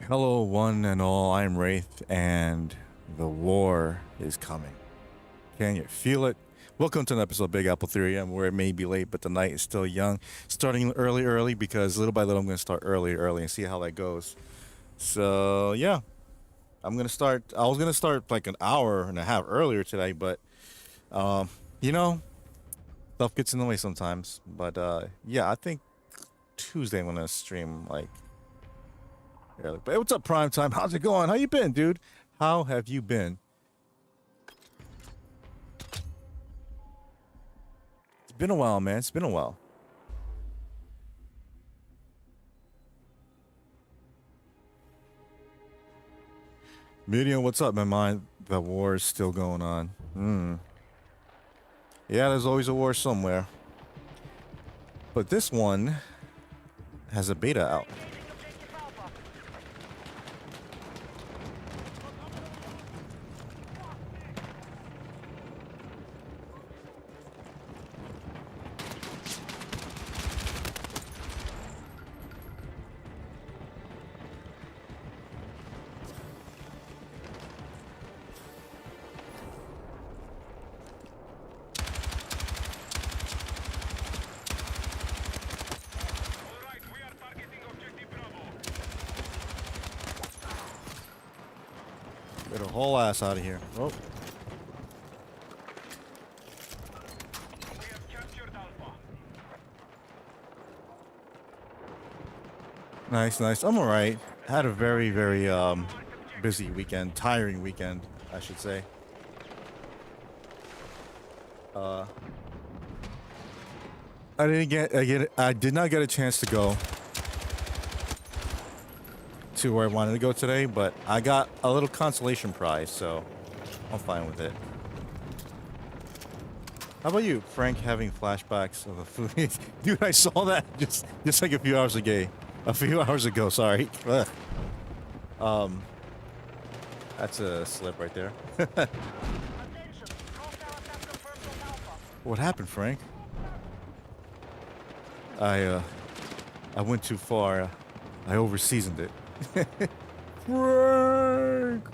Hello, one and all. I'm Wraith, and the war is coming. Can you feel it? Welcome to an episode of Big Apple 3 AM, where it may be late, but the night is still young. Starting early, because little by little, I'm going to start early, and see how that goes. So, yeah, I'm going to start. I was going to start like an hour and a half earlier today, but, um, you know, stuff gets in the way sometimes. But, yeah, I think Tuesday I'm going to stream like early. But hey, what's up, Prime Time? How's it going? How you been, dude? How have you been? It's been a while, man. It's been a while. Medium, what's up, man? Mind the war is still going on. Yeah, there's always a war somewhere. But this one has a beta out. Get a whole ass out of here. Oh. Nice, nice. I'm alright. Had a very busy weekend, tiring weekend, I should say. I did not get a chance to go to where I wanted to go today, but I got a little consolation prize, so I'm fine with it. How about you, Frank, having flashbacks of the food? Dude, I saw that just like a few hours ago. Sorry. Ugh. That's a slip right there. What happened, Frank? I went too far. I overseasoned it. Frank!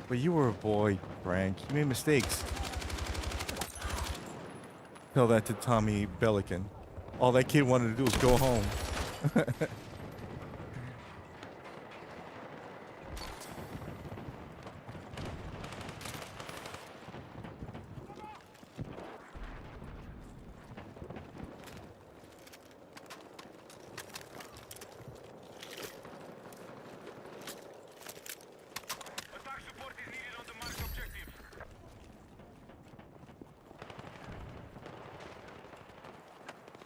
But you were a boy, Frank. You made mistakes. Tell that to Tommy Bellican. All that kid wanted to do was go home.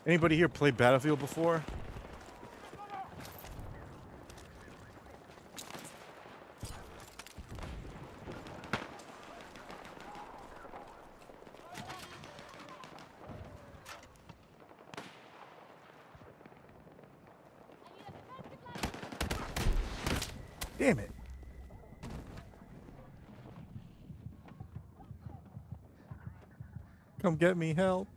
Anybody here play Battlefield before? Damn it. Come get me, help.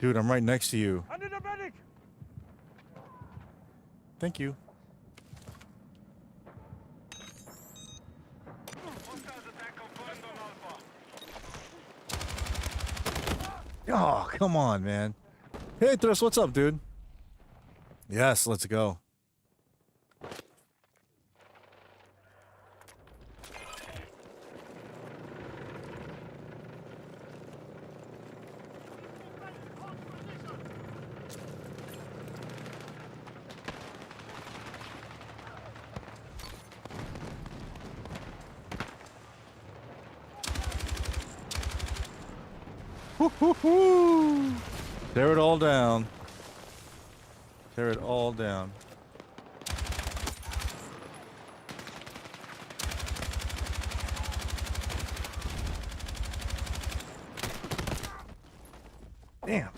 Dude, I'm right next to you. I need a medic! Thank you. Oh, come on, man. Hey, Thirst, what's up, dude? Yes, let's go. Woo-hoo-hoo! Tear it all down. Tear it all down. Damn.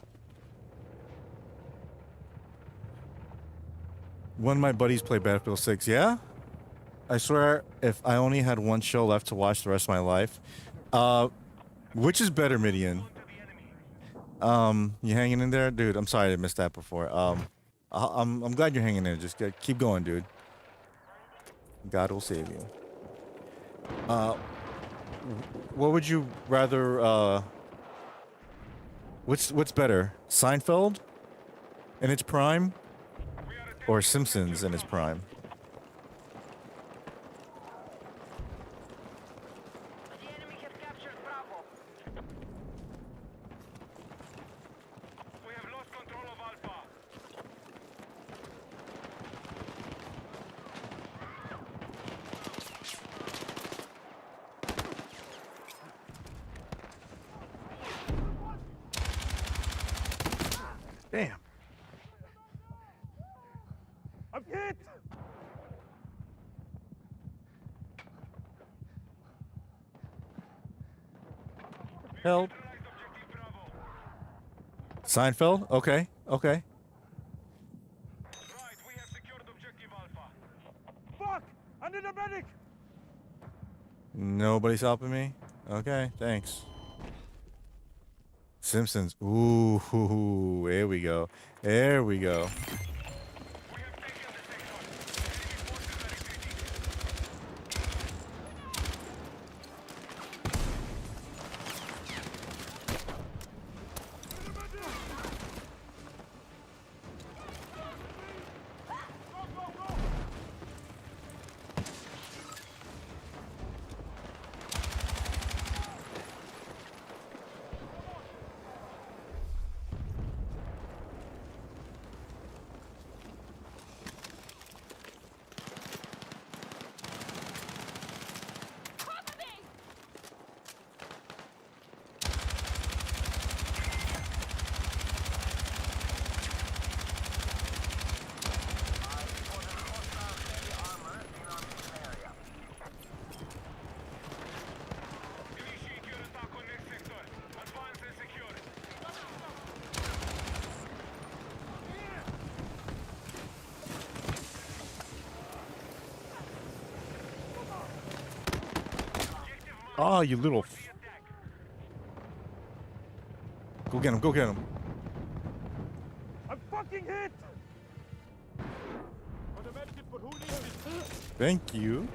One of my buddies played Battlefield 6. Yeah? I swear, if I only had one show left to watch the rest of my life, uh, which is better, Midian? You hanging in there, dude? I'm sorry I missed that before. I'm glad you're hanging in. Just keep going, dude. God will save you. What would you rather? What's better, Seinfeld in its prime, or Simpsons in its prime? The enemy has captured Bravo. We have lost control of Alpha. Damn. I'm hit! Help. Seinfeld. Okay. Okay. Right, we have secured objective Alpha. Fuck! I need a medic! Nobody's helping me. Okay. Thanks. Simpsons. Ooh. There we go. There we go. We have taken the sector. Enemy forces are retreating. Initiate your attack on next sector. Advance and secure it. Oh, you little. Go get him. Go get him. I'm fucking hit! On the medkit for who needs it? Thank you.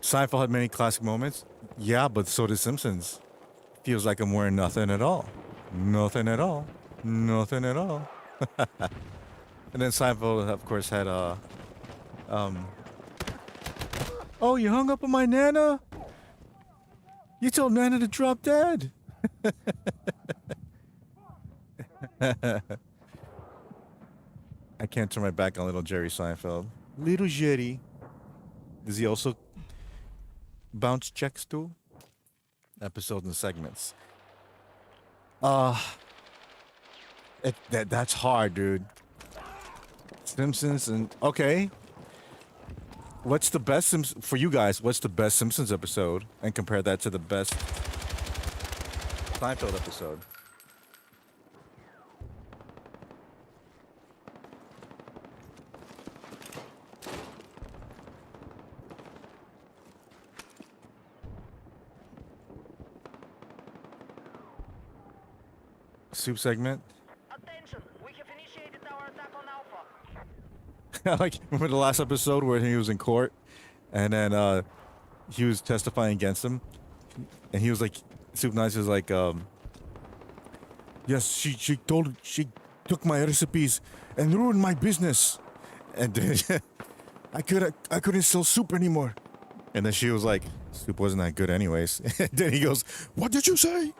Seinfeld had many classic moments. Yeah, but so did Simpsons. Feels like I'm wearing nothing at all. Nothing at all. Nothing at all. And then Seinfeld, of course, had oh, you hung up on my Nana? You told Nana to drop dead. I can't turn my back on little Jerry Seinfeld. Little Jerry. Does he also bounce checks too? Episodes and segments. That's hard, dude. Simpsons and okay. What's the best for you guys? What's the best Simpsons episode? And compare that to the best Seinfeld episode. Soup segment. Attention! We have initiated our attack on Alpha. Like, remember the last episode where he was in court and then he was testifying against him and he was like, Soup Nice was like, yes, she took my recipes and ruined my business, and then I couldn't sell soup anymore. And then she was like, soup wasn't that good anyways. And then he goes, what did you say?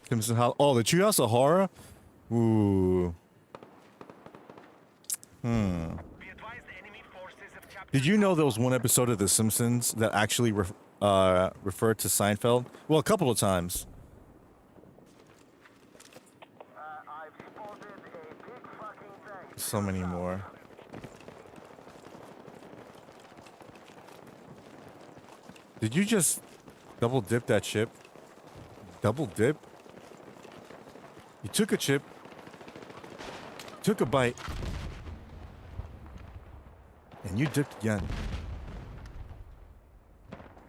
Simpson House. Oh, the Treehouse of Horror? Ooh. Be advised, enemy forces have captured. Did you know there was one episode of The Simpsons that actually referred to Seinfeld? Well, a couple of times. I've spotted a big fucking thing. So many more. Did you just double dip that chip? Double dip? You took a chip, took a bite, and you dipped again.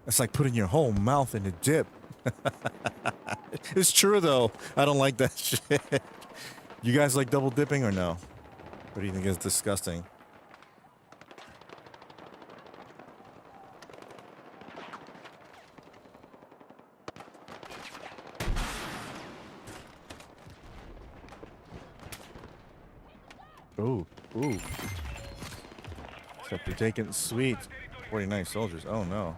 It's like putting your whole mouth in a dip. It's true though. I don't like that shit. You guys like double dipping or no? What do you think is disgusting? Ooh, ooh. Except they're taking sweet 49 soldiers. Oh no.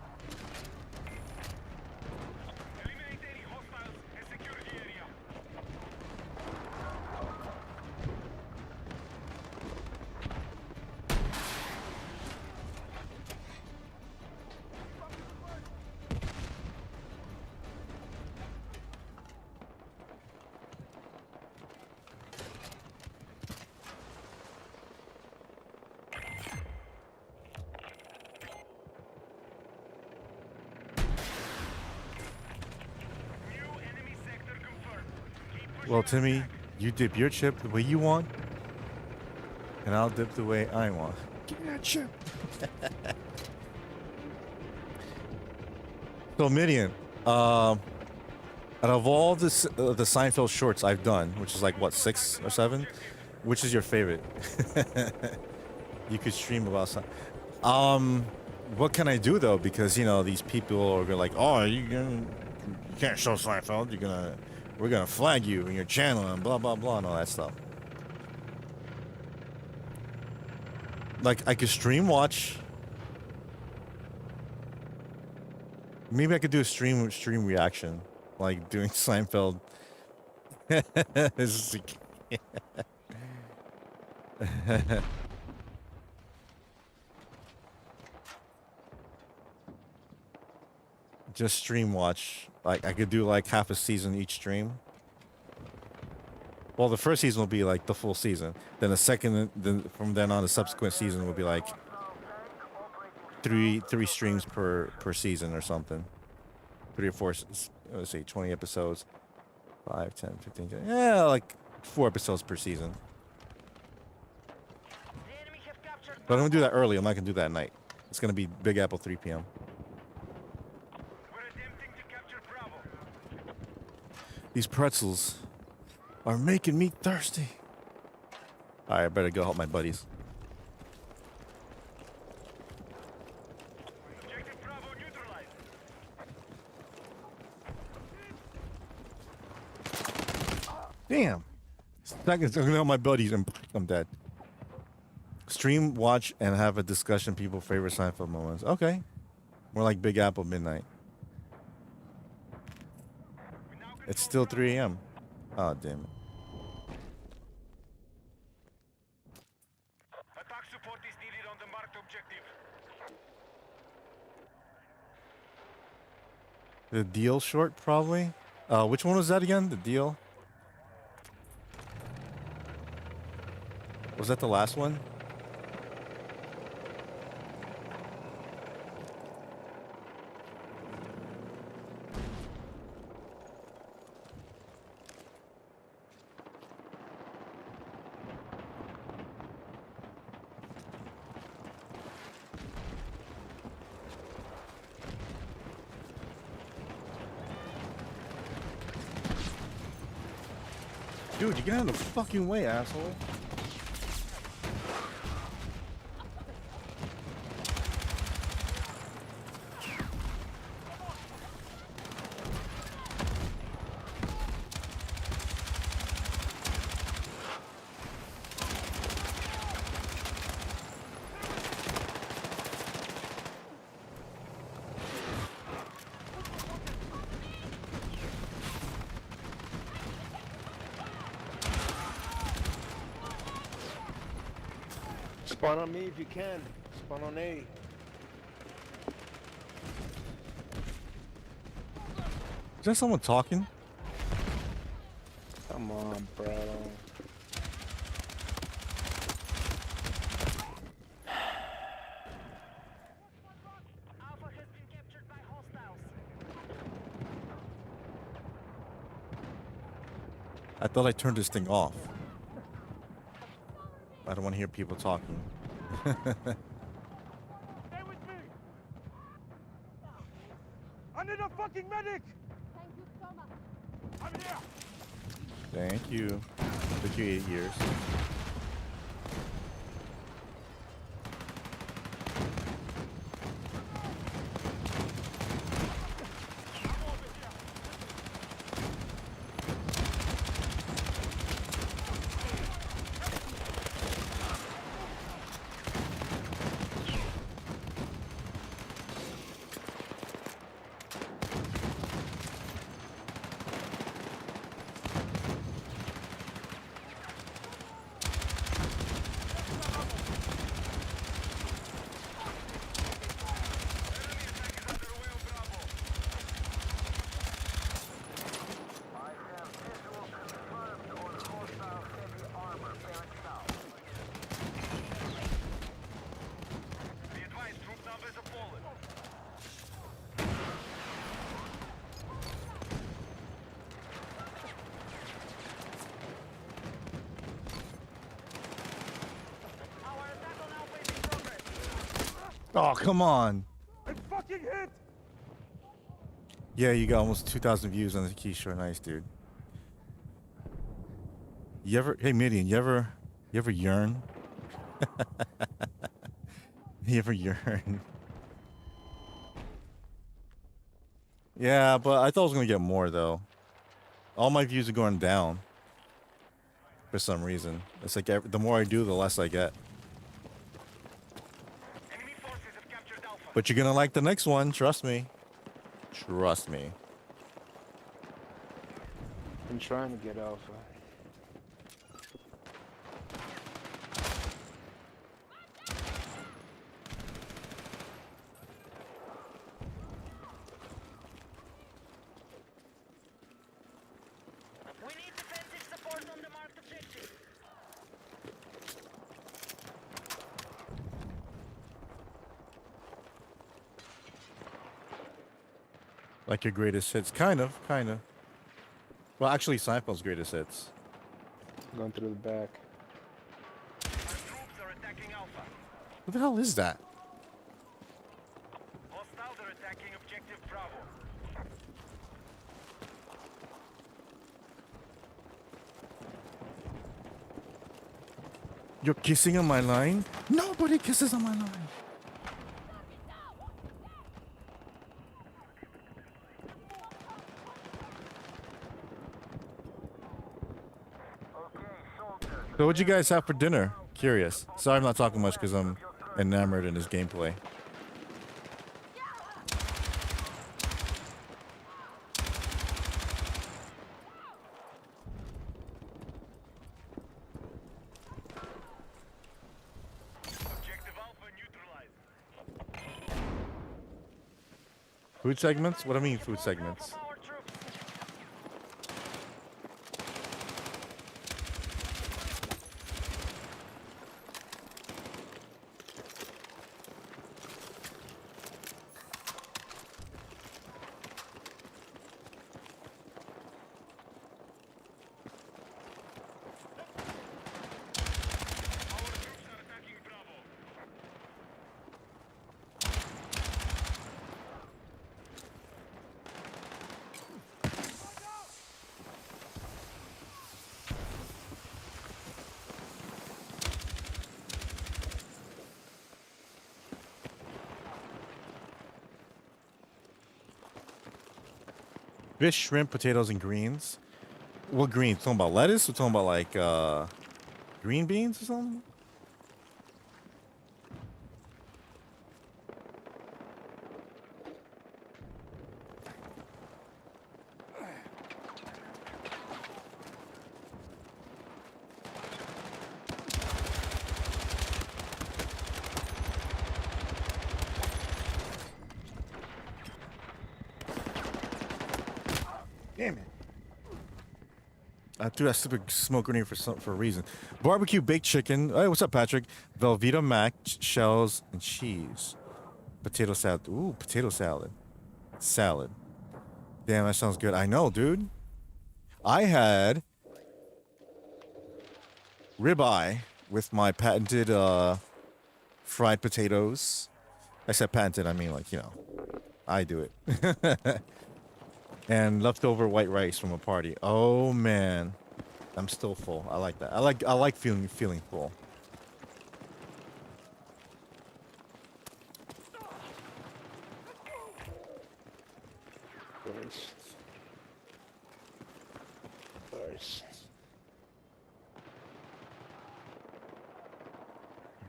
Eliminate any hostiles and secure the area. New enemy sector confirmed. Keep pushing Well, on Timmy, attack. you dip your chip the way you want, and I'll dip the way I want. Give me that chip. So, Midian, out of all the Seinfeld shorts I've done, which is like what, 6 or 7, which is your favorite? You could stream about some. What can I do though? Because you know these people are gonna like, oh, you can't show Seinfeld. We're gonna flag you in your channel and blah blah blah and all that stuff. Like I could stream watch. Maybe I could do a stream reaction, like doing Seinfeld. This is just stream watch. Like I could do like half a season each stream. Well, the first season will be like the full season. Then the second, then from then on, the subsequent season will be like three streams per season or something. 3 or 4. Let's say 20 episodes. 5, 10, 15. Yeah, like 4 episodes per season. But I'm gonna do that early. I'm not gonna do that at night. It's gonna be Big Apple 3 p.m. We're attempting to capture Bravo. These pretzels are making me thirsty. All right, I better go help my buddies. Objective Bravo neutralized. Damn. Seconds, I'm gonna help my buddies and I'm dead. Stream, watch, and have a discussion. People favorite Seinfeld moments. Okay, more like Big Apple midnight. It's still 3 a.m. Oh damn it. Attack support is needed on the marked objective. The deal short probably. Which one was that again? The deal. Was that the last one? Dude, you get out of the fucking way, asshole. Spawn on me if you can. Spawn on A. Is there someone talking? Come on, bro. Alpha has been captured by hostiles. I thought I turned this thing off. I don't want to hear people talking. Stay with me! I need a fucking medic! Thank you so much. I'm here! Thank you. Took you 8 years. Be advised, troop numbers have fallen. Our attack on Alpha is in progress. Oh, come on. It's fucking hit! Yeah, you got almost 2,000 views on the Keyshow. Nice, dude. You ever, hey, Midian, you ever yearn? You ever yearn? Yeah, but I thought I was gonna get more though. All my views are going down for some reason. It's like the more I do, the less I get. Enemy forces have captured Alpha. But you're gonna like the next one, trust me. Trust me. I'm trying to get Alpha. We need defensive support on the marked objective. Like your greatest hits, kind of. Well, actually, Seinfeld's greatest hits. Going through the back. Our troops are attacking Alpha. What the hell is that? Hostiles are attacking objective Bravo. You're kissing on my line? Nobody kisses on my line. So what'd you guys have for dinner? Curious. Sorry I'm not talking much because I'm enamored in his gameplay. Objective Alpha neutralized. Food segments? What do I mean food segments? From our troops. Our troops are attacking Bravo. Fish, shrimp, potatoes, and greens. What greens? Talking about lettuce? We're talking about like green beans or something? Damn it. I threw that stupid smoke grenade for a reason. Barbecue baked chicken. Hey, what's up, Patrick? Velveeta mac, shells, and cheese. Potato salad. Ooh, potato salad. Salad. Damn, that sounds good. I know, dude. I had ribeye with my patented fried potatoes. I said patented, I mean like, I do it. And leftover white rice from a party. Oh man, I'm still full. I like that. I like feeling full. First. First.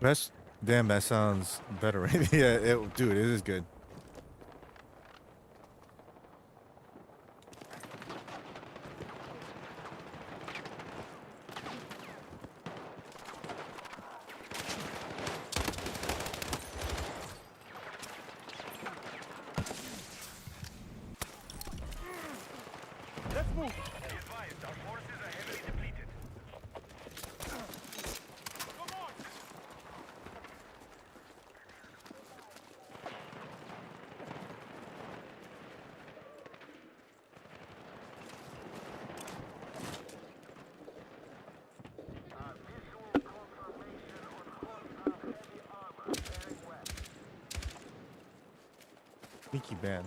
Best damn, that sounds better. Yeah, dude, it is good. Let's move. Be advised, our forces are heavily depleted. Come on. Sneaky band.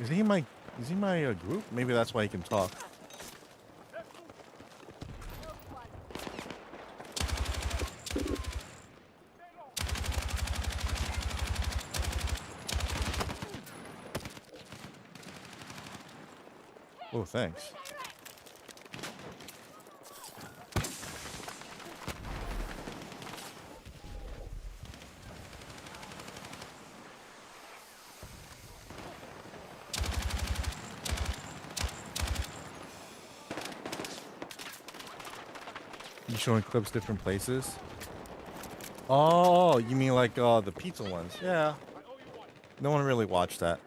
Is he my group? Maybe that's why he can talk. Oh, thanks. You showing clips different places? Oh, you mean like the pizza ones? Yeah. No one really watched that.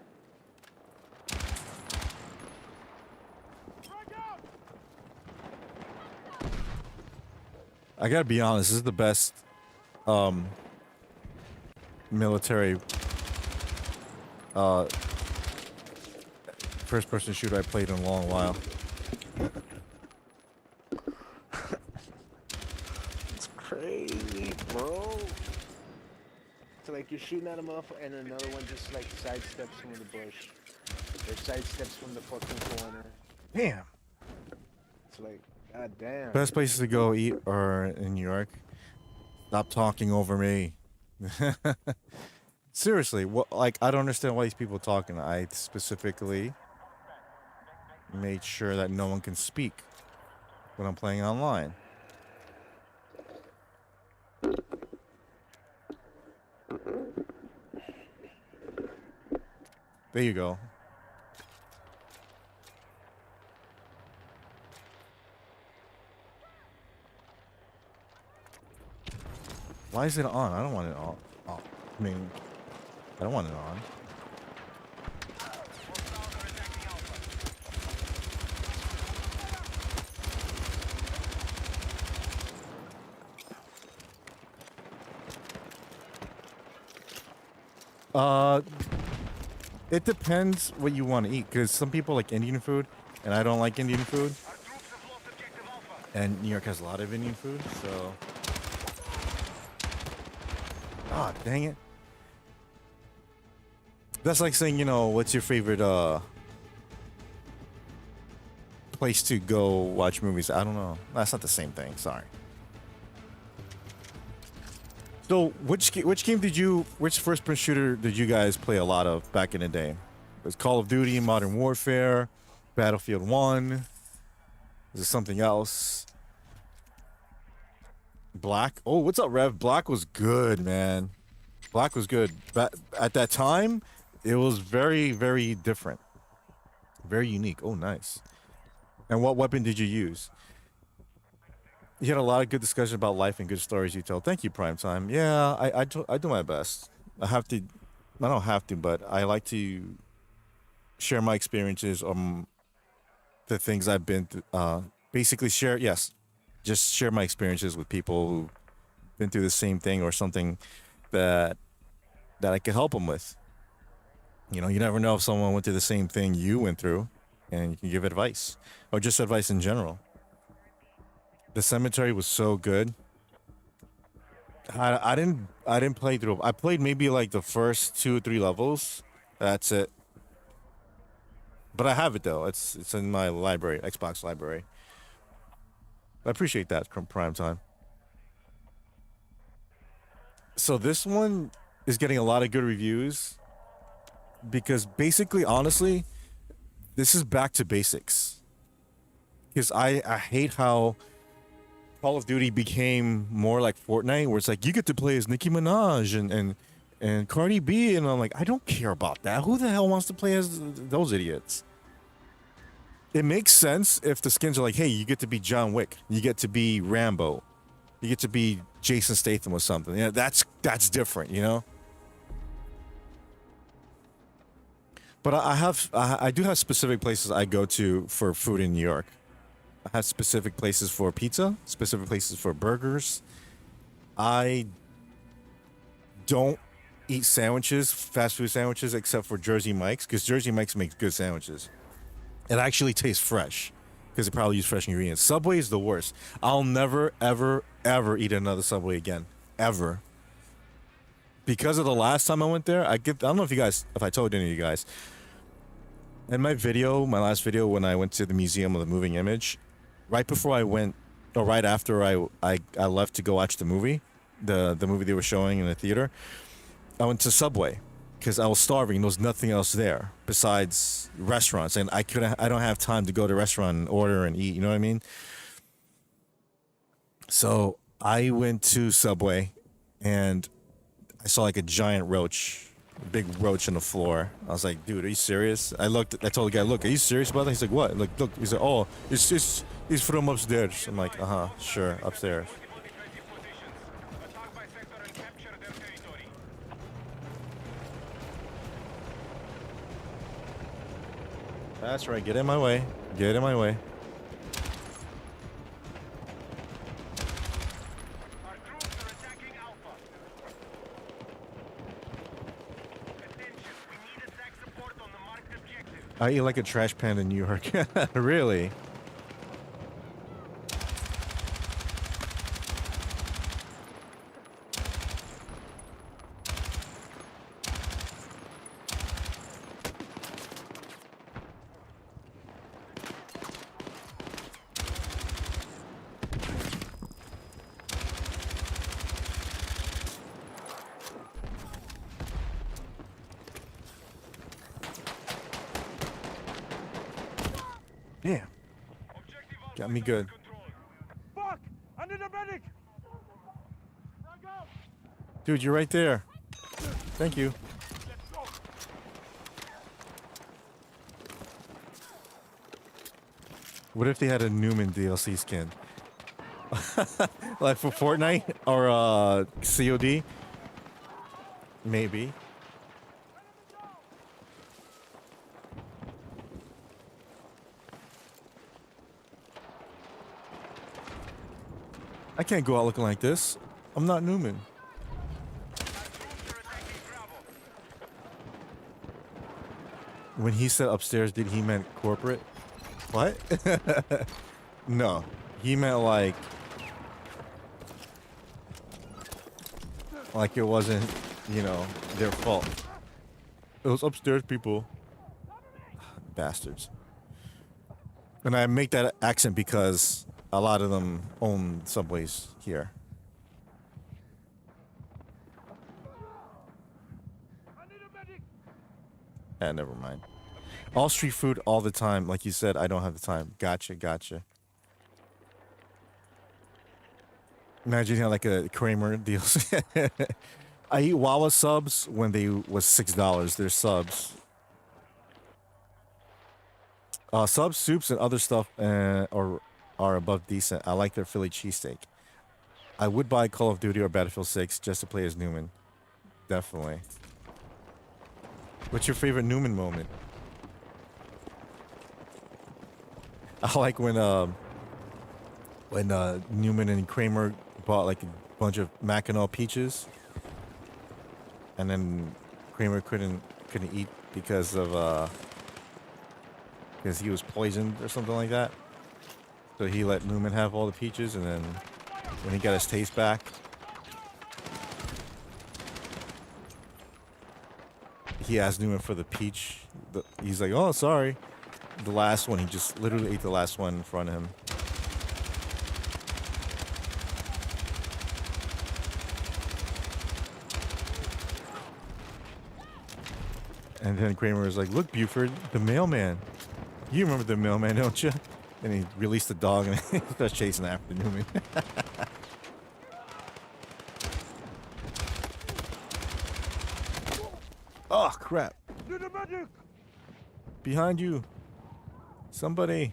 I gotta be honest, this is the best military first person shooter I played in a long while. It's crazy, bro. It's like you're shooting at a motherfucker and another one just like sidesteps from the bush. Or sidesteps from the fucking corner. Damn. It's like, god damn. Best places to go eat are in New York. Stop talking over me. Seriously, what? Like, I don't understand why these people are talking. I specifically made sure that no one can speak when I'm playing online. There you go. Why is it on? I don't want it on. Oh, I mean, I don't want it on. It depends what you want to eat, because some people like Indian food, and I don't like Indian food. Our troops have lost objective Alpha. And New York has a lot of Indian food, so. Ah, dang it. That's like saying, what's your favorite place to go watch movies? I don't know. That's not the same thing. Sorry. So, which first-person shooter did you guys play a lot of back in the day? It was Call of Duty, Modern Warfare, Battlefield 1. Is it something else? Black. Oh, what's up, Rev? Black was good, man. Black was good. But at that time, it was very, very different. Very unique. Oh, nice. And what weapon did you use? You had a lot of good discussion about life and good stories you tell. Thank you, Primetime. Yeah, I do my best. I don't have to, but I like to share my experiences the things I've been through. Basically just share my experiences with people who've been through the same thing or something that I could help them with. You never know if someone went through the same thing you went through, and you can give advice or just advice in general. The cemetery was so good. I didn't play through. I played maybe like the first 2 or 3 levels. That's it. But I have it though. It's in my library, Xbox library. I appreciate that Prime Time. So this one is getting a lot of good reviews because basically, honestly, this is back to basics. Because I hate how Call of Duty became more like Fortnite, where it's like you get to play as Nicki Minaj and Cardi B, and I'm like, I don't care about that. Who the hell wants to play as those idiots? It makes sense if the skins are like, hey, you get to be John Wick, you get to be Rambo, you get to be Jason Statham or something. Yeah, that's different, you know. But I do have specific places I go to for food in New York. I have specific places for pizza, specific places for burgers. I don't eat sandwiches, fast food sandwiches, except for Jersey Mike's, because Jersey Mike's makes good sandwiches. It actually tastes fresh, because they probably use fresh ingredients. Subway is the worst. I'll never, ever, ever eat another Subway again, ever. Because of the last time I went there, I don't know if I told any of you guys. In my last video when I went to the Museum of the Moving Image, right before I went, or right after I left to go watch the movie, the movie they were showing in the theater, I went to Subway because I was starving. There was nothing else there besides restaurants, and I don't have time to go to a restaurant and order and eat. You know what I mean? So I went to Subway, and I saw like a giant roach, a big roach on the floor. I was like, dude, are you serious? I told the guy, look, are you serious about that? He's like, what? Like, look, he's like, oh, it's from upstairs. I'm like, sure, upstairs. Attack by sector and capture their territory. That's right, get in my way. Get in my way. Our troops are attacking Alpha. Attention, we need attack support on the marked objective. I eat like a trash pan in New York. Really? Damn. Objective Alpha Got me is good. under control. Fuck! I need a medic! Frag out! Dude, you're right there. Thank you. Let's go! What if they had a Newman DLC skin? Like for Fortnite or COD? Maybe. I can't go out looking like this. I'm not Newman. Our troops are attacking Bravo. When he said upstairs, did he meant corporate? What? No. He meant like it wasn't, their fault. It was upstairs people. Bastards. And I make that accent because a lot of them own subways here. I need a medic! Never mind. All street food all the time. Like you said, I don't have the time. Gotcha. Imagine how like a Kramer deals. I eat Wawa subs when they was $6. They're subs. Subs, soups, and other stuff are above decent. I like their Philly cheesesteak. I would buy Call of Duty or Battlefield 6 just to play as Newman. Definitely. What's your favorite Newman moment? I like when Newman and Kramer bought like a bunch of Mackinac peaches, and then Kramer couldn't eat because he was poisoned or something like that. So he let Newman have all the peaches, and then when he got his taste back, he asked Newman for the peach. He's like, "Oh, sorry." The last one, he just literally ate the last one in front of him. And then Kramer was like, "Look, Buford, the mailman. You remember the mailman, don't you?" And he released the dog and he starts chasing after Newman. Oh, crap. Behind you. Somebody.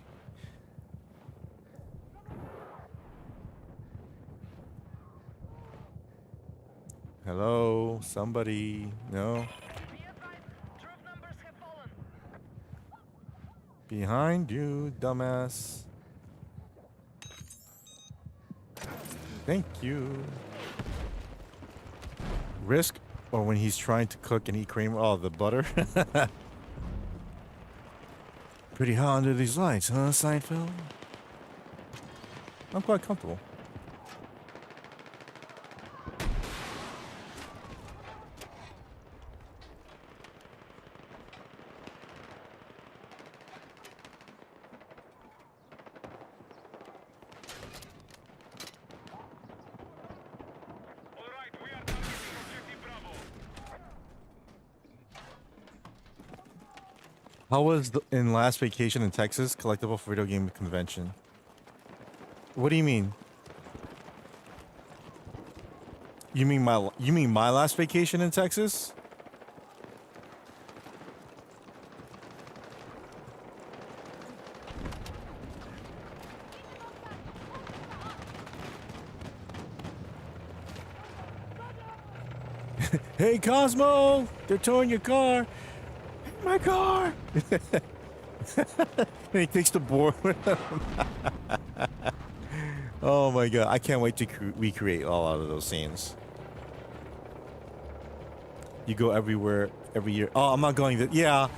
Hello? Somebody? No? Behind you, dumbass. Thank you. Risk or when he's trying to cook and eat cream. Oh, the butter. Pretty hot under these lights, huh, Seinfeld? I'm quite comfortable. All right, we are targeting objective Bravo. How was in last vacation in Texas collectible video game convention? What do you mean? You mean my last vacation in Texas? Hey Cosmo, they're towing your car. My car. And he takes the board with him. Oh my god, I can't wait to recreate all out of those scenes. You go everywhere every year. Oh, I'm not going. Yeah,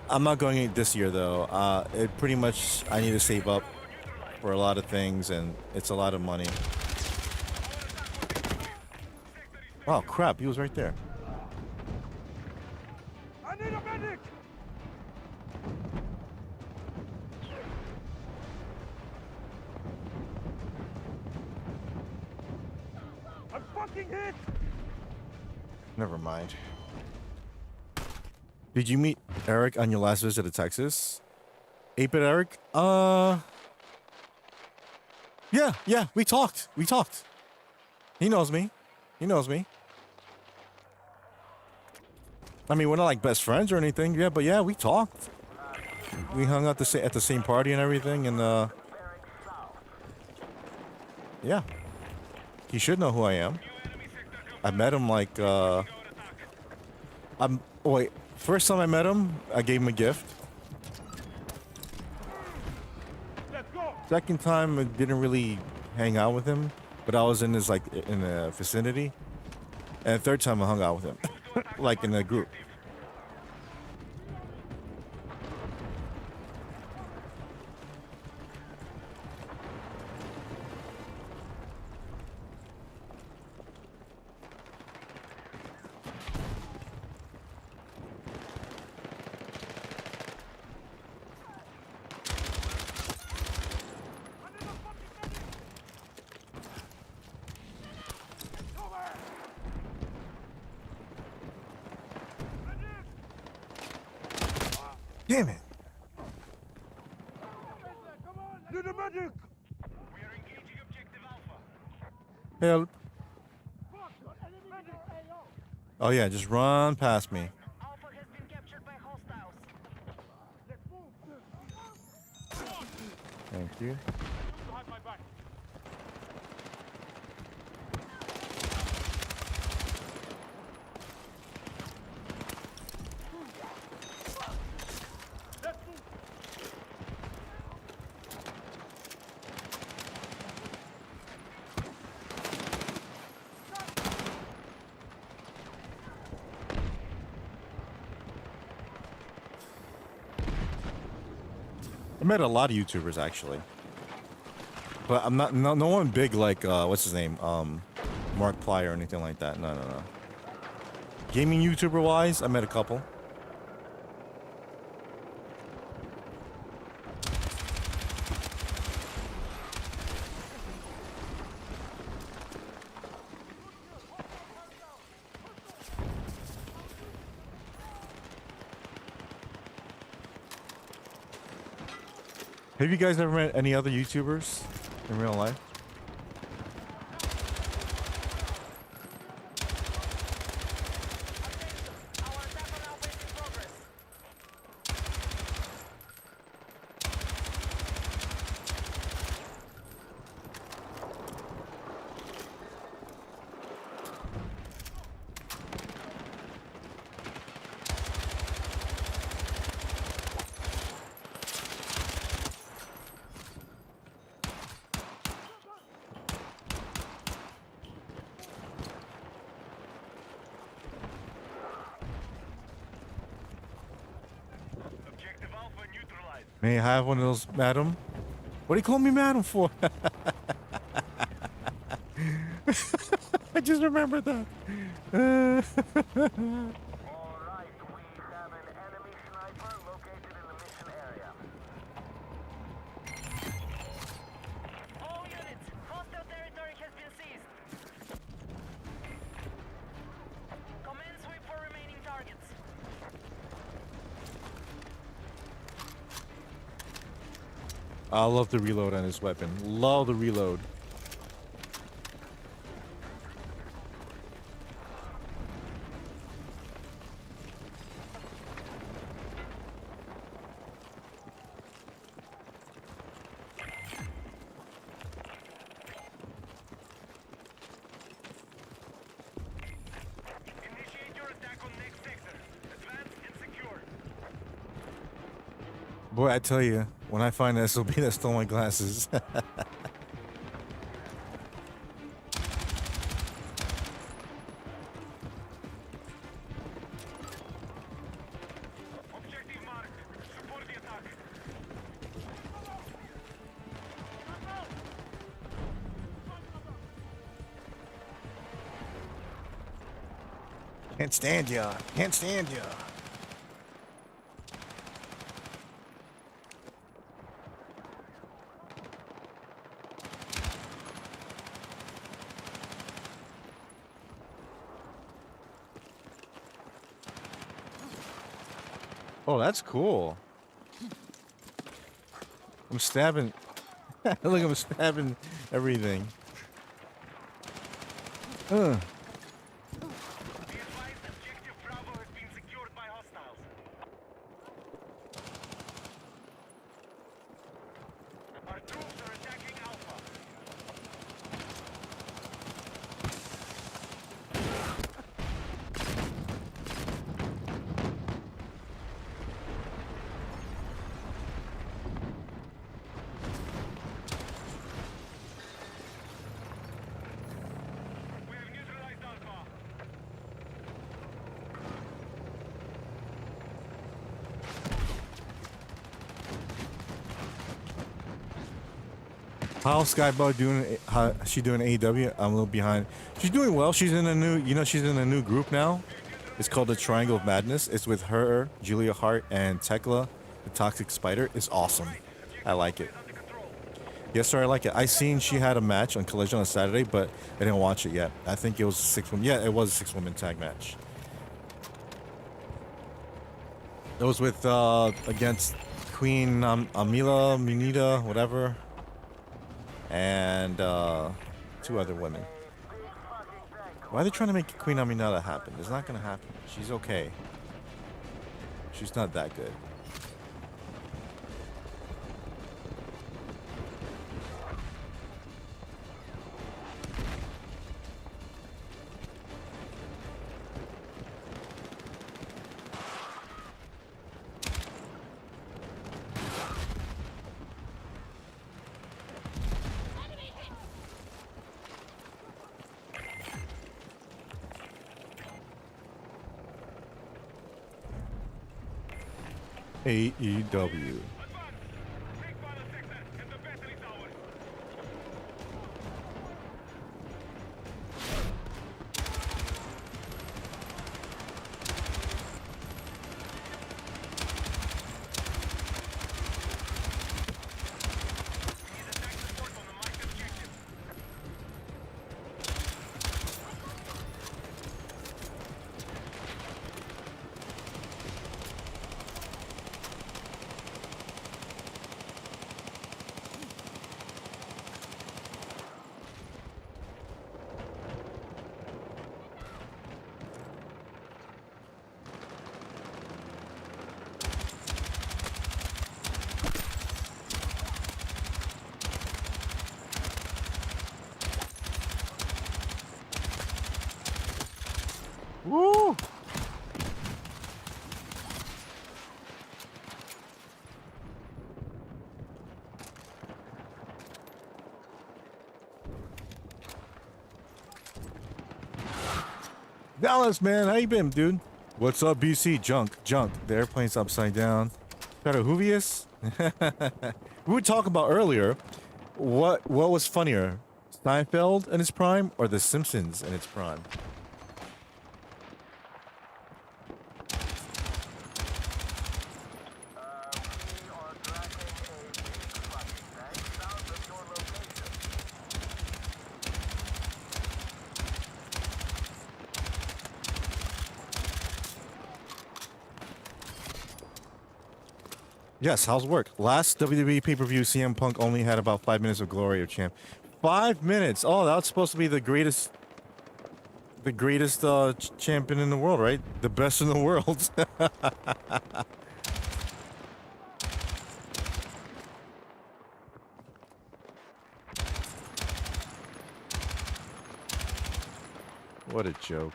I'm not going this year though. It pretty much I need to save up for a lot of things, and it's a lot of money. Oh crap, he was right there. I need a medic! I'm fucking hit! Never mind. Did you meet Eric on your last visit to Texas? 8-bit Eric? Yeah, we talked. He knows me. I mean, we're not like best friends or anything, yeah, but yeah, we talked. We hung out at the same party and everything, and yeah. He should know who I am. I met him like, first time I met him, I gave him a gift. Let's go! Second time, I didn't really hang out with him, but I was in his in the vicinity. And third time, I hung out with him, like in a group. Damn it! Need a medic! We are engaging objective Alpha. Help! Oh yeah, just run past me. Alpha has been captured by hostiles. Thank you. Behind my back. Let's move! I met a lot of YouTubers actually. But I'm not no one big like what's his name? Mark Ply or anything like that. No, no, no. Gaming YouTuber wise, I met a couple. Have you guys ever met any other YouTubers in real life? Our attack on our base in progress. Objective Alpha neutralized. May I have one of those, madam? What do you call me madam for? I just remembered that. All right, we have an enemy sniper located in the mission area. All units, hostile territory has been seized. Command sweep for remaining targets. I love the reload on this weapon. Love the reload. Initiate your attack on next sector. Advance and secure. Boy, I tell you, when I find an SOB that stole my glasses. Objective marked. Support the attack. Can't stand ya. Can't stand ya. Oh, that's cool. I'm stabbing. Look, I'm stabbing everything. Be advised, objective Bravo has been secured by hostiles. Our troops are attacking Alpha. We have neutralized Alpha. How's Skybug doing? How she doing AEW? I'm a little behind. She's doing well. She's in a new, she's in a new group now. It's called the Triangle of Madness. It's with her, Julia Hart, and Tekla, the Toxic Spider. It's awesome. I like it. Under control. Yes, sir. I like it. I seen she had a match on Collision on Saturday, but I didn't watch it yet. I think it was a 6-woman. Yeah, it was a 6-woman tag match. It was with against Queen Amila, Munita, whatever, and 2 other women. Why are they trying to make Queen Aminata happen? It's not gonna happen. She's okay. She's not that good. AEW. Advance. Take final sector and the battery towers. Woo! Dallas, man, how you been, dude? What's up, BC? Junk. The airplane's upside down. Hoovius? We were talking about earlier. What was funnier, Seinfeld in its prime or The Simpsons in its prime? Yes, how's work? Last WWE pay-per-view, CM Punk only had about 5 minutes of glory of champ. 5 minutes. Oh, that's supposed to be the greatest champion in the world, right? The best in the world. What a joke.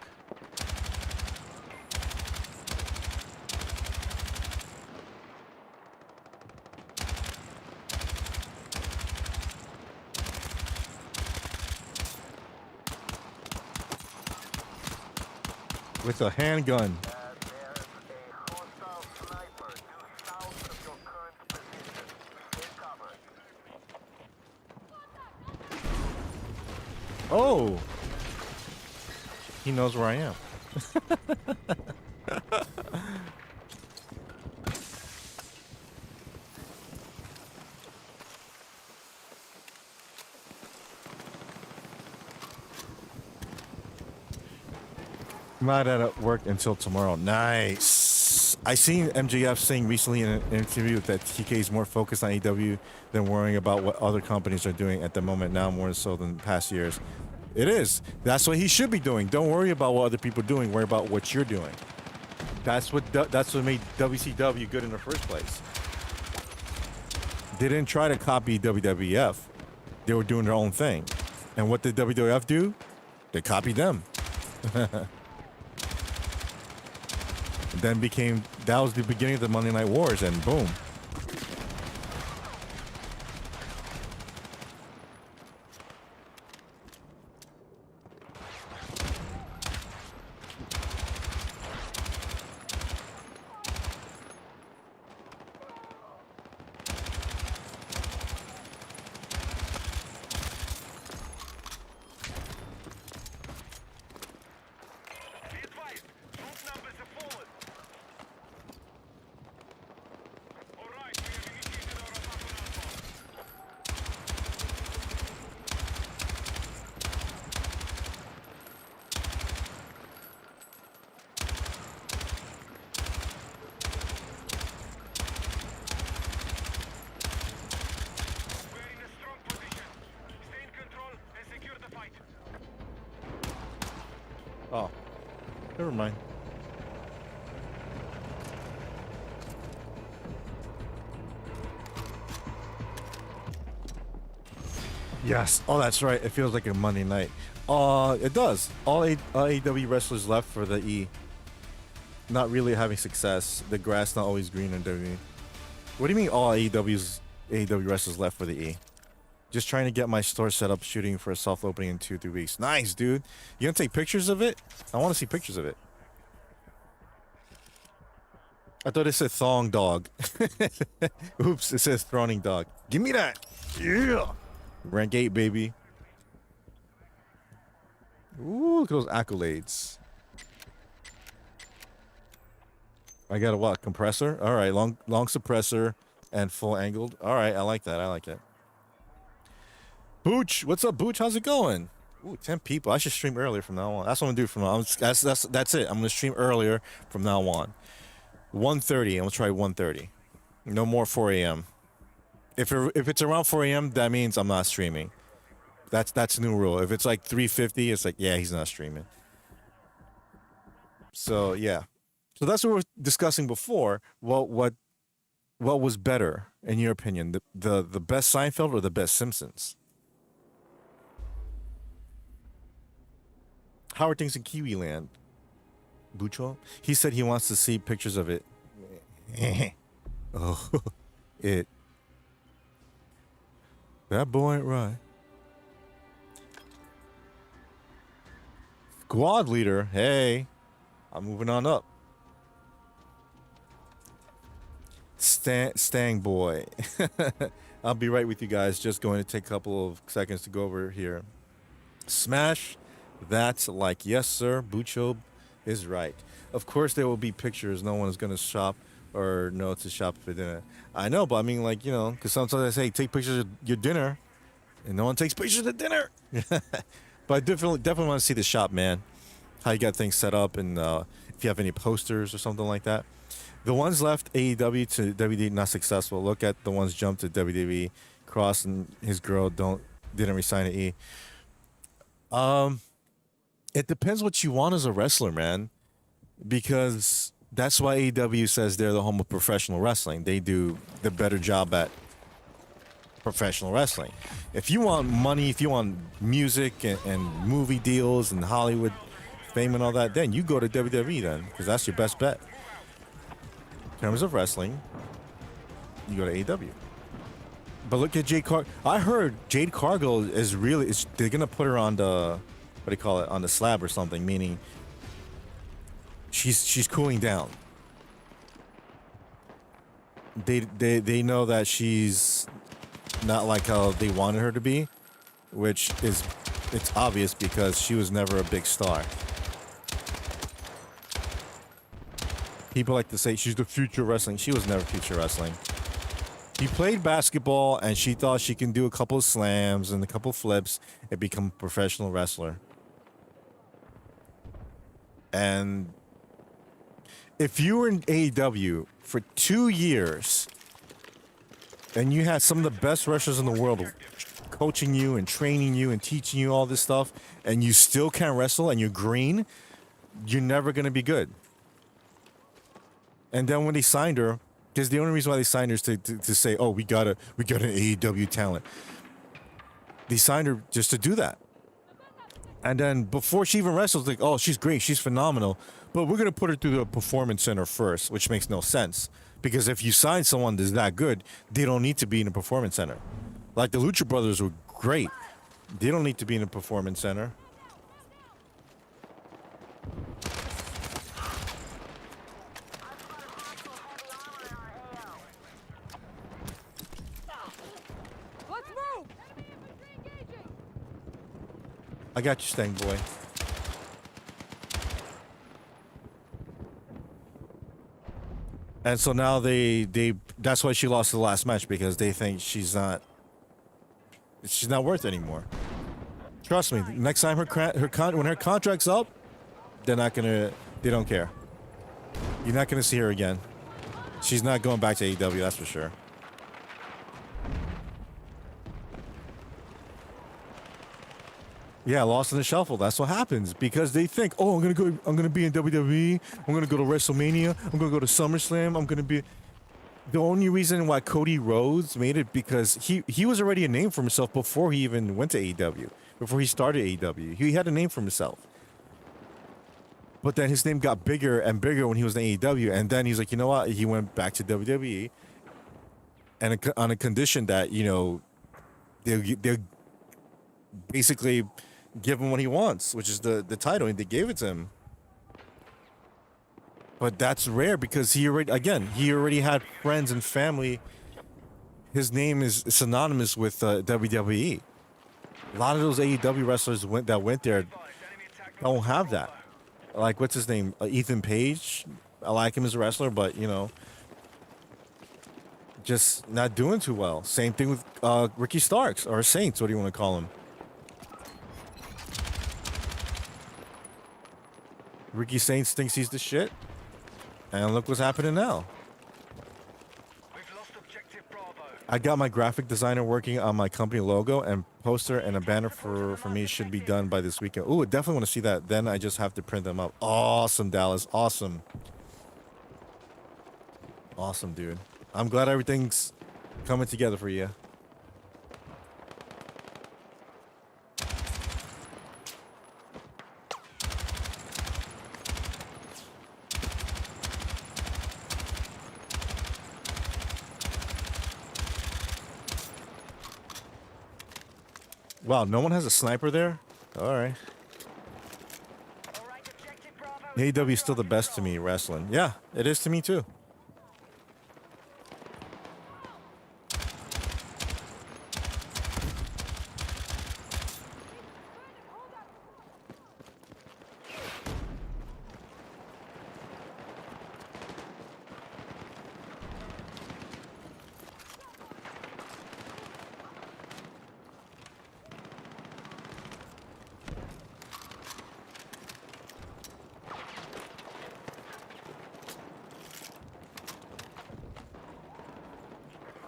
With a handgun. Oh! He knows where I am. Not at work until tomorrow. Nice. I seen MJF saying recently in an interview that TK is more focused on AEW than worrying about what other companies are doing at the moment now more so than past years. It is. That's what he should be doing. Don't worry about what other people are doing. Worry about what you're doing. That's what made WCW good in the first place. They didn't try to copy WWF. They were doing their own thing. And what did WWF do? They copied them. Then that was the beginning of the Monday Night Wars, and boom. Oh, never mind. Yes. Oh, that's right. It feels like a Monday night. It does. All AEW wrestlers left for the E. Not really having success. The grass not always green in WWE. What do you mean all AEW wrestlers left for the E? Just trying to get my store set up, shooting for a soft opening in 2-3 weeks. Nice, dude. You gonna take pictures of it? I want to see pictures of it. I thought it said thong dog. Oops, it says throning dog. Give me that. Yeah. Rank 8, baby. Ooh, look at those accolades. I got a what? Compressor? All right, long suppressor and full angled. All right, I like that. I like it. Booch, what's up, Booch? How's it going? Ooh, 10 people. I should stream earlier from now on. That's what I'm gonna do from now on. That's it. I'm gonna stream earlier from now on. 1:30. I'm gonna try 1:30. No more 4 a.m. If it's around 4 a.m., that means I'm not streaming. That's the new rule. If it's like 3:50, it's like, yeah, he's not streaming. So yeah. So that's what we were discussing before. What was better in your opinion? The best Seinfeld or the best Simpsons? How are things in Kiwi Land? Bucho. He said he wants to see pictures of it. Oh, it. That boy ain't right. Squad leader. Hey, I'm moving on up. Stang boy. I'll be right with you guys. Just going to take a couple of seconds to go over here. Smash. That's like, yes, sir. Bucho is right. Of course, there will be pictures. No one is going to shop or know to shop for dinner. I know, but I mean, like, you know, because sometimes I say, take pictures of your dinner, and no one takes pictures of dinner. But I definitely want to see the shop, man. How you got things set up, and if you have any posters or something like that. The ones left AEW to WWE not successful. Look at the ones jumped to WWE. Cross and his girl didn't resign to E. It depends what you want as a wrestler, man. Because that's why AEW says they're the home of professional wrestling. They do the better job at professional wrestling. If you want money, if you want music and movie deals and Hollywood fame and all that, then you go to WWE then, because that's your best bet. In terms of wrestling, you go to AEW. But look at Jade Cargill. I heard Jade Cargill is really, they're going to put her on the, what do you call it, on the slab or something, meaning she's cooling down. They know that she's not like how they wanted her to be, which is, it's obvious because she was never a big star. People like to say she's the future of wrestling. She was never future wrestling. She played basketball and she thought she can do a couple of slams and a couple of flips and become a professional wrestler. And if you were in AEW for 2 years and you had some of the best wrestlers in the world coaching you and training you and teaching you all this stuff, and you still can't wrestle and you're green, you're never going to be good. And then when they signed her, because the only reason why they signed her is to say, oh, we got an AEW talent. They signed her just to do that. And then before she even wrestles, like, oh, she's great, she's phenomenal, but we're going to put her through the performance center first, which makes no sense. Because if you sign someone that's that good, they don't need to be in a performance center. Like the Lucha Brothers were great. They don't need to be in a performance center. I got you, Stang boy. And so now they that's why she lost the last match, because they think she's not worth it anymore. Trust me, next time when her contract's up, they don't care. You're not gonna see her again. She's not going back to AEW, that's for sure. Yeah, lost in the shuffle. That's what happens because they think, oh, I'm gonna be in WWE. I'm gonna go to WrestleMania. I'm gonna go to SummerSlam. I'm gonna be. The only reason why Cody Rhodes made it because he was already a name for himself before he even went to AEW. Before he started AEW, he had a name for himself. But then his name got bigger and bigger when he was in AEW, and then he's like, you know what? He went back to WWE, and on a condition that they'll basically give him what he wants, which is the title, and they gave it to him. But that's rare because he already had friends and family. His name is synonymous with WWE. A lot of those AEW wrestlers that went there don't have that. Like, what's his name? Ethan Page. I like him as a wrestler, but just not doing too well. Same thing with Ricky Starks or Saints. What do you want to call him? Ricky Saints thinks he's the shit, and look what's happening now. We've lost objective Bravo. I got my graphic designer working on my company logo, and poster and a banner for me should be done by this weekend. Ooh, I definitely want to see that. Then I just have to print them up. Awesome, Dallas. Awesome. Awesome, dude. I'm glad everything's coming together for you. Wow, no one has a sniper there? All right. All right, objective Bravo. AEW is still the best to me, wrestling. Yeah, it is to me too.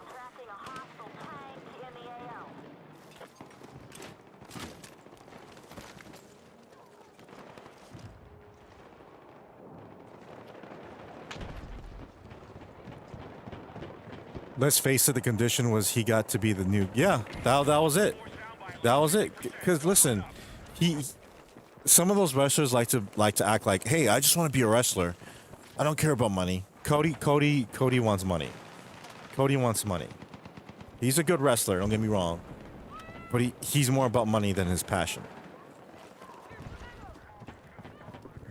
Tracking a hostile tank in the AO. Let's face it, the condition was he got to be the new. Yeah, that was it. That was it. Because listen, some of those wrestlers like to act like, hey, I just want to be a wrestler. I don't care about money. Cody wants money. Cody wants money. He's a good wrestler. Don't get me wrong, but he's more about money than his passion.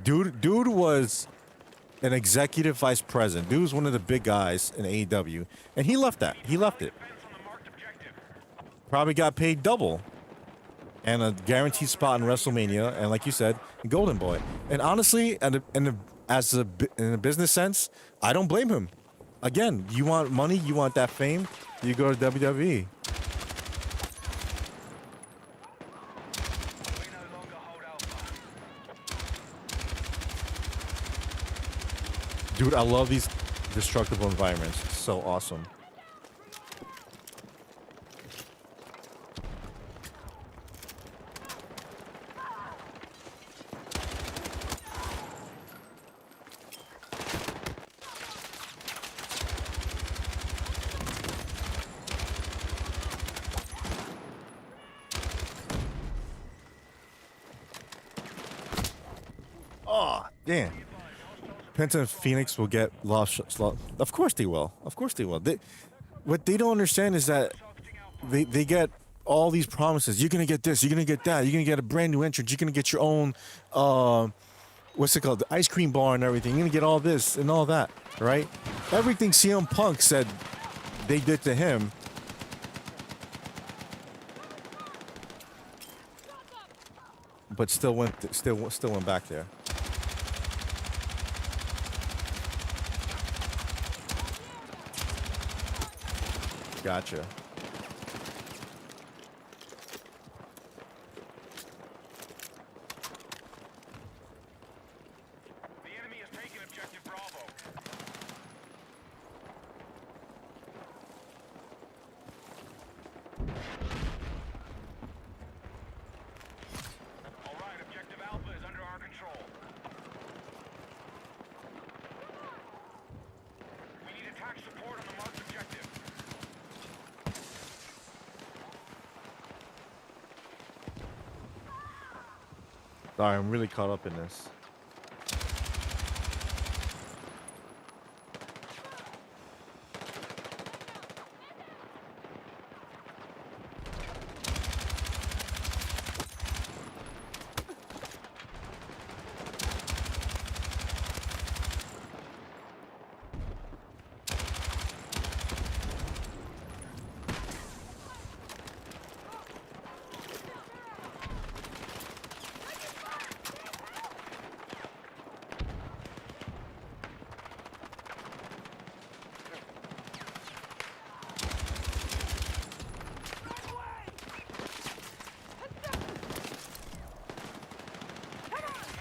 Dude was an executive vice president. Dude was one of the big guys in AEW, and he left that. He left it. Defense on the marked objective. Probably got paid double, and a guaranteed spot in WrestleMania, and like you said, Golden Boy. And honestly, in a business sense, I don't blame him. Again, you want money, you want that fame, you go to WWE. We no longer hold Alpha. Dude, I love these destructible environments. It's so awesome. Oh, damn. Penta and Phoenix will get lost. Of course they will. Of course they will. What they don't understand is that they get all these promises. You're gonna get this. You're gonna get that. You're gonna get a brand new entrance. You're gonna get your own, what's it called? The ice cream bar and everything. You're gonna get all this and all that, right? Everything CM Punk said they did to him. But still went back there. Gotcha. The enemy has taken objective Bravo. All right, objective Alpha is under our control. We need attack support on the marked objective. Sorry, I'm really caught up in this.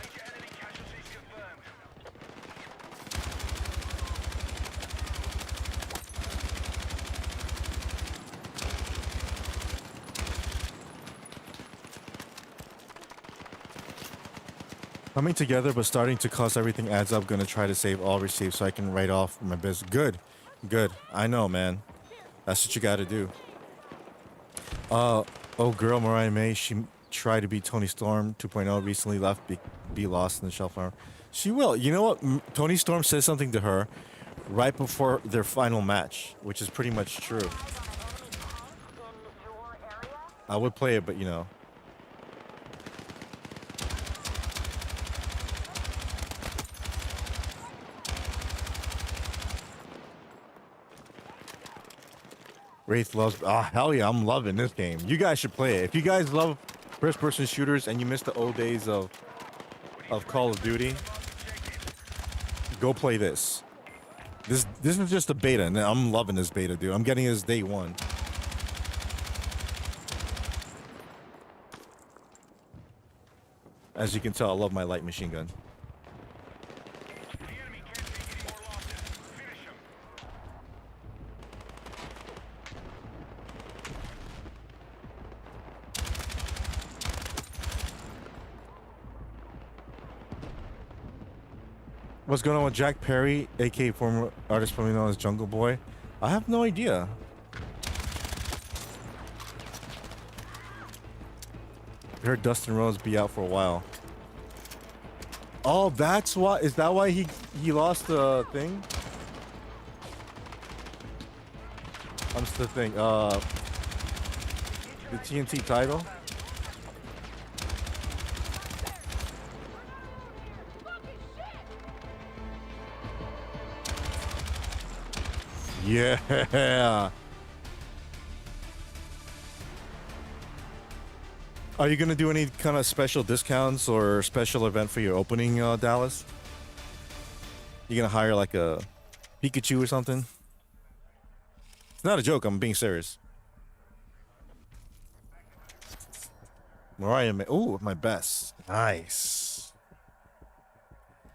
Major enemy casualties confirmed. Coming together, but starting to cost everything adds up. Gonna try to save all receipts so I can write off my business. Good. I know, man. That's what you gotta do. Oh, girl, Mariah May, she tried to be Tony Storm 2.0, recently left, be lost in the shelf armor. She will. You know what? Tony Storm says something to her right before their final match, which is pretty much true. I would play it, but you know. Wraith loves. Oh, hell yeah, I'm loving this game. You guys should play it. If you guys love first-person shooters and you miss the old days of Call of Duty, go play this. This is just a beta, and I'm loving this beta, dude. I'm getting this day one. As you can tell, I love my light machine gun. The enemy can't take any more losses. Finish him. What's going on with Jack Perry, aka former artist formerly known as Jungle Boy? I have no idea. I heard Dustin Rhodes be out for a while. Oh, that's why. Is that why he lost the thing? What's the thing? The TNT title. Yeah. Are you gonna do any kind of special discounts or special event for your opening, Dallas? You gonna hire like a Pikachu or something? It's not a joke. I'm being serious. Mariah, oh, my best. Nice.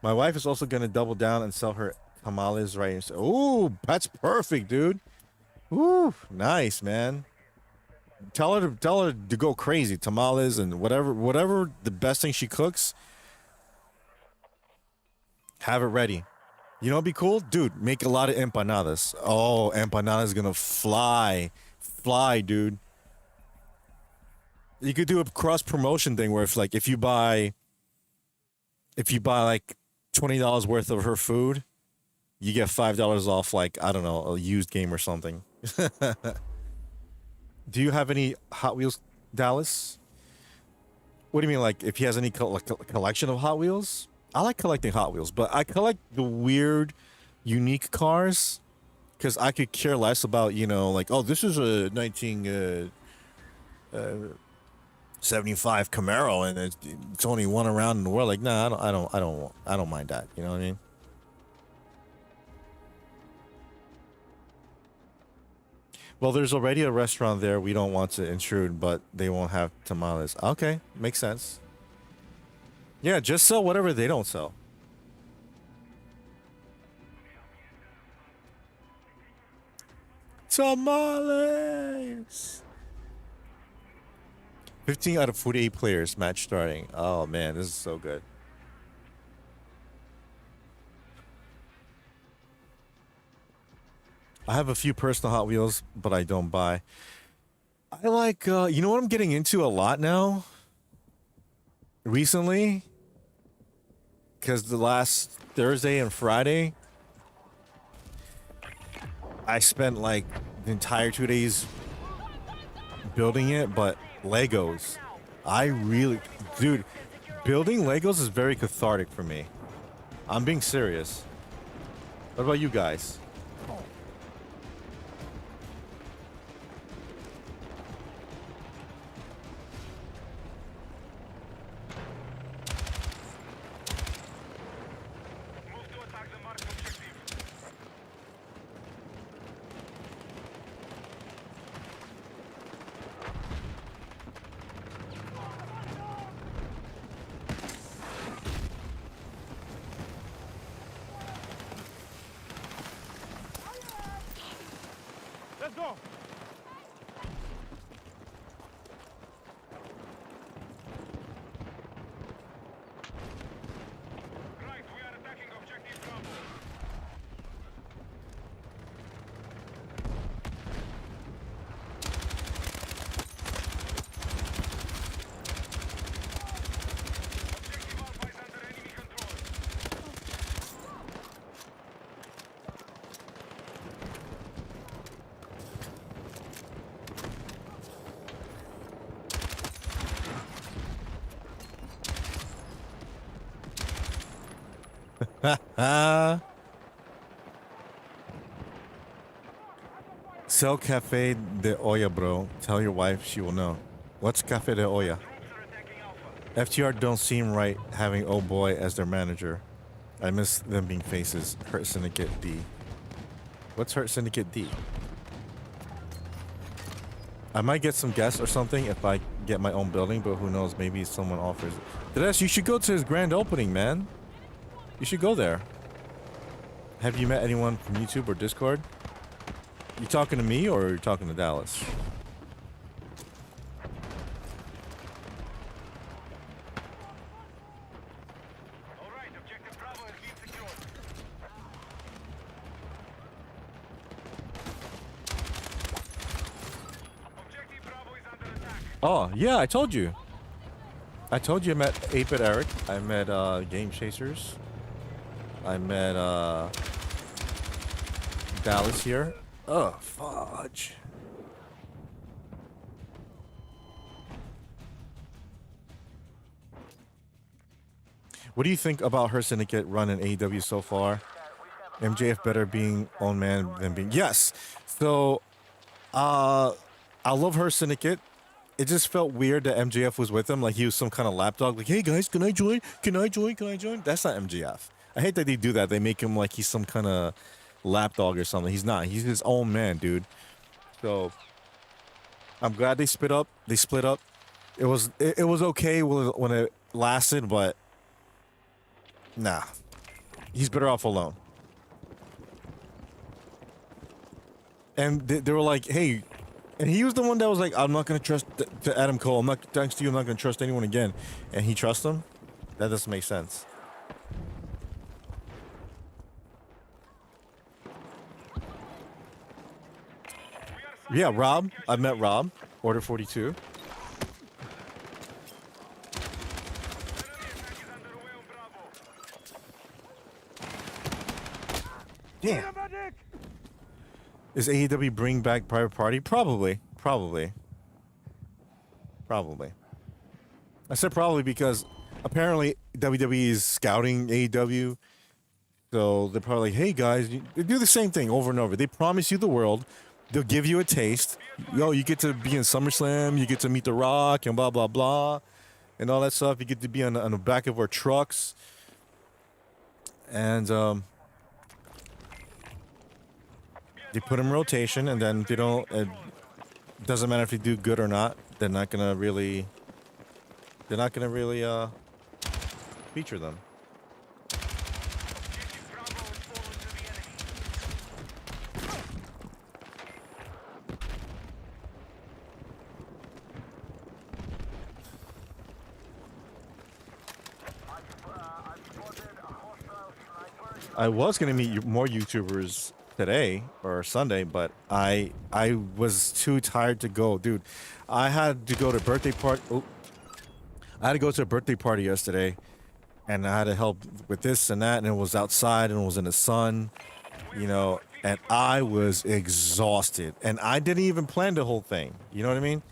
My wife is also gonna double down and sell her tamales right. Oh, that's perfect, dude. Ooh, nice, man. Tell her to go crazy. Tamales and whatever the best thing she cooks. Have it ready. You know what'd be cool? Dude, make a lot of empanadas. Oh, empanadas gonna fly. Fly, dude. You could do a cross promotion thing where if you buy like $20 worth of her food, you get $5 off, like, I don't know, a used game or something. Do you have any Hot Wheels, Dallas? What do you mean, like, if he has any collection of Hot Wheels? I like collecting Hot Wheels, but I collect the weird, unique cars because I could care less about, you know, like, oh, this is a 1975 Camaro and it's only one around in the world. Like, nah, I don't mind that. You know what I mean? Well, there's already a restaurant there. We don't want to intrude, but they won't have tamales. Okay, makes sense. Yeah, just sell whatever they don't sell. Tamales! 15 out of 48 players, match starting. Oh, man, this is so good. I have a few personal Hot Wheels, but I don't buy. I like, you know what I'm getting into a lot now? Recently? Because the last Thursday and Friday, I spent like the entire 2 days building it, but Legos. Dude, building Legos is very cathartic for me. I'm being serious. What about you guys? Move to attack the marked objective. Let's go. Right, we are attacking objective Bravo. Objective Alpha is under enemy control. Sell Cafe de Olla, bro. Tell your wife, she will know. What's Cafe de Olla? Troops are attacking Alpha. FTR don't seem right having Oh Boy as their manager. I miss them being faces. Hurt Syndicate D. What's Hurt Syndicate D? I might get some guests or something if I get my own building, but who knows? Maybe someone offers it. Dinesh, you should go to his grand opening, man. You should go there. Have you met anyone from YouTube or Discord? You talking to me or are you talking to Dallas? All right, objective Bravo has been secured. Objective Bravo is under attack. Oh, yeah, I told you. I told you I met 8-Bit Eric. I met Game Chasers. I met Dallas here. Oh, fudge. What do you think about her syndicate run in AEW so far? MJF better being own man than being... Yes! So, I love her syndicate. It just felt weird that MJF was with him, like he was some kind of lapdog. Like, hey guys, can I join? Can I join? Can I join? That's not MJF. I hate that they do that. They make him like he's some kind of lapdog or something. He's not. He's his own man, dude. So I'm glad they split up. They split up. It was okay when it lasted, but nah, he's better off alone. And they were like, hey. And he was the one that was like, I'm not going to trust to Adam Cole. Thanks to you, I'm not going to trust anyone again. And he trusts him? That doesn't make sense. Yeah, Rob. I've met Rob. Order 42. Enemy attack is underway on Bravo. Damn. Is AEW bring back Private Party? Probably. I said probably because apparently WWE is scouting AEW. So they're probably like, hey guys, they do the same thing over and over. They promise you the world. They'll give you a taste. Yo, you get to be in SummerSlam. You get to meet The Rock and blah, blah, blah. And all that stuff. You get to be on the back of our trucks. And they put them in rotation, and then they don't. It doesn't matter if they do good or not. They're not gonna really. They're not gonna really feature them. Objective Bravo has fallen to the enemy. I was gonna meet more YouTubers today or Sunday, but I was too tired to go, dude. I had to go to a birthday party. Oh, I had to go to a birthday party yesterday, and I had to help with this and that, and it was outside and it was in the sun, you know, and I was exhausted, and I didn't even plan the whole thing. You know what I mean?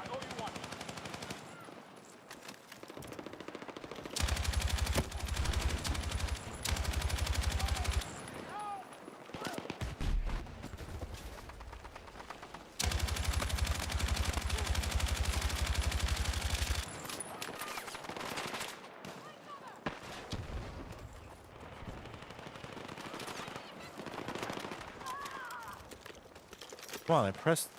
I owe you one. Come on, I pressed.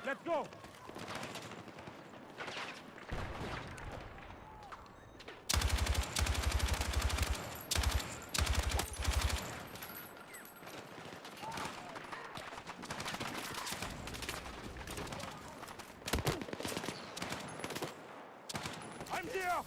Let's go. I'm here.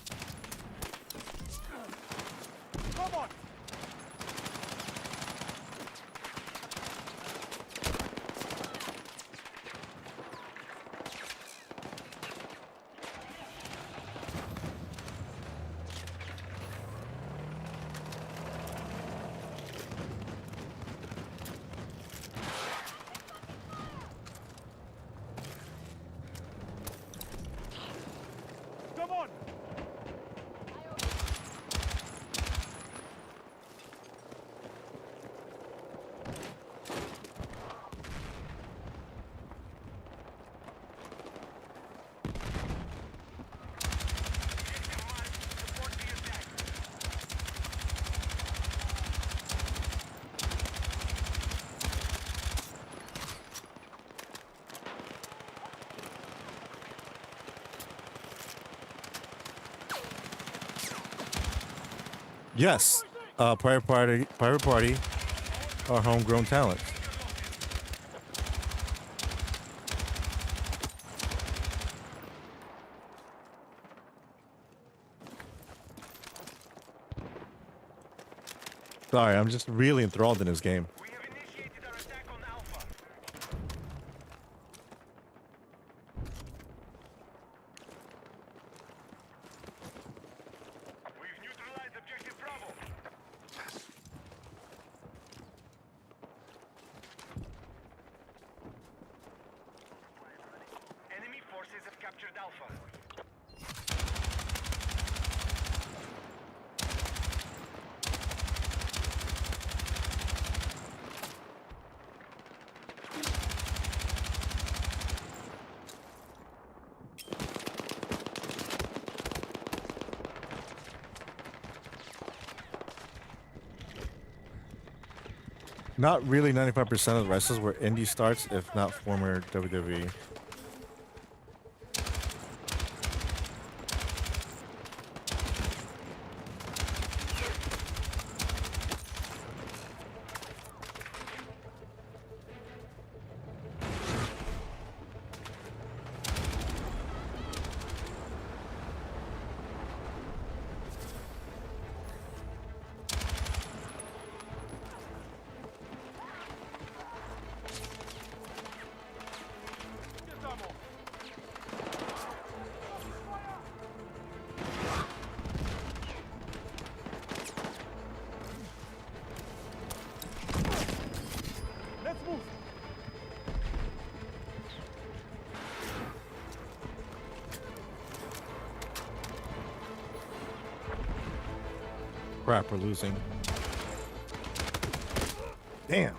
Yes, Private Party are homegrown talents. Sorry, I'm just really enthralled in this game. We have initiated our attack on Alpha. We've neutralized objective Bravo. Enemy forces have captured Alpha. Not really 95% of the wrestlers were indie starts, if not former WWE. Let's move. Crap, we're losing. Damn.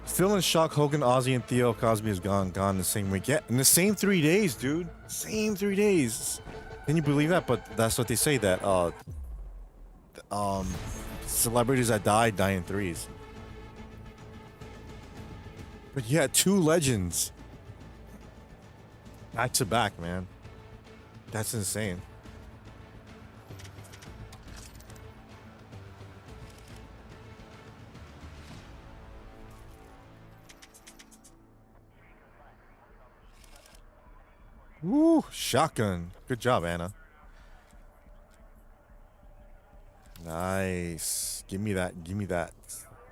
Still in shock, Hogan, Ozzy, and Theo Cosby is gone the same week. Yeah, in the same 3 days, dude. Same 3 days. Can you believe that? But that's what they say, that celebrities that die in threes. But yeah, 2 legends. Back to back, man. That's insane. Woo, shotgun. Good job, Anna. Nice. Give me that. Give me that.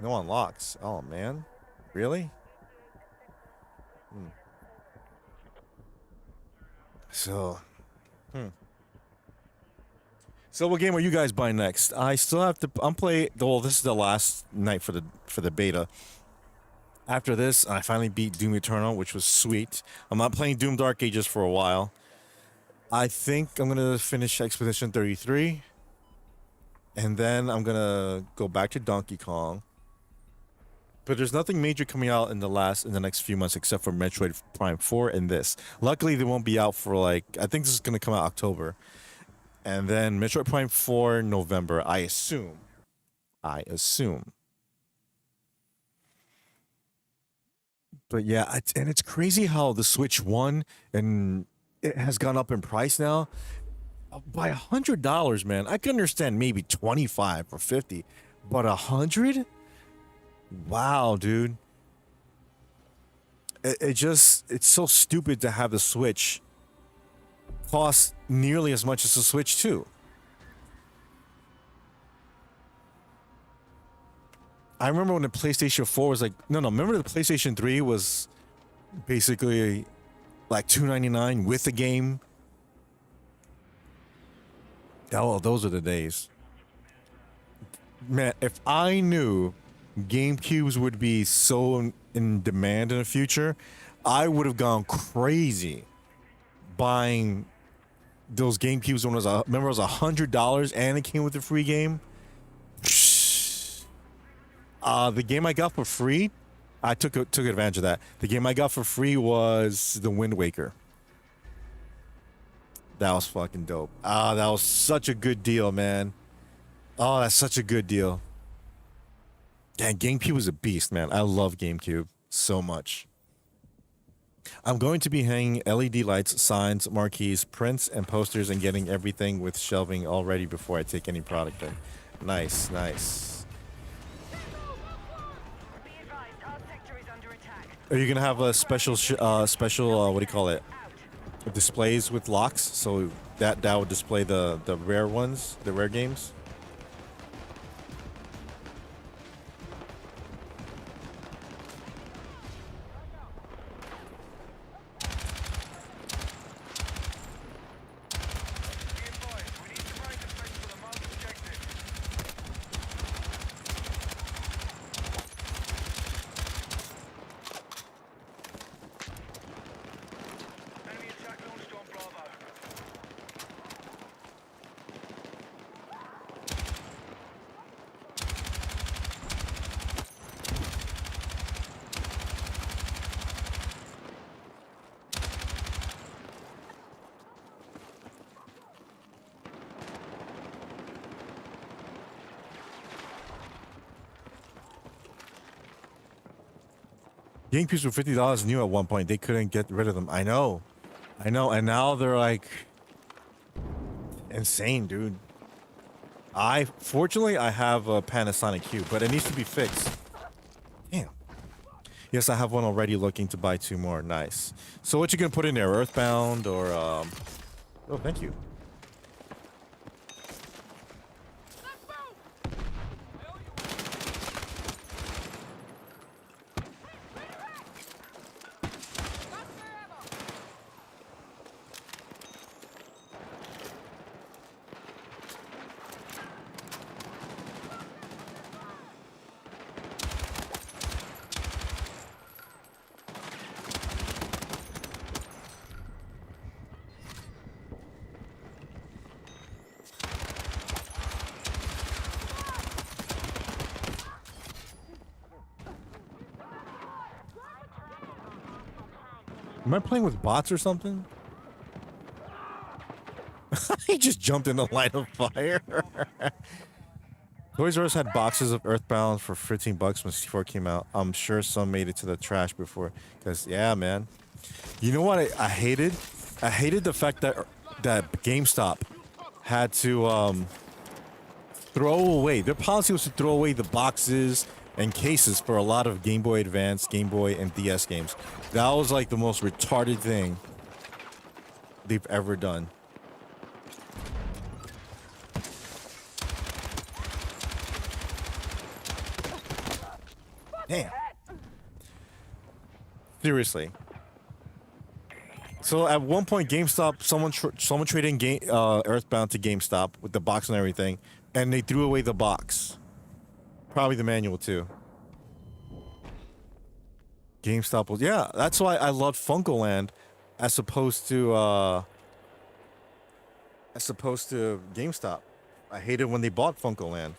No unlocks. Oh, man. Really? So, So what game are you guys buying next? I still have to. I'm play. Well, this is the last night for the beta. After this, I finally beat Doom Eternal, which was sweet. I'm not playing Doom Dark Ages for a while. I think I'm gonna finish Expedition 33, and then I'm gonna go back to Donkey Kong. But there's nothing major coming out in the next few months except for Metroid Prime 4 and this. Luckily, they won't be out for I think this is gonna come out October, and then Metroid Prime 4 November. I assume. But yeah, and it's crazy how the Switch won, and it has gone up in price now by $100, man. I can understand maybe 25 or 50, but 100? Wow, dude. It's so stupid to have the Switch cost nearly as much as the Switch 2. I remember when the PlayStation 4 was remember the PlayStation 3 was basically like $299 with the game? Oh, those are the days. Man, if I knew GameCubes would be so in demand in the future, I would have gone crazy buying those GameCubes when it was $100 and it came with a free game. The game I got for free, I took advantage of that. The game I got for free was The Wind Waker. That was fucking dope. That was such a good deal, man. Oh, that's such a good deal. Damn, GameCube was a beast, man. I love GameCube so much. I'm going to be hanging LED lights, signs, marquees, prints, and posters, and getting everything with shelving all ready before I take any product in. Nice, nice. Be advised, our sector is under attack. Are you gonna have a special what do you call it? Out. Displays with locks, so that would display the rare ones, the rare games. Be advised, we need to find the place for the marked objective. Enemy attack launched on Bravo. Game Pews were $50 new at one point. They couldn't get rid of them. I know, and now they're like insane, dude. Fortunately I have a Panasonic Q, but it needs to be fixed. Damn. Yes, I have one already. Looking to buy 2 more. Nice. So what you gonna put in there? Earthbound or Oh, thank you. Am I playing with bots or something? He just jumped in the line of fire. Toys R Us had boxes of Earthbound for $15 when C4 came out. I'm sure some made it to the trash before. Cause yeah, man. You know what I hated? I hated the fact that GameStop had to throw away. Their policy was to throw away the boxes and cases for a lot of Game Boy Advance, Game Boy, and DS games. That was like the most retarded thing they've ever done. Damn. Seriously. So at one point, GameStop, someone traded in Earthbound to GameStop with the box and everything, and they threw away the box. Probably the manual too. GameStop was, yeah. That's why I loved Funkoland, as opposed to GameStop. I hated when they bought Funkoland.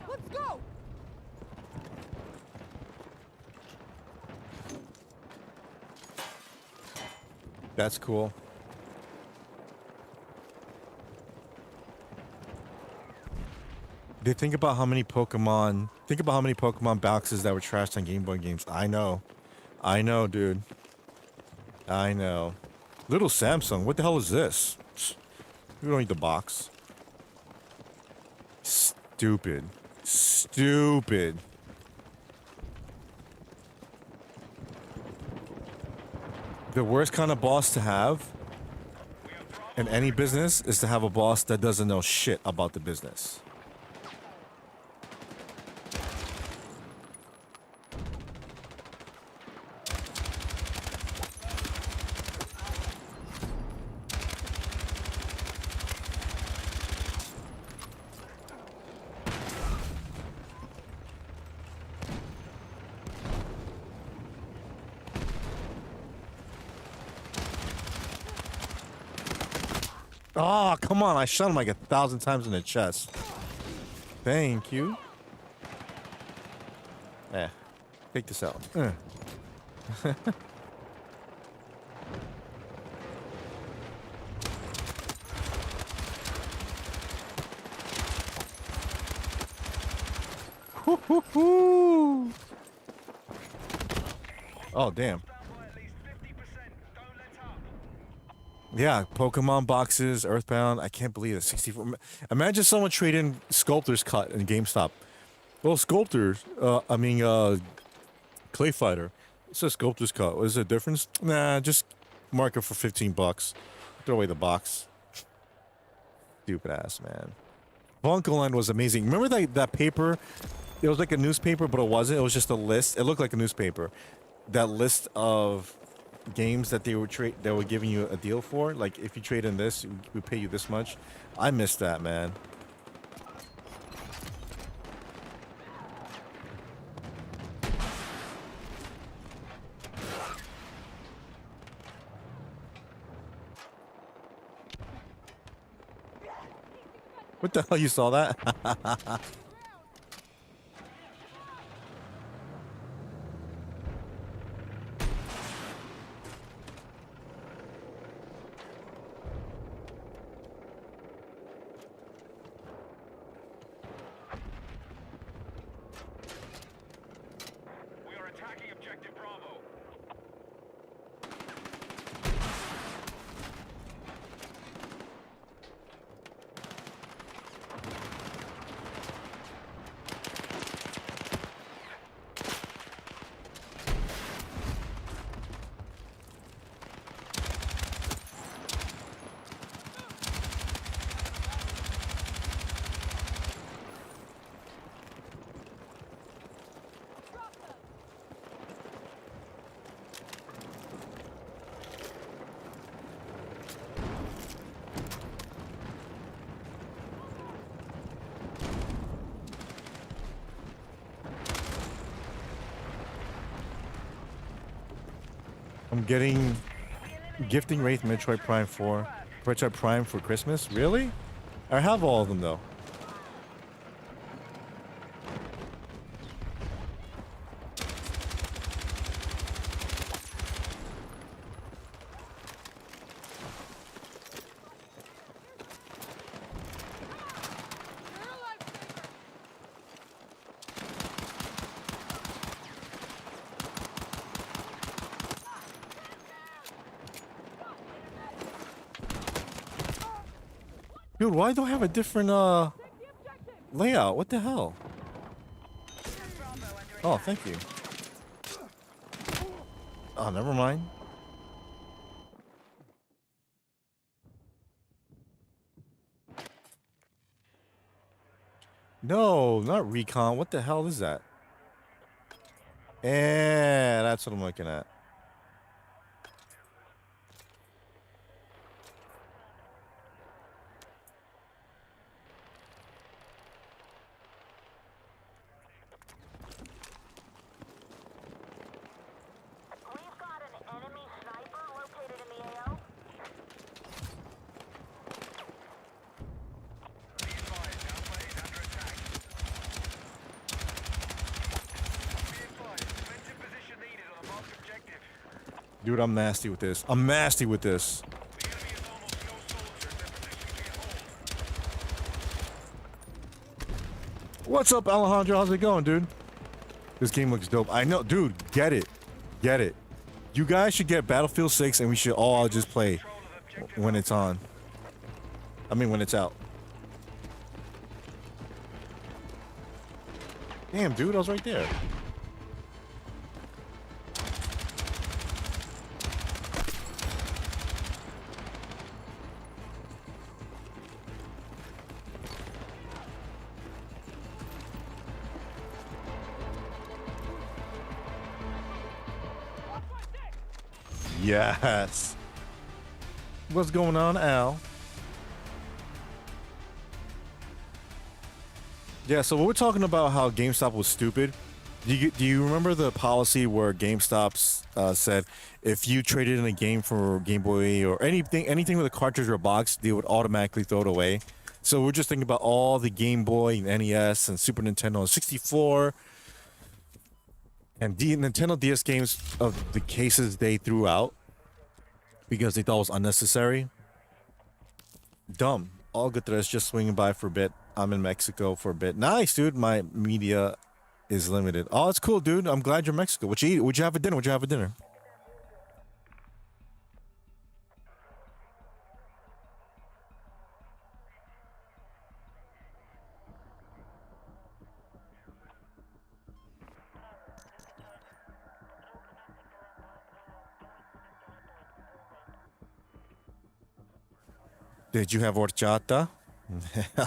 Let's go! That's cool. They think about how many Pokemon. Think about how many Pokemon boxes that were trashed on Game Boy games. I know, dude. I know. Little Samsung. What the hell is this? We don't need the box. Stupid. Stupid. The worst kind of boss to have in any business is to have a boss that doesn't know shit about the business. Oh, come on. I shot him like 1,000 times in the chest. Thank you. Yeah. Take this out. Woo-hoo-hoo. Oh, damn. Down by at least 50%. Don't let up. Yeah, Pokemon boxes, Earthbound. I can't believe it. 64. Imagine someone trading Sculptor's Cut in GameStop. Well, Sculptors, Clay Fighter. It says Sculptor's Cut. What is the difference? Nah, just mark it for 15 bucks. Throw away the box. Stupid ass, man. Bunkerland was amazing. Remember that paper? It was like a newspaper, but it wasn't. It was just a list. It looked like a newspaper. That list of games that they were giving you a deal for. Like, if you trade in this, we pay you this much. I missed that, man. What the hell? You saw that? We are attacking objective Bravo. I'm getting gifting Wraith Metroid Prime 4. Metroid Prime for Christmas? Really? I have all of them though. You're a lifesaver. Dude, why do I have a different layout? What the hell? Oh, thank you. Oh, never mind. No, not recon. What the hell is that? Yeah, that's what I'm looking at. We've got an enemy sniper located in the AO. Be advised, Alpha is under attack. Be advised, defensive position needed on a marked objective. Dude, I'm nasty with this. I'm nasty with this. The enemy is almost no soldiers. Their position can't hold. What's up, Alejandro? How's it going, dude? This game looks dope. I know, dude. Get it. Get it. You guys should get Battlefield 6 and we should all just play Control of objective. when it's on. I mean, when it's out. Damn, dude, I was right there. Yes. What's going on, Al? Yeah, so we're talking about how GameStop was stupid. Do you remember the policy where GameStop said if you traded in a game for Game Boy or anything with a cartridge or a box, they would automatically throw it away. So we're just thinking about all the Game Boy and NES and Super Nintendo and 64 and Nintendo DS games of the cases they threw out because they thought it was unnecessary. Dumb. All good that I was just swinging by for a bit. I'm in Mexico for a bit. Nice, dude. My media is limited. Oh, it's cool, dude. I'm glad you're in Mexico. What you eat? What'd you have for dinner? What'd you have for dinner? Did you have horchata?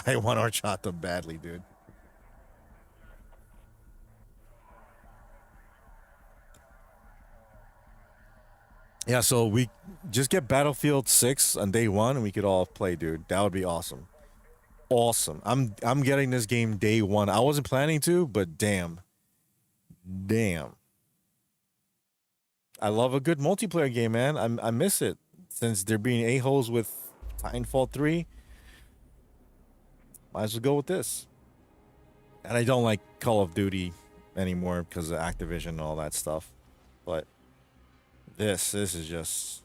I want horchata badly, dude. Yeah, so we just get Battlefield 6 on day one and we could all play, dude. That would be awesome. Awesome. I'm getting this game day one. I wasn't planning to, but damn. Damn. I love a good multiplayer game, man. I miss it. Since they're being a-holes with Titanfall 3, might as well go with this. And I don't like Call of Duty anymore because of Activision and all that stuff. But this is just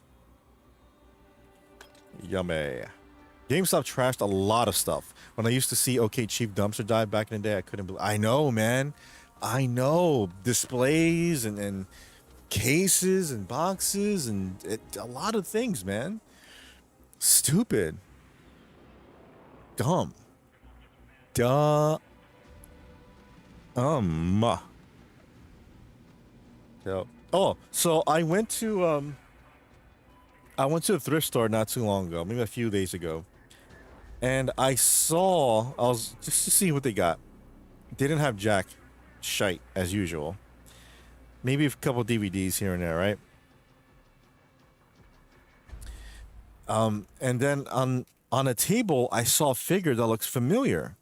yummy. GameStop trashed a lot of stuff. When I used to see OK Cheap Dumpster dive back in the day, I couldn't believe. I know, man. I know. Displays and cases and boxes and a lot of things, man. Stupid. Dumb. Duh. So I went to a thrift store not too long ago, maybe a few days ago, and I was just to see what they got. They didn't have jack shite as usual. Maybe a couple DVDs here and there, right? And then on a table, I saw a figure that looks familiar.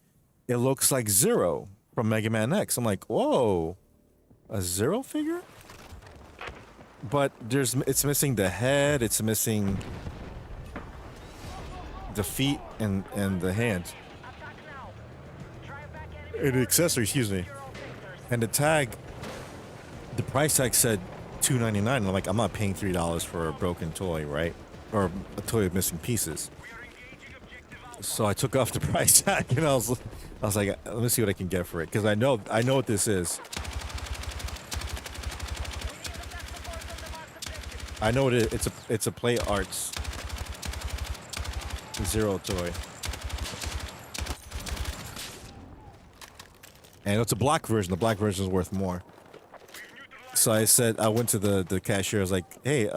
It looks like Zero from Mega Man X. I'm like, whoa, a Zero figure? But it's missing the head, it's missing the feet and the hands. And the accessory, excuse me. And the price tag said $2.99. I'm like, I'm not paying $3 for a broken toy, right? Or a toy with missing pieces. So I took off the price tag and I was like, let me see what I can get for it because I know what this is. I know what it is. It's a Play Arts Zero toy. And it's a black version. The black version is worth more. So I went to the cashier. I was like, hey,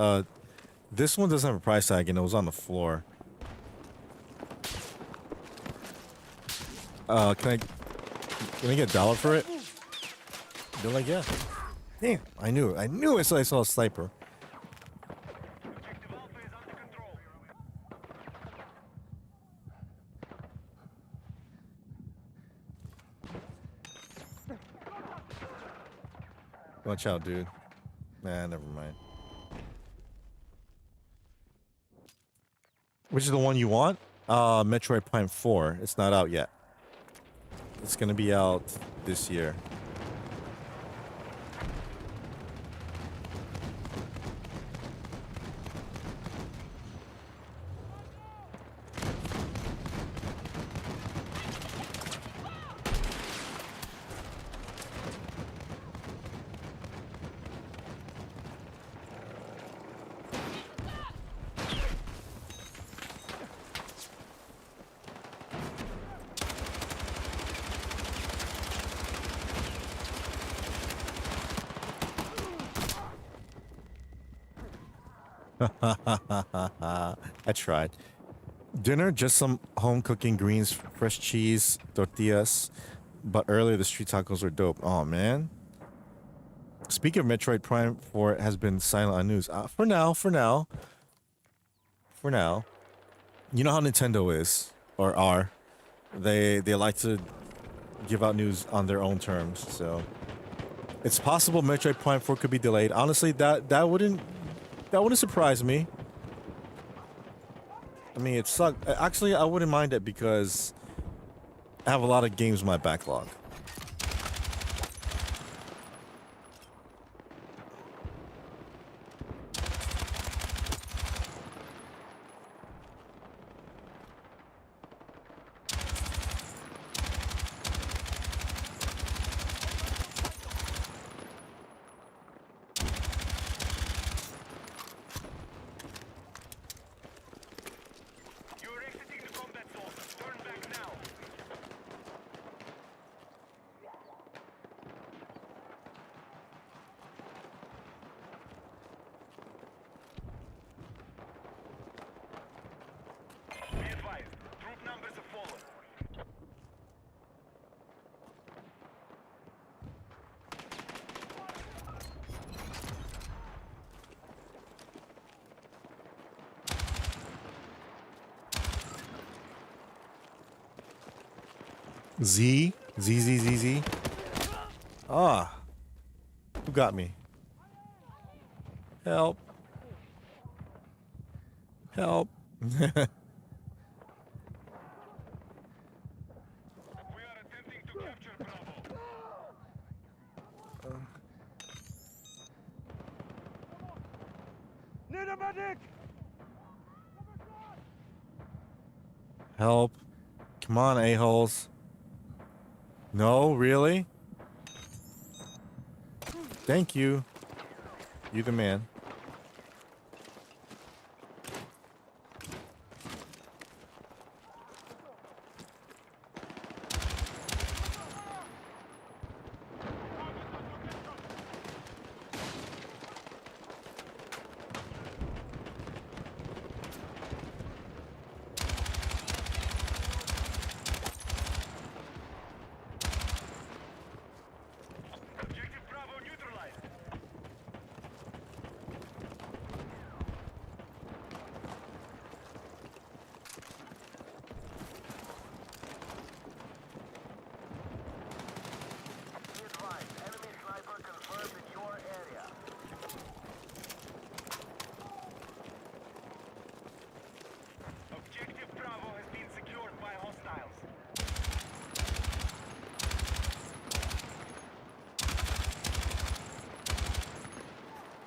this one doesn't have a price tag, and it was on the floor. Can I get $1 for it? They're like, yeah. Damn, I knew it. So I saw a sniper. Watch out, dude. Nah, never mind. Which is the one you want? Metroid Prime 4. It's not out yet. It's gonna be out this year. I tried. Dinner, just some home cooking greens, fresh cheese, tortillas. But earlier, the street tacos were dope. Oh, man. Speaking of Metroid Prime 4, it has been silent on news. For now. You know how Nintendo is, or are. They like to give out news on their own terms, so It's possible Metroid Prime 4 could be delayed. Honestly, that wouldn't surprise me. I mean, it sucked. Actually, I wouldn't mind it because I have a lot of games in my backlog. You're exiting the combat zone. Turn back now. Be advised, troop numbers have fallen. Z. Ah. Who got me? Help. Help. We are attempting to capture Bravo. Need a medic! Help. Come on, a-holes. No, really? Thank you. You the man. Objective Bravo neutralized. Be advised, enemy sniper confirmed in your area. Objective Bravo has been secured by hostiles.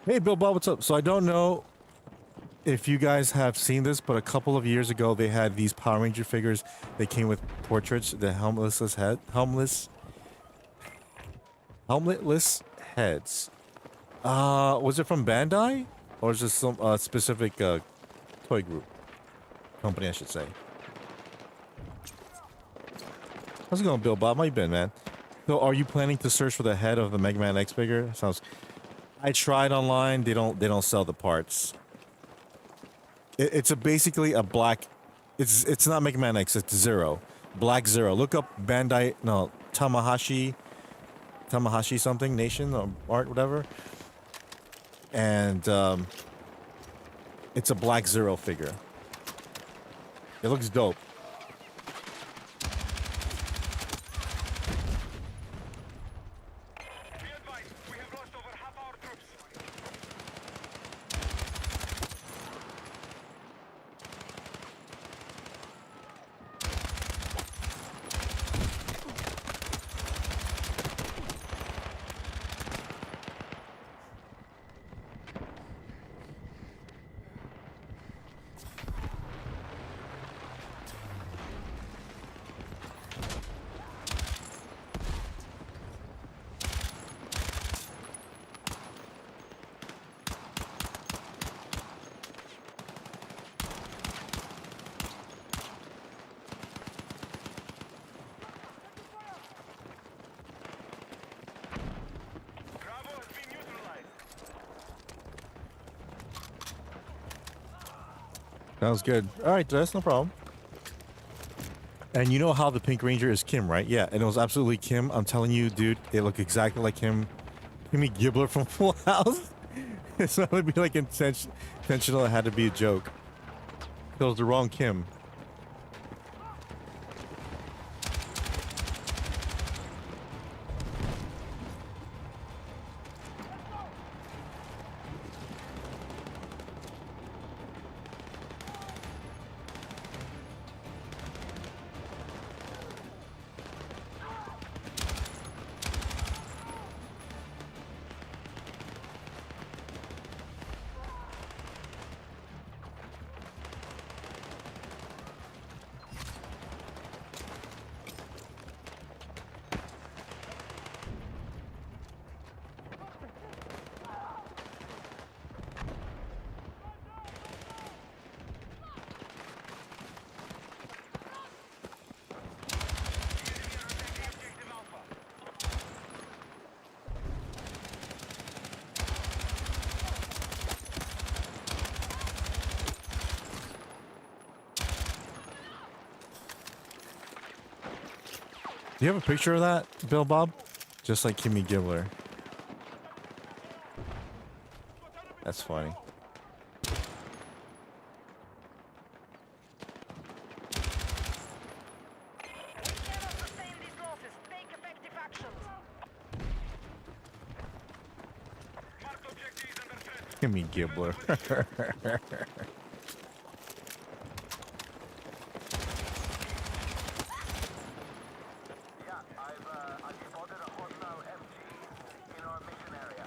Hey, Bill Bob, what's up? So I don't know if you guys have seen this, but a couple of years ago they had these Power Ranger figures. They came with portraits, the helmetless heads. Was it from Bandai, or is this some specific toy group company, I should say? How's it going, Bill Bob? How you been, man? So, are you planning to search for the head of the Mega Man X figure? Sounds. I tried online. They don't sell the parts. It's basically a black. It's not Mega Man X. It's Zero, Black Zero. Look up Bandai. No, Tamahashi something Nation or art whatever. And it's a Black Zero figure. It looks dope. Be advised, we have lost over half our troops. Bravo has been neutralized. Sounds good. All right, that's no problem. And you know how the Pink Ranger is Kim, right? Yeah, and it was absolutely Kim. I'm telling you, dude, it looked exactly like him. Kimmy Gibbler from Full House. It's not gonna be like intentional. It had to be a joke. It was the wrong Kim. Do you have a picture of that, Bill Bob? Just like Kimmy Gibbler. That's funny. We cannot sustain these losses. Take effective actions. Marked objectives under threat. Kimmy Gibbler. Yeah, I've spotted a hostile MG in our mission area.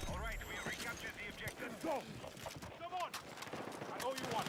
All right, we have recaptured the objective. Go! Come on! I owe you one.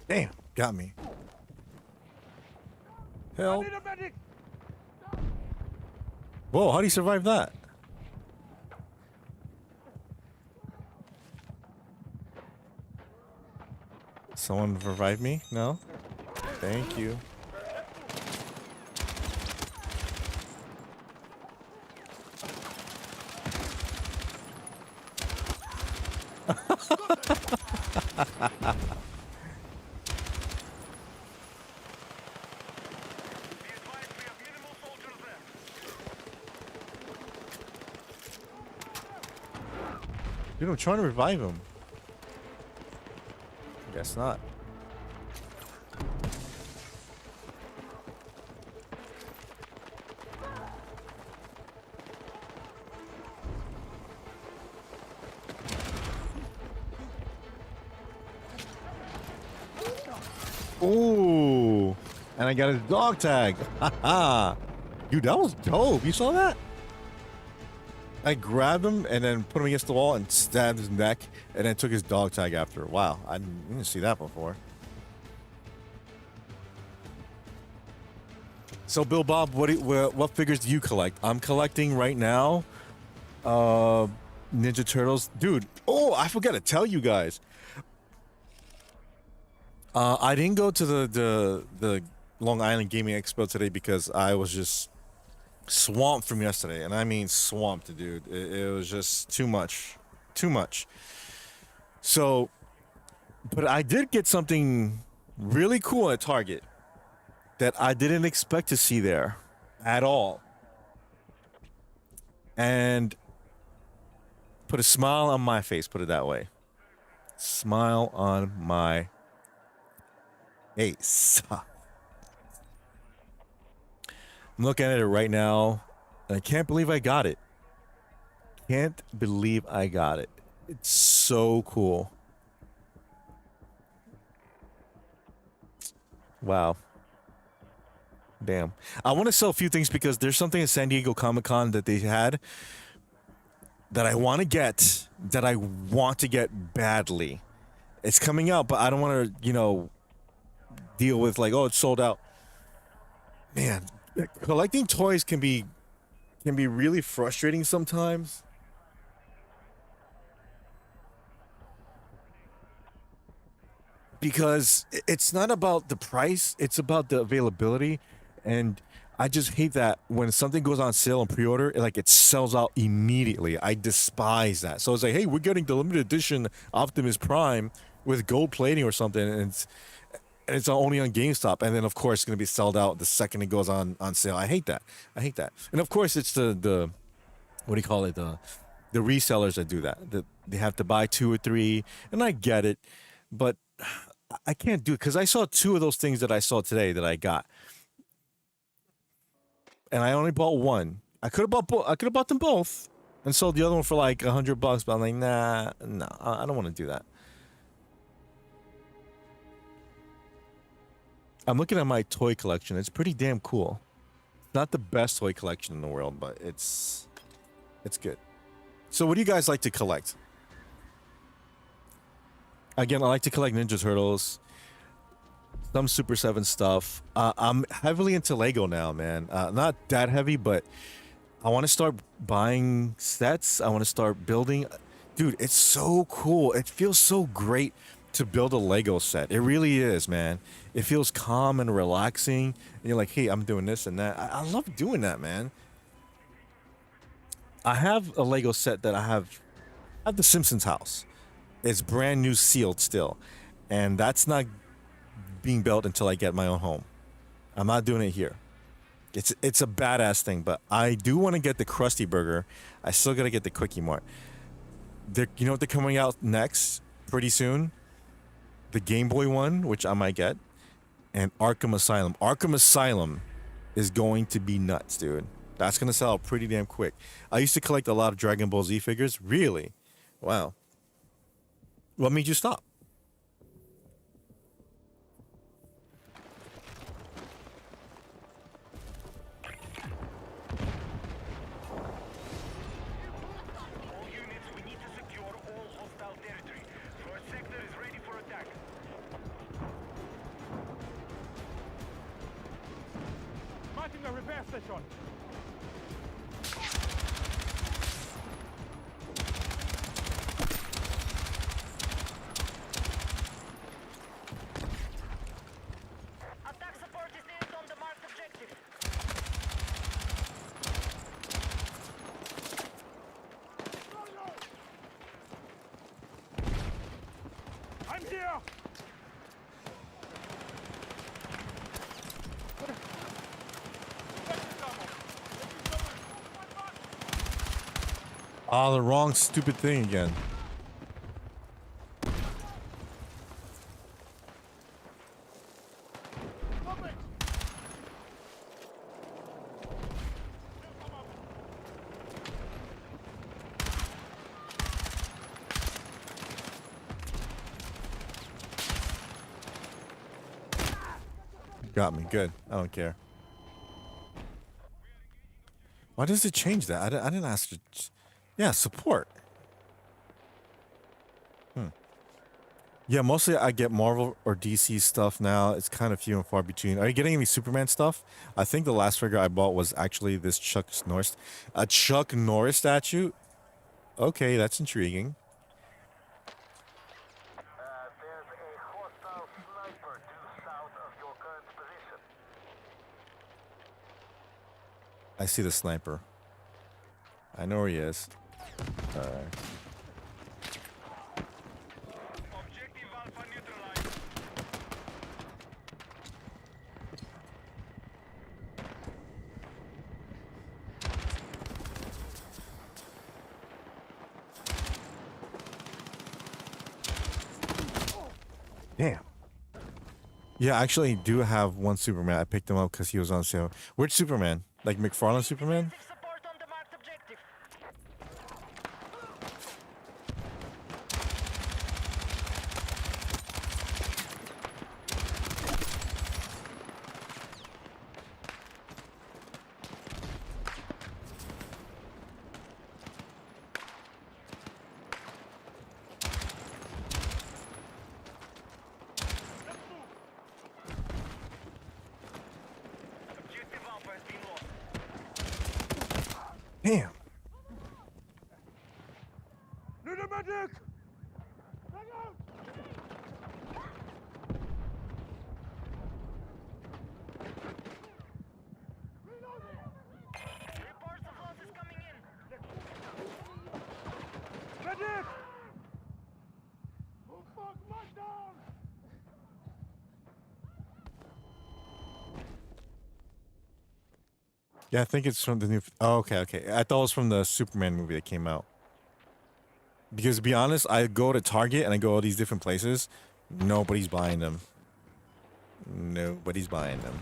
Damn, got me. Help. a medic! Whoa, how do you survive that? Someone revive me? No? Thank you. Be advised we have minimal soldiers there. Dude, I'm trying to revive him. Guess not. Ooh, and I got his dog tag. Haha. Dude, that was dope. You saw that? I grabbed him and then put him against the wall and stabbed his neck and then took his dog tag after. Wow, I didn't see that before. So, Bill Bob, what figures do you collect? I'm collecting right now Ninja Turtles. Dude, oh, I forgot to tell you guys. I didn't go to the Long Island Gaming Expo today because I was just swamped from yesterday, and I mean swamped, dude. It was just too much. So, but I did get something really cool at Target that I didn't expect to see there at all, and put a smile on my face. Put it that way. Smile on my face. I'm looking at it right now, and I can't believe I got it. Can't believe I got it. It's so cool. Wow. Damn. I want to sell a few things because there's something at San Diego Comic-Con that they had that I want to get, badly. It's coming out, but I don't want to, deal with like, oh, it's sold out. Man, collecting toys can be really frustrating sometimes. Because it's not about the price, it's about the availability. And I just hate that when something goes on sale and pre-order, it sells out immediately. I despise that. So it's like, hey, we're getting the limited edition Optimus Prime with gold plating or something, and it's only on GameStop, and then of course it's gonna be sold out the second it goes on sale. I hate that. And of course it's the what do you call it, the resellers that do that. They have to buy 2 or 3, and I get it, but I can't do it because I saw 2 of those things that I saw today that I got, and I only bought one. I could have bought them both and sold the other one for like $100, but I'm like, nah, no, I don't want to do that. I'm looking at my toy collection. It's pretty damn cool. It's not the best toy collection in the world, but it's good. So what do you guys like to collect? Again, I like to collect Ninja Turtles. some Super 7 stuff. I'm heavily into Lego now, man. Not that heavy, but I want to start buying sets. I want to start building. Dude, it's so cool. It feels so great to build a Lego set. It really is, man. It feels calm and relaxing. And you're like, hey, I'm doing this and that. I love doing that, man. I have a Lego set that I have the Simpsons house. It's brand new, sealed still. And that's not being built until I get my own home. I'm not doing it here. It's a badass thing, but I do want to get the Krusty Burger. I still gotta get the Quickie Mart. You know what they're coming out next pretty soon? The Game Boy one, which I might get, and Arkham Asylum. Arkham Asylum is going to be nuts, dude. That's gonna sell out pretty damn quick. I used to collect a lot of Dragon Ball Z figures. Really? Wow. What made you stop? All units, we need to secure all hostile territory. First sector is ready for attack. Marking a repair station. Attack support is needed on the marked objective. I'm here! Ah, the wrong stupid thing again. Got me. Good. I don't care. Why does it change that? I didn't ask. Yeah, support. Yeah, mostly I get Marvel or DC stuff now. It's kind of few and far between. Are you getting any Superman stuff? I think the last figure I bought was actually this Chuck Norris statue. Okay, that's intriguing. There's a hostile sniper due south of your current position. I see the sniper. I know where he is. Alright. Objective Alpha neutralized. Damn. Yeah, I actually do have one Superman. I picked him up because he was on sale. Which Superman? Like McFarlane Superman? Defensive support on the marked objective. Objective Alpha has been lost. Damn. Need a medic! Reports of losses coming in. Medic! Oh fuck, lockdown! Yeah, I think it's from the new. Oh, okay, okay. I thought it was from the Superman movie that came out. Because to be honest, I go to Target and I go all these different places. Nobody's buying them. Nobody's buying them.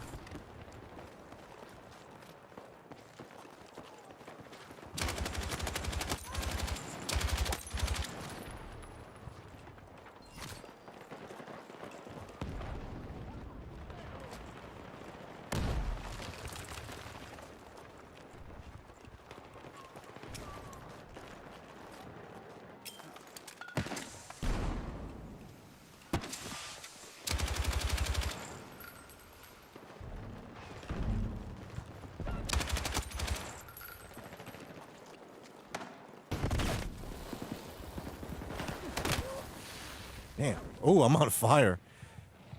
Oh, I'm on fire.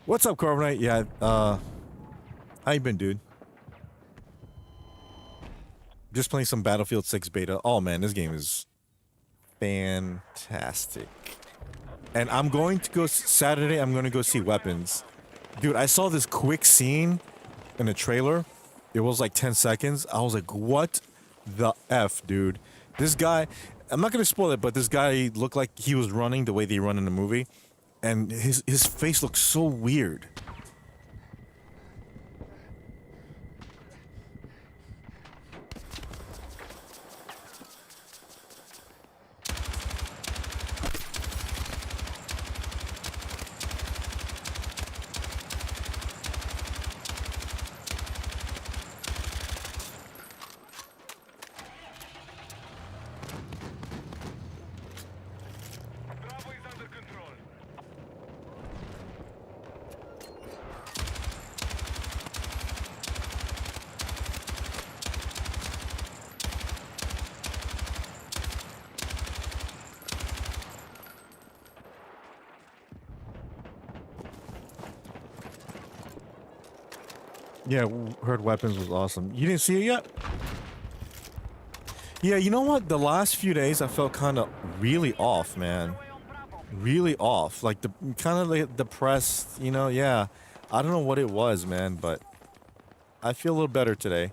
What's up, Carbonite? Yeah, how you been, dude? Just playing some Battlefield 6 beta. Oh man, this game is fantastic. And I'm going to go Saturday. I'm going to go see Weapons. Dude, I saw this quick scene in a trailer. It was like 10 seconds. I was like, what the F, dude? This guy, I'm not going to spoil it, but this guy looked like he was running the way they run in the movie. And his face looked so weird. Bravo is under control. Yeah, heard Weapons was awesome. You didn't see it yet? Yeah, you know what? The last few days I felt kind of really off, man. Really off. Like, the kind of like depressed, you know? Yeah. I don't know what it was, man, but I feel a little better today.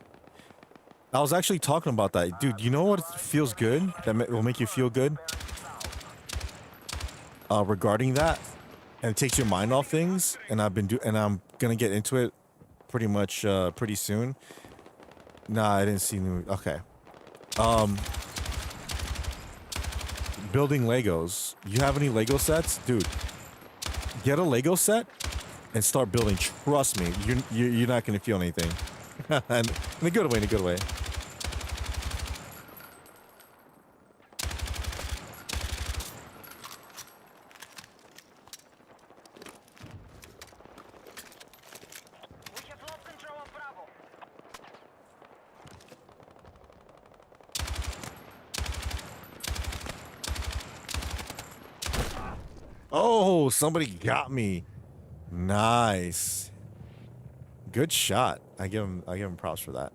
I was actually talking about that. Dude, you know what feels good? That will make you feel good? Regarding that. And it takes your mind off things. And I'm gonna get into it pretty much pretty soon. Nah, I didn't see new. Okay. Building Legos. You have any Lego sets? Dude, get a Lego set and start building. Trust me, you're not gonna feel anything. And in a good way, in a good way. We have lost control of Bravo. Oh, somebody got me. Nice. Good shot. I give him props for that.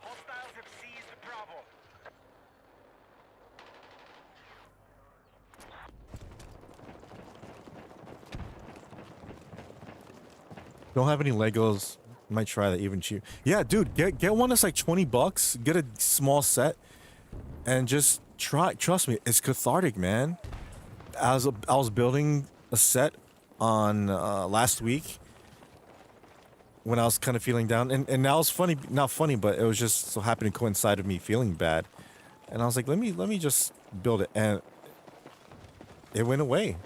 Hostiles have seized Bravo. Don't have any Legos. Might try that even cheap. Yeah, dude, get one that's like $20. Get a small set and just try. Trust me, it's cathartic, man. I was building a set on last week when I was kind of feeling down, and now it's funny, not funny, but it was just so happened to coincide with me feeling bad, and I was like, let me just build it, and it went away.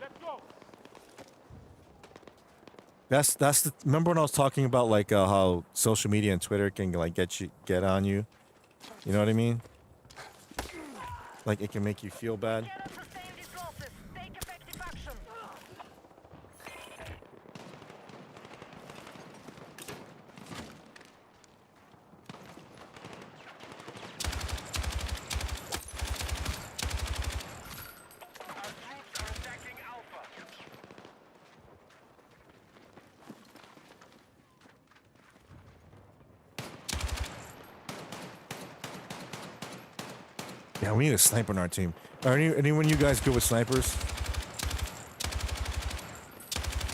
Let's go. That's the, remember when I was talking about like how social media and Twitter can like get on you, you know what I mean? Like it can make you feel bad. Cannot sustain these losses. Take effective action. Our troops are attacking Alpha. Yeah, we need a sniper on our team. Are anyone you guys good with snipers?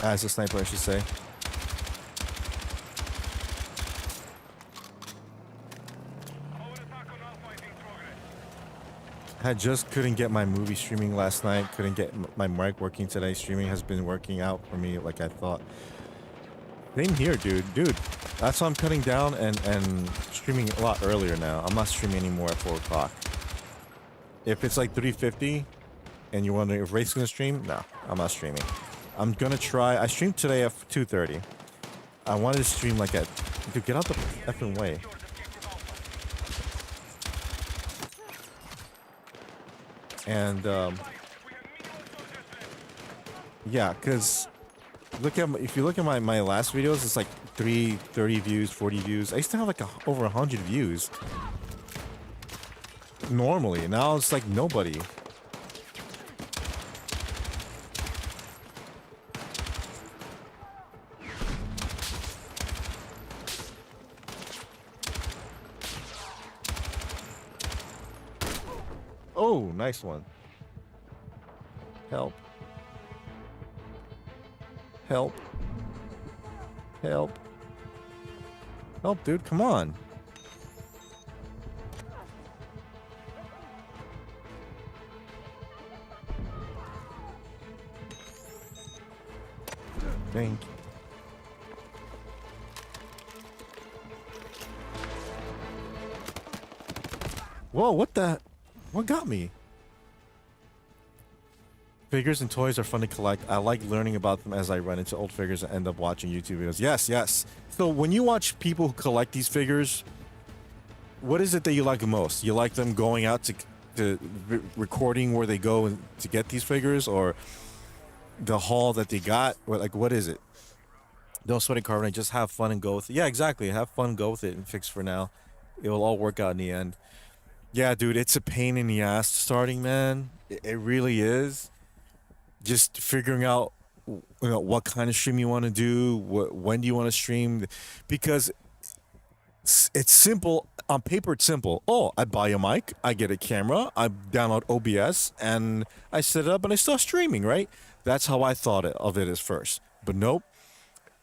As a sniper, I should say. Our attack on Alpha is in progress. I just couldn't get my movie streaming last night. Couldn't get my mic working today. Streaming has been working out for me like I thought. Same here, dude. Dude, that's why I'm cutting down and streaming a lot earlier now. I'm not streaming anymore at 4 o'clock. If it's like 3:50 and you're wondering if Ray's gonna stream, no, I'm not streaming. I'm gonna try. I streamed today at 2:30. I wanted to stream like at. Dude, get out the effing way. Secured objective Alpha. And We have minimal soldiers left. yeah, cause If you look at my last videos, it's like 30 views, 40 views. I used to have like over 100 views normally. Now it's like nobody. Oh, nice one. Help. Help. Help. Help, dude, come on. Thank you. Whoa, what the? What got me? Figures and toys are fun to collect. I like learning about them as I run into old figures and end up watching YouTube videos. Yes, yes. So when you watch people who collect these figures, what is it that you like the most? You like them going out to recording where they go to get these figures, or the haul that they got? Or like, what is it? Don't sweat it, carbonate. Just have fun and go with it. Yeah, exactly. Have fun, go with it, and fix for now. It will all work out in the end. Yeah, dude, it's a pain in the ass starting, man. It really is. Just figuring out, what kind of stream you want to do, when do you want to stream, because it's simple. On paper, it's simple. Oh, I buy a mic, I get a camera, I download OBS, and I set it up, and I start streaming, right? That's how I thought of it as first. But nope.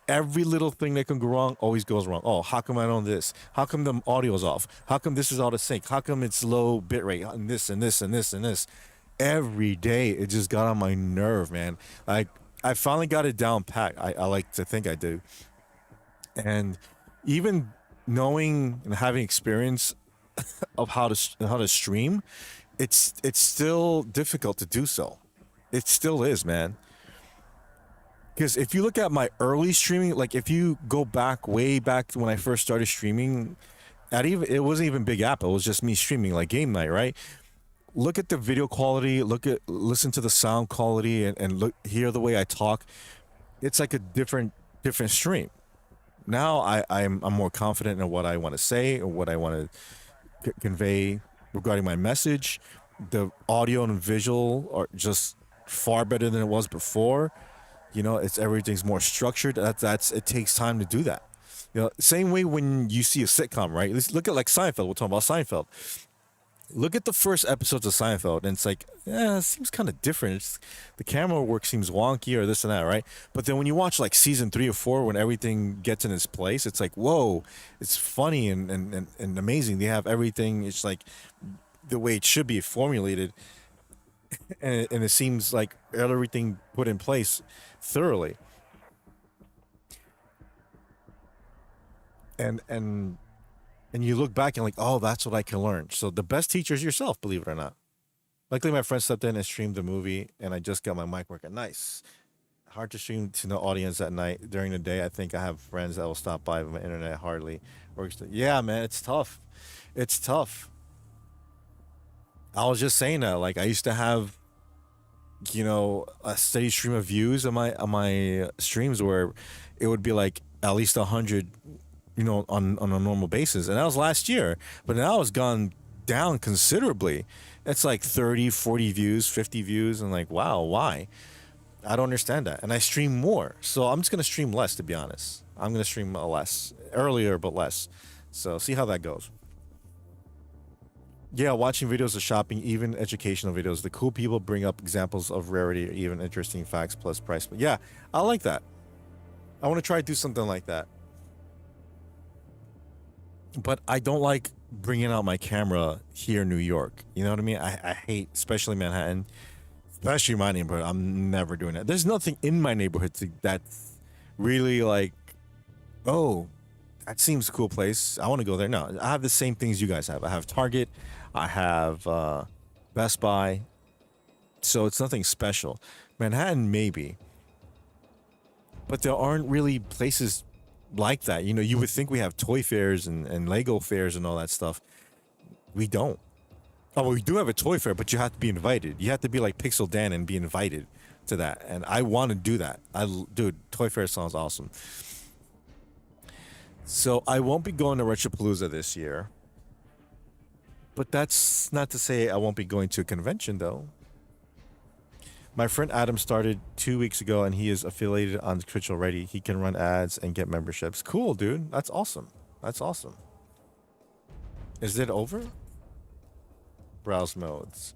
Every little thing that can go wrong always goes wrong. Oh, how come I don't this? How come the audio's off? How come this is out of sync? How come it's low bitrate? And this and this and this and this. Every day, it just got on my nerve, man. Like, I finally got it down pat. I like to think I do. And even knowing and having experience of how to stream, it's still difficult to do so. It still is, man. Because if you look at my early streaming, like if you go back way back to when I first started streaming, it wasn't even Big Apple. It was just me streaming like game night, right? Look at the video quality. Listen to the sound quality, and hear the way I talk. It's like a different stream. Now I'm more confident in what I want to say or what I want to convey regarding my message. The audio and visual are just far better than it was before. Everything's more structured. It takes time to do that. Same way when you see a sitcom, right? Let's look at like Seinfeld. We're talking about Seinfeld. Look at the first episodes of Seinfeld, and it's like, it seems kind of different. The camera work seems wonky or this and that, right? But then when you watch like season 3 or 4, when everything gets in its place, it's like, whoa, it's funny and amazing. They have everything. It's like the way it should be formulated. And it seems like everything put in place thoroughly. And you look back and like, oh, that's what I can learn. So the best teacher is yourself, believe it or not. Luckily, my friend stepped in and streamed the movie, and I just got my mic working. Nice. Hard to stream to no audience at night. During the day, I think I have friends that will stop by, but my internet hardly works. Yeah, man, it's tough. It's tough. I was just saying that, like, I used to have, a steady stream of views on my streams where it would be like at least 100, on a normal basis, and that was last year. But now it's gone down considerably. It's like 30, 40 views, 50 views, and like, wow, why? I don't understand that. And I stream more, so I'm just gonna stream less. To be honest, I'm gonna stream less, earlier but less. So see how that goes. Yeah, watching videos of shopping, even educational videos. The cool people bring up examples of rarity or even interesting facts plus price. But yeah, I like that. I want to try to do something like that. But I don't like bringing out my camera here in New York. You know what I mean? I hate, especially Manhattan, especially my neighborhood. I'm never doing that. There's nothing in my neighborhood that's really like, oh, that seems a cool place. I want to go there. No, I have the same things you guys have. I have Target. I have Best Buy. So it's nothing special. Manhattan, maybe. But there aren't really places like that. You would think we have toy fairs and Lego fairs and all that stuff. We don't. Oh, well, we do have a toy fair, but you have to be invited. You have to be like Pixel Dan and be invited. to that, and I want to do that. Dude, Toy Fair sounds awesome. So I won't be going to Retropalooza this year, but that's not to say I won't be going to a convention though. My friend Adam started 2 weeks ago, and he is affiliated on Twitch already. He can run ads and get memberships. Cool, dude. That's awesome. That's awesome. Is it over? Browse modes.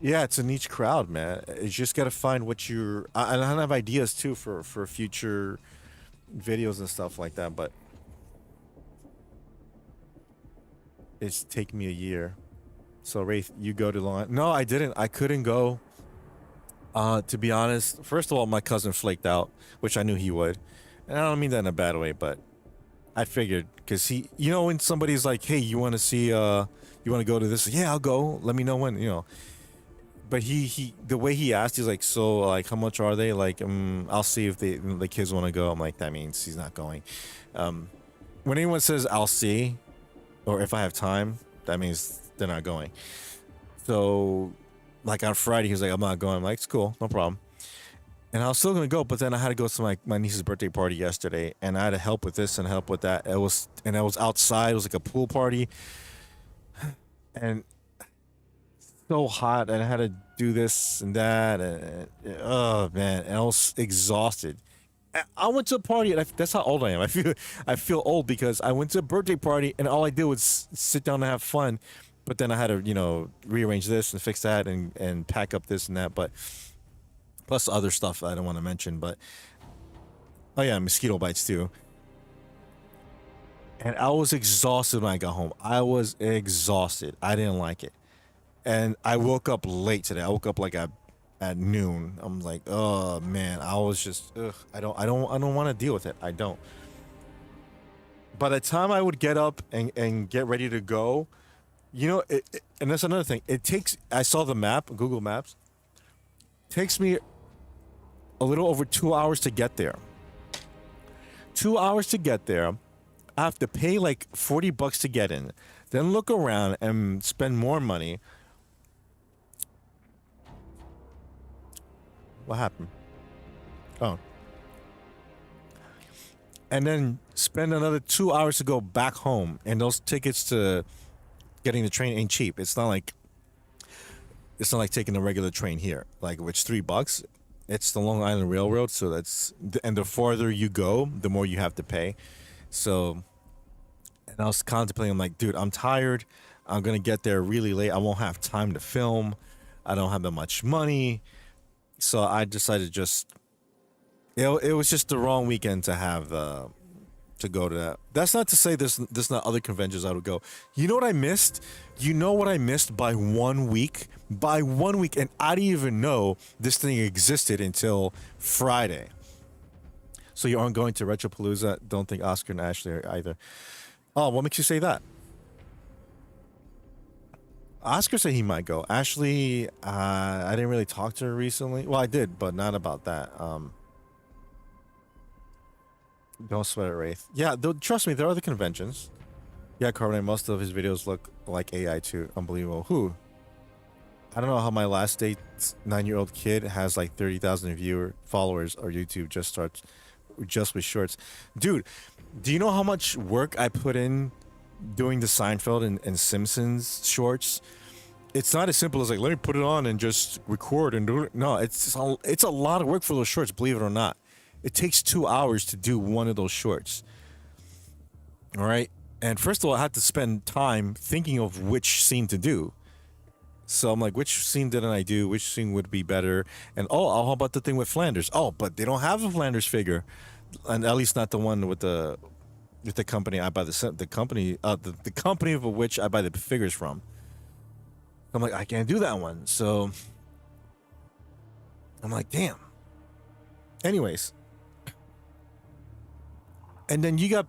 Yeah, it's a niche crowd, man. You just got to find what you're. And I have ideas too for future videos and stuff like that, but it's taken me a year. So Wraith, you go to Long Island? No, I didn't. I couldn't go. To be honest, first of all, my cousin flaked out, which I knew he would, and I don't mean that in a bad way, but I figured because he, when somebody's like, "Hey, you want to see? You want to go to this?" Yeah, I'll go. Let me know when. But he the way he asked, he's like, so like how much are they? Like, I'll see if the kids want to go. I'm like, that means he's not going. When anyone says I'll see, or if I have time, that means they're not going. So like on Friday, he was like, I'm not going. I'm like, it's cool, no problem. And I was still gonna go, but then I had to go to my niece's birthday party yesterday, and I had to help with this and help with that. I was outside. It was like a pool party, and so hot, and I had to do this and that, and oh man, and I was exhausted. I went to a party, and that's how old I am. I feel old because I went to a birthday party, and all I did was sit down and have fun. But then I had to, rearrange this and fix that, and pack up this and that. But plus other stuff I don't want to mention. But oh yeah, mosquito bites too. And I was exhausted when I got home. I was exhausted. I didn't like it. And I woke up late today. I woke up like at noon. I'm like, oh man, I was just, I don't want to deal with it. I don't. By the time I would get up and get ready to go, and that's another thing. I saw the map, Google Maps. Takes me a little over 2 hours to get there. 2 hours to get there. I have to pay like $40 to get in, then look around and spend more money. What happened? Oh. And then spend another 2 hours to go back home. And those tickets to getting the train ain't cheap. It's not like taking a regular train here, like which $3. It's the Long Island Railroad, so and the farther you go, the more you have to pay. So, and I was contemplating, I'm like, dude, I'm tired. I'm gonna get there really late. I won't have time to film. I don't have that much money. So I decided it was just the wrong weekend to have to go to that. That's not to say there's not other conventions I would go. You know what I missed? You know what I missed by 1 week? By 1 week, and I didn't even know this thing existed until Friday. So you aren't going to Retropalooza? Don't think Oscar and Ashley are either. Oh, what makes you say that? Oscar said he might go. Ashley, I didn't really talk to her recently. Well, I did, but not about that. Don't sweat it, Wraith. Yeah, trust me, there are other conventions. Yeah, Carbonate, most of his videos look like AI too. Unbelievable. Who? I don't know how my last date's 9-year-old kid has like 30,000 followers or YouTube just with shorts. Dude, do you know how much work I put in doing the Seinfeld and Simpsons shorts? It's not as simple as like, let me put it on and just record and do it. No, it's a lot of work for those shorts, believe it or not. It takes 2 hours to do one of those shorts. All right. And first of all, I had to spend time thinking of which scene to do. So I'm like, which scene didn't I do? Which scene would be better? And how about the thing with Flanders? Oh, but they don't have a Flanders figure, and at least not the one with the company I buy the company of which I buy the figures from. I'm like, I can't do that one. So I'm like, damn. Anyways, and then you got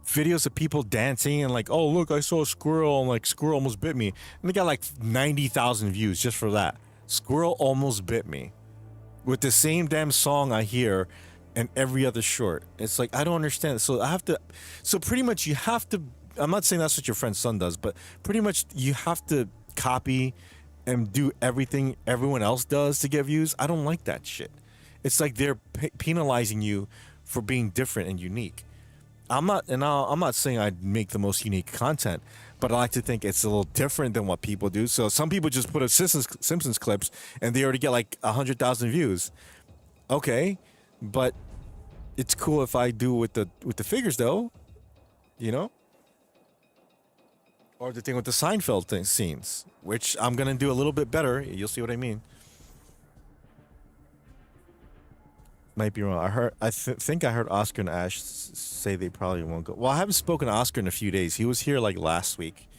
videos of people dancing and like, oh look, I saw a squirrel and like squirrel almost bit me, and they got like 90,000 views just for that. Squirrel almost bit me with the same damn song I hear in every other short. It's like, I don't understand. So pretty much you have to, I'm not saying that's what your friend's son does, but pretty much you have to copy and do everything everyone else does to get views. I don't like that shit. It's like they're penalizing you for being different and unique. I'm not saying I make the most unique content, but I like to think it's a little different than what people do. So some people just put up Simpsons clips and they already get like 100,000 views. Okay, but it's cool if I do with the figures though, you know. Or the thing with the Seinfeld scenes, which I'm gonna do a little bit better. You'll see what I mean. Might be wrong. I think I heard Oscar and Ash say they probably won't go. Well, I haven't spoken to Oscar in a few days. He was here like last week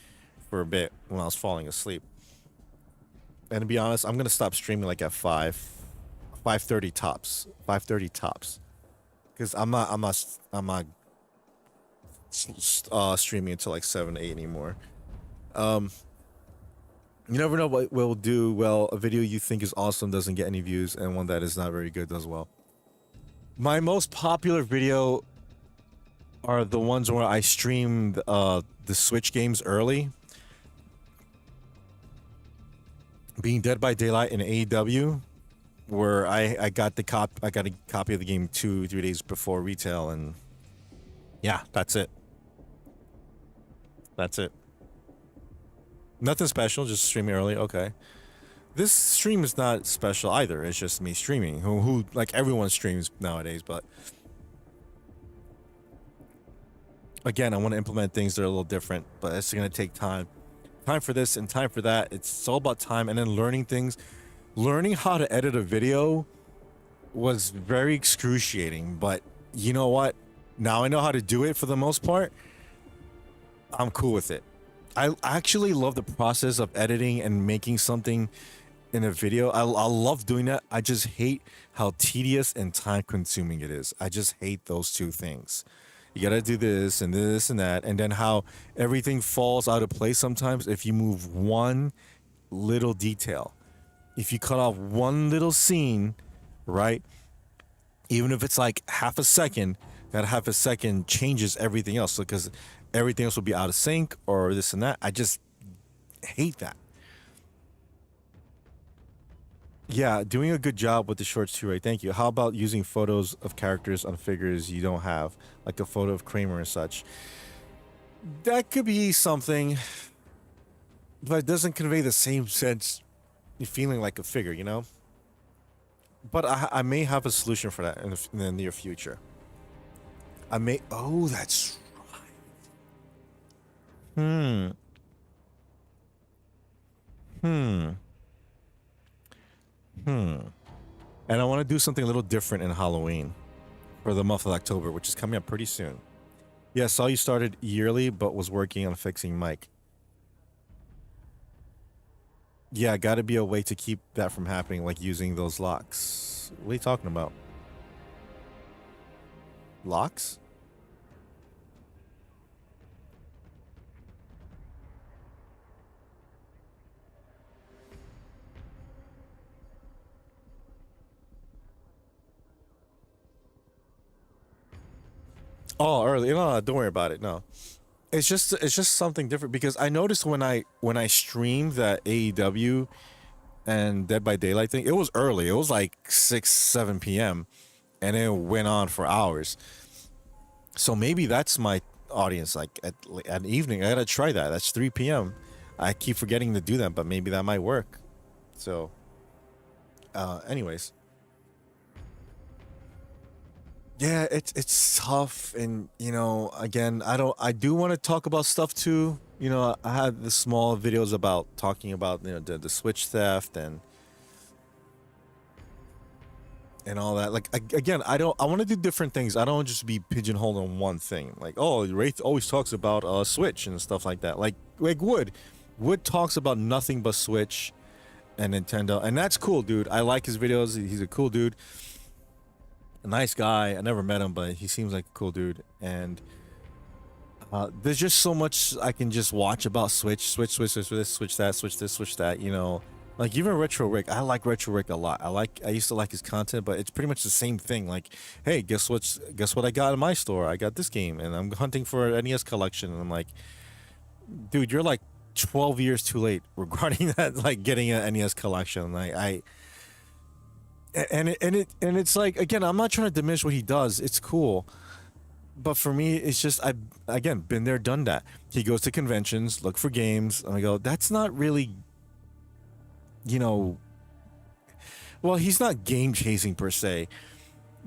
for a bit when I was falling asleep. And to be honest, I'm gonna stop streaming like at 5:30 tops. 5:30 tops. Because I'm not streaming until like 7, 8 anymore. You never know what will do well. A video you think is awesome doesn't get any views, and one that is not very good does well. My most popular video are the ones where I stream the Switch games early. Being Dead by Daylight in AEW, where I got a copy of the game 2-3 days before retail, and yeah, that's it. That's it. Nothing special, just streaming early. Okay. This stream is not special either. It's just me streaming. Who like everyone streams nowadays, but again, I want to implement things that are a little different, but it's going to take time. Time for this and time for that. It's all about time and then learning things. Learning how to edit a video was very excruciating, but you know what? Now I know how to do it for the most part. I'm cool with it. I actually love the process of editing and making something in a video. I love doing that. I just hate how tedious and time consuming it is. I just hate those two things. You gotta do this and this and that, and then how everything falls out of place sometimes if you move one little detail. If you cut off one little scene, right? Even if it's like half a second, that half a second changes everything else, because everything else will be out of sync or this and that. I just hate that. Yeah, doing a good job with the shorts too, right? Thank you. How about using photos of characters on figures you don't have, like a photo of Kramer and such? That could be something, but it doesn't convey the same sense, feeling like a figure, you know? But I may have a solution for that in the near future. Oh, that's right. And I want to do something a little different in Halloween for the month of October, which is coming up pretty soon. Yeah, I saw you started yearly, but was working on fixing mic. Yeah, got to be a way to keep that from happening, like using those locks. What are you talking about? Locks? Oh, early. No, don't worry about it. No. It's just something different, because I noticed when I streamed that AEW and Dead by Daylight thing, it was early. It was like 6-7 p.m. and it went on for hours. So maybe that's my audience, like at evening. I gotta try that. That's 3 p.m. I keep forgetting to do that, but maybe that might work. So anyways. Yeah, it's tough, and you know, again, I do want to talk about stuff too. You know, I had the small videos about talking about, you know, the Switch theft and all that. Like again, I want to do different things. I don't just be pigeonholed on one thing. Like, oh, Wraith always talks about Switch and stuff like that. Like Wood talks about nothing but Switch and Nintendo, and that's cool, dude. I like his videos. He's a cool dude. A nice guy. I never met him, but he seems like a cool dude. And there's just so much I can just watch about Switch this, Switch that, you know. Like even Retro Rick, I like Retro Rick a lot. I used to like his content, but it's pretty much the same thing. Like, hey, guess what I got in my store? I got this game, and I'm hunting for an NES collection, and I'm like, dude, you're like 12 years too late regarding that, like getting an NES collection. Like and it's like again, I'm not trying to diminish what he does. It's cool, but for me, it's just I've again been there, done that. He goes to conventions, look for games, and I go, that's not really, you know, well, he's not game chasing per se,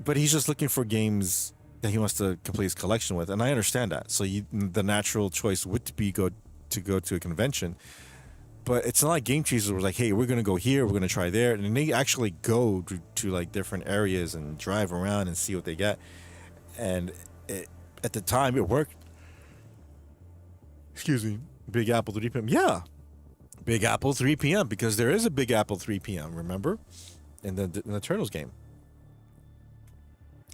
but he's just looking for games that he wants to complete his collection with, and I understand that. So the natural choice would be go to a convention, but it's not like game chasers were like, hey, we're gonna go here, we're gonna try there, and they actually go to like different areas and drive around and see what they get. And at the time, it worked. Excuse me, Big Apple 3 p.m. Yeah, Big Apple 3 p.m. because there is a Big Apple 3 p.m. Remember, in the Turtles game.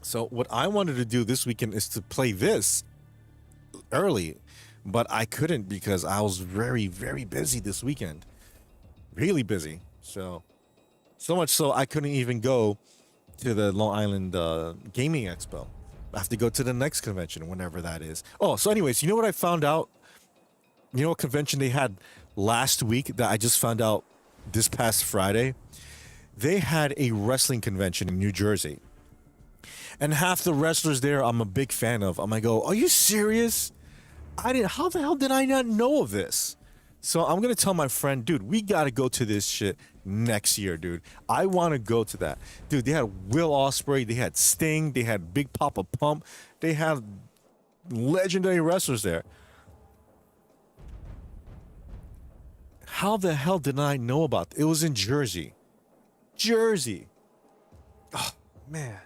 So what I wanted to do this weekend is to play this early, but I couldn't because I was very, very busy this weekend. Really busy. So much so I couldn't even go to the Long Island Gaming Expo. I have to go to the next convention, whenever that is. Oh, so anyways, you know what I found out? You know what convention they had last week that I just found out this past Friday? They had a wrestling convention in New Jersey. And half the wrestlers there I'm a big fan of. I'm like, are you serious? How the hell did I not know of this? So I'm gonna tell my friend, dude, we gotta go to this shit next year, dude. I wanna go to that. Dude, they had Will Ospreay, they had Sting, they had Big Papa Pump, they had legendary wrestlers there. How the hell did I know about it? It was in Jersey. Jersey. Oh, man.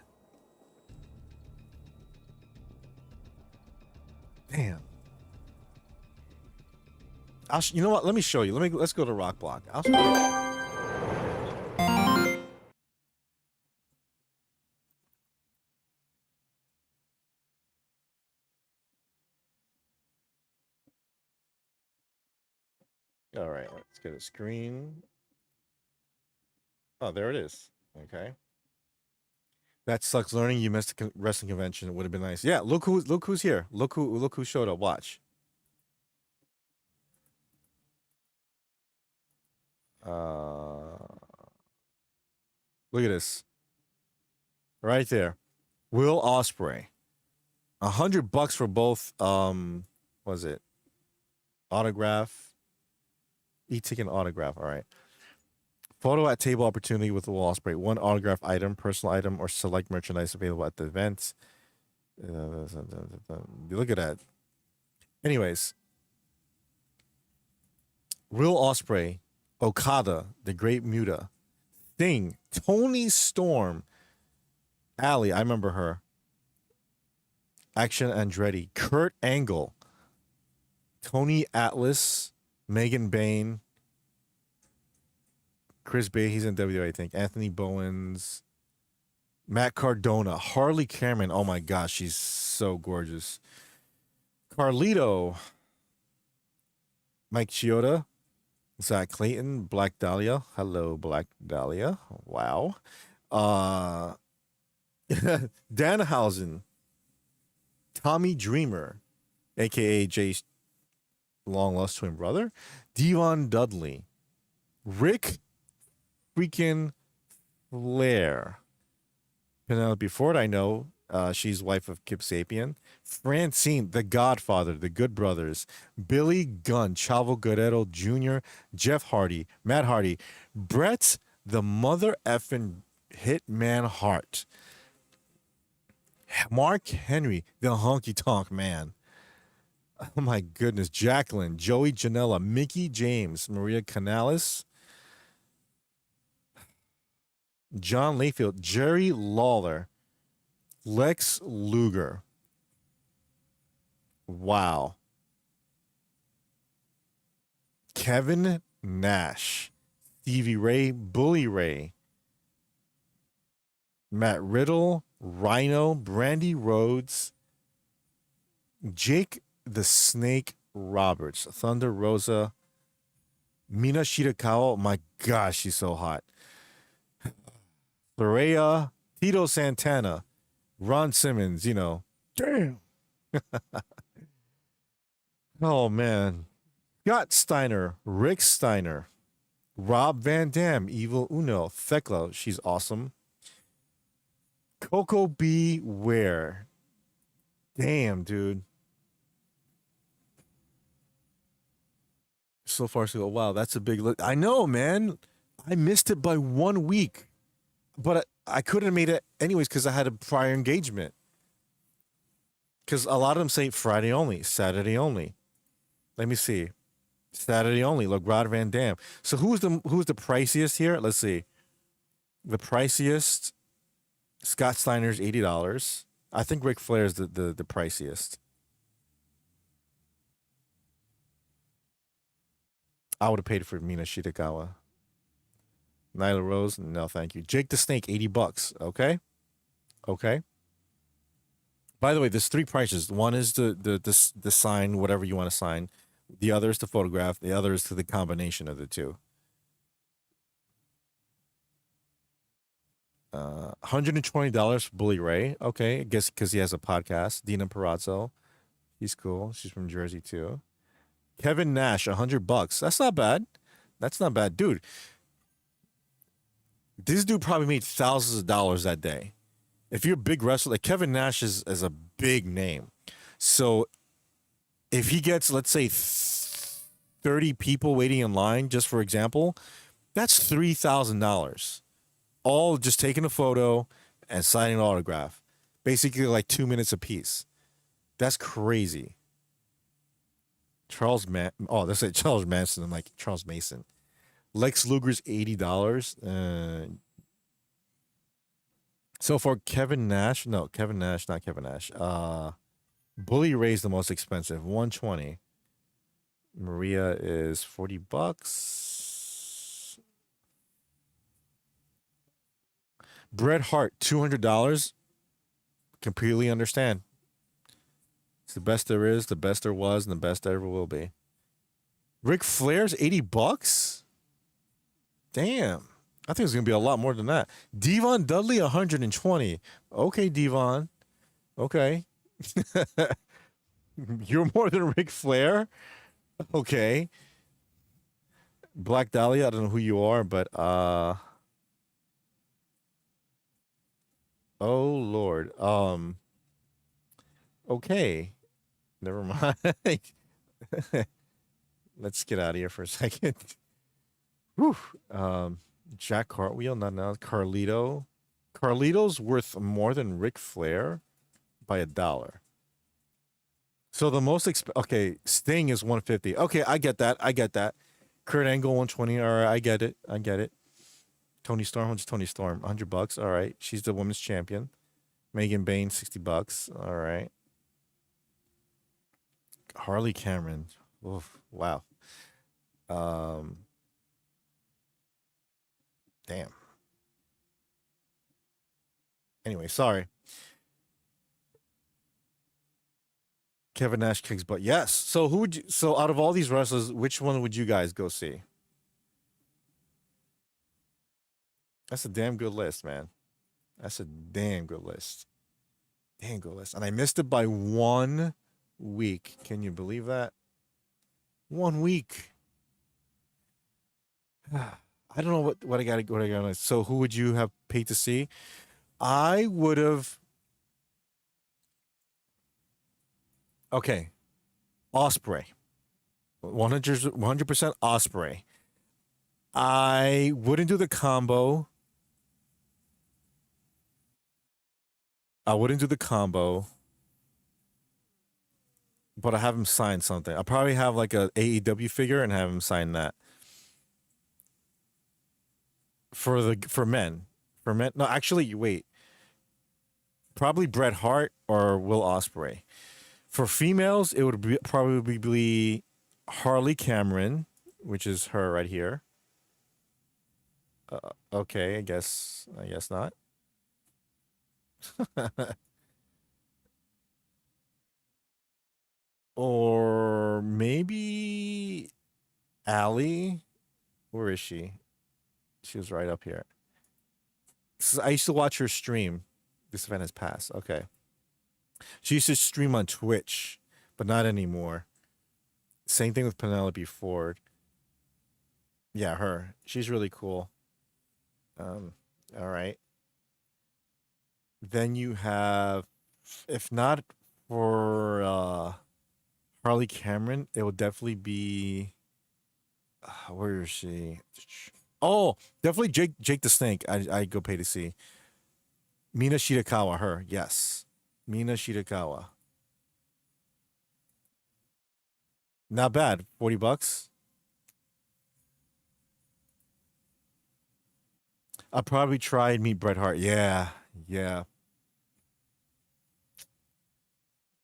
Damn. You know what? Let me show you. Let's go to Rock Block. I'll show you. All right, let's get a screen. Oh, there it is. Okay. That sucks. Learning you missed a wrestling convention. It would have been nice. Yeah, look who's here. Look who showed up. Watch. Look at this. Right there. Will Ospreay. $100 for both was it? Autograph. E-ticket autograph. All right. Photo at table opportunity with Will Ospreay. One autograph item, personal item, or select merchandise available at the event. Look at that. Anyways. Will Ospreay, Okada, the Great Muta, Sting, Tony Storm, Allie, I remember her, Action Andretti, Kurt Angle, Tony Atlas, Megan Bain, Chris Bay, he's in WWE, I think, Anthony Bowens, Matt Cardona, Harley Cameron, oh my gosh, she's so gorgeous, Carlito, Mike Chioda, Zach Clayton, Black Dahlia. Hello, Black Dahlia. Wow. Danhausen, Tommy Dreamer, aka Jay's long lost twin brother, Devon Dudley, Rick freaking Flair, Penelope Ford, I know. She's wife of Kip Sapien. Francine, The Godfather, The Good Brothers, Billy Gunn, Chavo Guerrero Jr., Jeff Hardy, Matt Hardy, Brett, the mother effing Hitman Hart, Mark Henry, the Honky Tonk Man. Oh my goodness, Jacqueline, Joey Janela, Mickey James, Maria Canales, John Layfield, Jerry Lawler, Lex Luger. Wow. Kevin Nash, Stevie Ray, Bully Ray, Matt Riddle, Rhino, Brandy Rhodes, Jake the Snake Roberts, Thunder Rosa, Mina Shirakawa, my gosh, she's so hot. Lorea, Tito Santana, Ron Simmons, you know. Damn. Oh, man. Scott Steiner, Rick Steiner, Rob Van Dam, Evil Uno, Thekla, she's awesome. Coco B. Ware. Damn, dude. So far, so good. Wow, that's a big look. I know, man. I missed it by 1 week, but I couldn't have made it anyways because I had a prior engagement. Because a lot of them say Friday only, Saturday only. Let me see. Saturday only. Look, Rod Van Dam. So who's the priciest here? Let's see. The priciest. Scott Steiner's $80. I think Ric Flair's the priciest. I would have paid for Mina Shitakawa. Nyla Rose, no, thank you. Jake the Snake, $80. Okay. Okay. By the way, there's three prices. One is the sign, whatever you want to sign. The other is the photograph. The other is to the combination of the two. $120 for Bully Ray. Okay, I guess because he has a podcast. Dina Perazzo, he's cool. She's from Jersey too. Kevin Nash, $100. That's not bad. That's not bad, dude. This dude probably made thousands of dollars that day. If you're a big wrestler, like Kevin Nash is a big name. So if he gets, let's say, 30 people waiting in line, just for example, that's $3,000. All just taking a photo and signing an autograph. Basically like 2 minutes apiece. That's crazy. Charles Manson. I'm like, Charles Mason. Lex Luger's $80. So for Kevin Nash, not Kevin Nash. Bully Ray's the most expensive, $120. Maria is $40. Bret Hart, $200. Completely understand. It's the best there is, the best there was, and the best there ever will be. Ric Flair's $80? Damn. I think it's going to be a lot more than that. Devon Dudley, $120. Okay, Devon. Okay. You're more than Ric Flair? Okay. Black Dahlia, I don't know who you are, but oh Lord. Okay. Never mind. Let's get out of here for a second. Whew. Jack Cartwheel, not now. Carlito. Carlito's worth more than Ric Flair by $1. So the most okay, Sting is $150. Okay, I get that. Kurt Angle $120. All right, I get it. Tony Storm, just Tony Storm, $100. All right, she's the women's champion. Megan Bain, $60. All right. Harley Cameron. Oof, wow. Damn. Anyway, sorry. Kevin Nash kicks butt. Yes. So so out of all these wrestlers, which one would you guys go see? That's a damn good list, man. That's a damn good list. Damn good list. And I missed it by 1 week. Can you believe that? 1 week. I don't know what I got to. So who would you have paid to see? I would have. Okay, Osprey, 100% Osprey. I wouldn't do the combo. But I have him sign something. I'll probably have like a AEW figure and have him sign that. For men. No, actually, wait. Probably Bret Hart or Will Ospreay. For females, it would probably be Harley Cameron, which is her right here. Okay, I guess not. Or maybe Allie. Where is she? She was right up here. I used to watch her stream. This event has passed. Okay. She used to stream on Twitch, but not anymore. Same thing with Penelope Ford. Yeah, her. She's really cool. All right. Then you have, if not for Harley Cameron, it will definitely be. Where is she? Oh, definitely Jake the Snake. I go pay to see. Mina Shitakawa, her, yes. Mina Shitakawa. Not bad. $40. I'll probably try and meet Bret Hart. Yeah, yeah.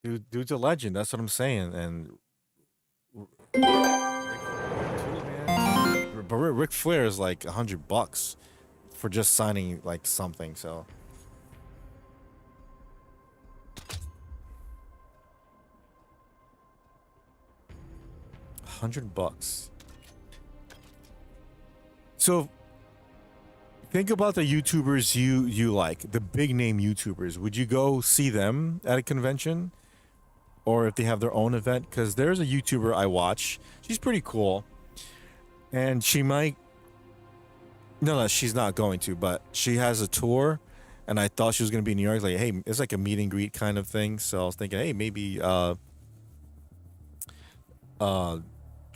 Dude's a legend. That's what I'm saying. And but Ric Flair is like $100 for just signing like something. So 100 bucks. So think about the YouTubers you like, the big name YouTubers. Would you go see them at a convention, or if they have their own event? Because there's a YouTuber I watch. She's pretty cool, and she might. No, she's not going to. But she has a tour, and I thought she was going to be in New York. Like, hey, it's like a meet and greet kind of thing. So I was thinking, hey, maybe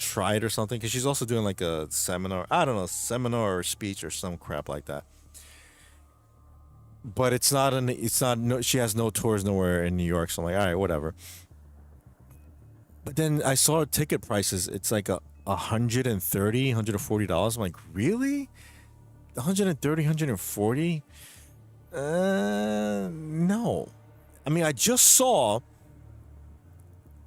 try it or something, because she's also doing like a seminar. I don't know, seminar or speech or some crap like that. But it's not an. It's not. No, she has no tours nowhere in New York. So I'm like, all right, whatever. But then I saw ticket prices. It's like $130, $140. I'm like, really? 130, 140? No. I mean, I just saw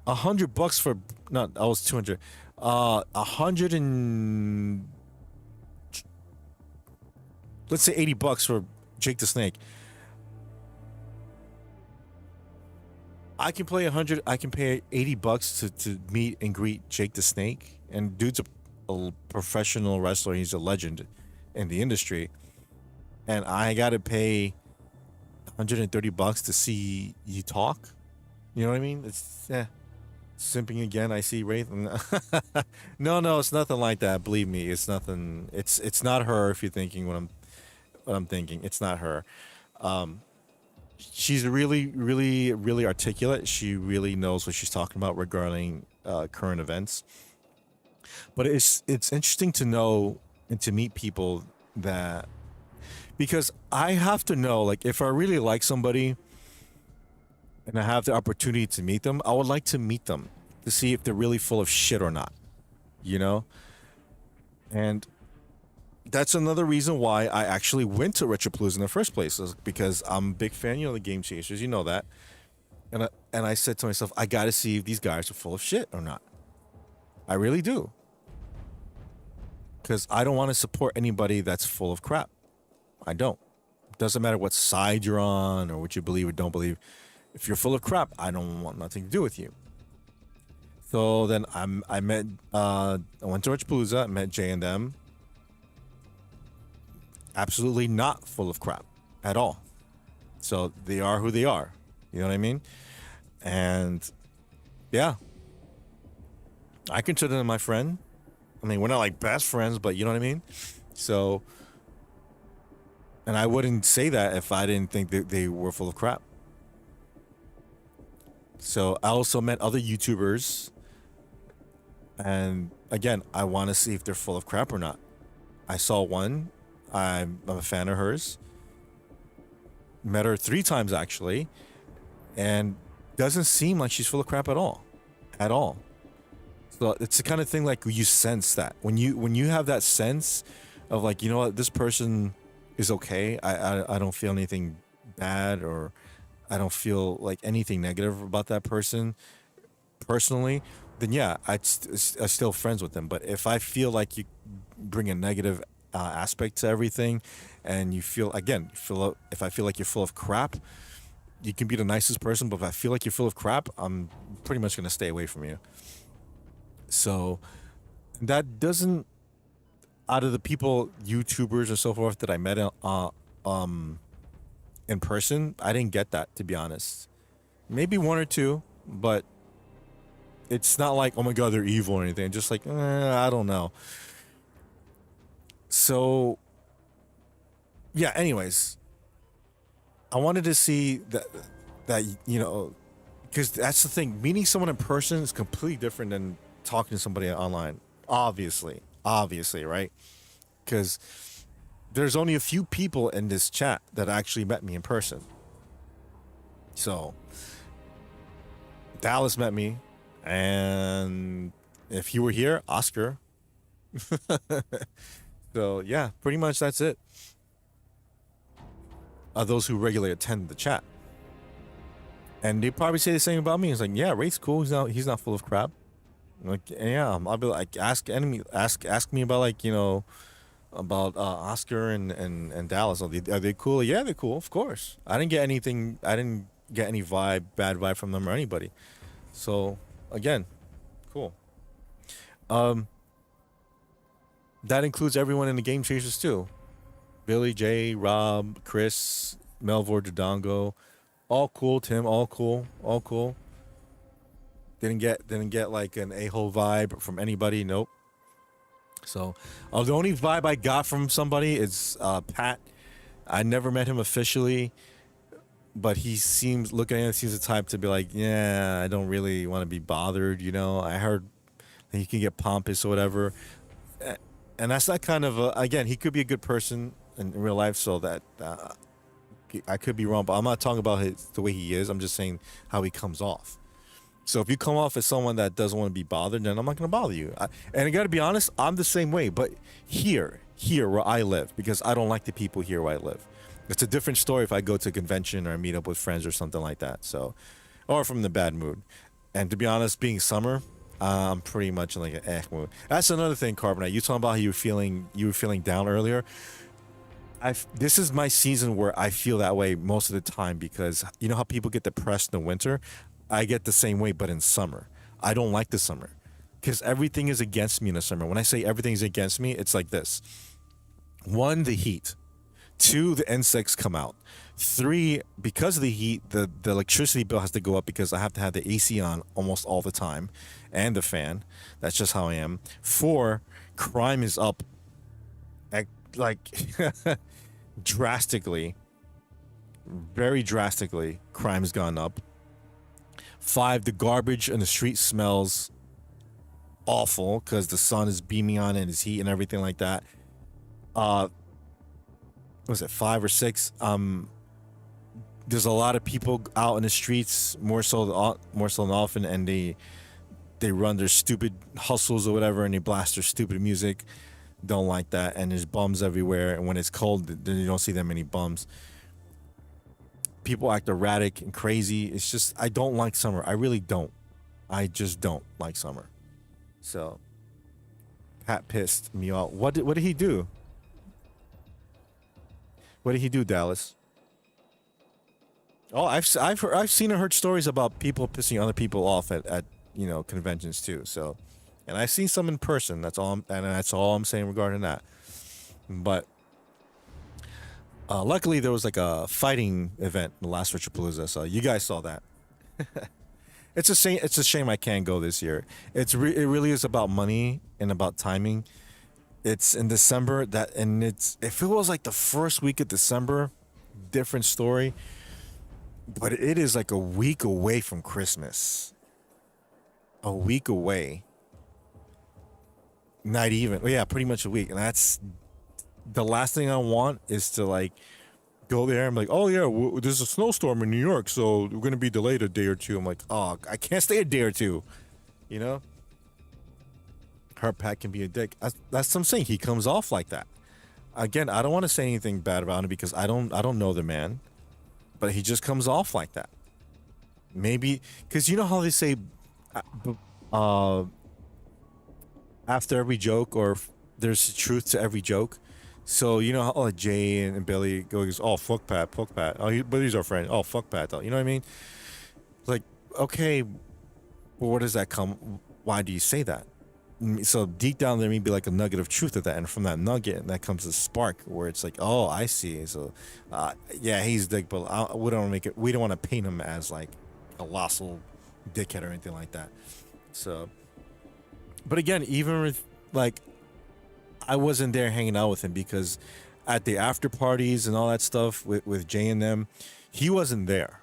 $100 for, not, I was 200. 100 and, let's say $80 for Jake the Snake. I can play 100. I can pay $80 to meet and greet Jake the Snake. And dude's a professional wrestler. He's a legend in the industry. And I got to pay $130 to see you talk. You know what I mean? It's simping again. I see Wraith. No, it's nothing like that. Believe me, it's nothing. It's not her. If you're thinking what I'm thinking, it's not her. She's really, really, really articulate. She really knows what she's talking about regarding current events. But it's interesting to know and to meet people that, because I have to know, like, if I really like somebody and I have the opportunity to meet them, I would like to meet them to see if they're really full of shit or not, you know? And that's another reason why I actually went to Retropalooza in the first place, is because I'm a big fan, you know, the Game Chasers, you know that. And I said to myself, I got to see if these guys are full of shit or not. I really do. Because I don't want to support anybody that's full of crap. I don't. It doesn't matter what side you're on or what you believe or don't believe. If you're full of crap, I don't want nothing to do with you. So then I went to Retropalooza, met J&M. Absolutely not full of crap at all. So they are who they are. You know what I mean? And yeah, I consider them my friend. I mean, we're not like best friends, but you know what I mean? So, and I wouldn't say that if I didn't think that they were full of crap. So I also met other YouTubers. And again, I want to see if they're full of crap or not. I saw one. I'm a fan of hers. Met her 3 times actually. And doesn't seem like she's full of crap at all. At all. So it's the kind of thing like you sense that. When you have that sense of like, you know what, this person is okay. I don't feel anything bad, or I don't feel like anything negative about that person personally, then yeah, I'm still friends with them. But if I feel like you bring a negative aspect to everything, and you feel, again, if I feel like you're full of crap, you can be the nicest person, but if I feel like you're full of crap, I'm pretty much going to stay away from you. So that doesn't, out of the people, YouTubers and so forth that I met in person, I didn't get that, to be honest. Maybe one or two, but it's not like, oh my god, they're evil or anything. Just like, I don't know. So, yeah. Anyways, I wanted to see that because that's the thing. Meeting someone in person is completely different than talking to somebody online. Obviously, right? Because there's only a few people in this chat that actually met me in person. So Dallas met me, and if you were here, Oscar. So yeah, pretty much that's it. Those who regularly attend the chat, and they probably say the same about me. It's like, yeah, Ray's cool. He's not full of crap. Like, yeah, I'll be like, ask me about, like, about Oscar and Dallas. Are they cool? Yeah, they're cool. Of course. I didn't get anything. I didn't get any bad vibe from them or anybody. So again, cool. That includes everyone in the Game Chasers too. Billy, Jay, Rob, Chris, Melvor, Dodongo, all cool. Tim, all cool. Didn't get like an a-hole vibe from anybody. Nope. So, the only vibe I got from somebody is Pat. I never met him officially, but he seems the type to be like, yeah, I don't really want to be bothered. I heard that he can get pompous or whatever, and that's that kind of again. He could be a good person in real life, so that I could be wrong, but I'm not talking about the way he is. I'm just saying how he comes off. So if you come off as someone that doesn't want to be bothered, then I'm not going to bother you. And I got to be honest, I'm the same way. But here where I live, because I don't like the people here where I live. It's a different story if I go to a convention or I meet up with friends or something like that. So, or from the bad mood. And to be honest, being summer, I'm pretty much in like an mood. That's another thing, Carbonite. You talking about how you were feeling down earlier. This is my season where I feel that way most of the time, because you know how people get depressed in the winter. I get the same way, but in summer. I don't like the summer because everything is against me in the summer. When I say everything's against me, it's like this. 1, the heat. 2, the insects come out. 3, because of the heat, the electricity bill has to go up because I have to have the AC on almost all the time and the fan. That's just how I am. 4, crime is up like drastically. Very drastically, crime has gone up. 5, the garbage in the street smells awful because the sun is beaming on it and it's heat and everything like that. Was it 5 or 6? There's a lot of people out in the streets, more so than often, and they run their stupid hustles or whatever, and they blast their stupid music. Don't like that, and there's bums everywhere. And when it's cold, then you don't see that many bums. People act erratic and crazy. It's just, I don't like summer. I really don't. I just don't like summer. So, Pat pissed me off. What did he do? What did he do, Dallas? Oh, I've seen and heard stories about people pissing other people off at conventions too. So, and I've seen some in person. That's all I'm saying regarding that. But luckily, there was like a fighting event in the last Richapalooza, so you guys saw that. It's a shame. It's a shame I can't go this year. It really is about money and about timing. It's in December if it was like the first week of December, different story. But it is like a week away from Christmas. A week away. Not even. Well, yeah, pretty much a week, and that's the last thing I want is to like go there and be like, oh yeah, there's a snowstorm in New York, so we're gonna be delayed a day or two. I'm like, oh, I can't stay a day or two, Her Pat can be a dick. That's what I'm saying. He comes off like that. Again, I don't want to say anything bad about him because I don't know the man, but he just comes off like that. Maybe because you know how they say, after every joke, or there's truth to every joke. So you know how Jay and Billy goes, oh fuck Pat. Oh, but he's our friend. Oh fuck Pat though. You know what I mean? Like, okay, well, where does that come? Why do you say that? So deep down there may be like a nugget of truth at that, and from that nugget, that comes a spark where it's like, oh, I see. So, yeah, he's dick, but we don't make it. We don't want to paint him as like a colossal dickhead or anything like that. So, but again, even with like, I wasn't there hanging out with him because at the after parties and all that stuff with Jay and them, he wasn't there.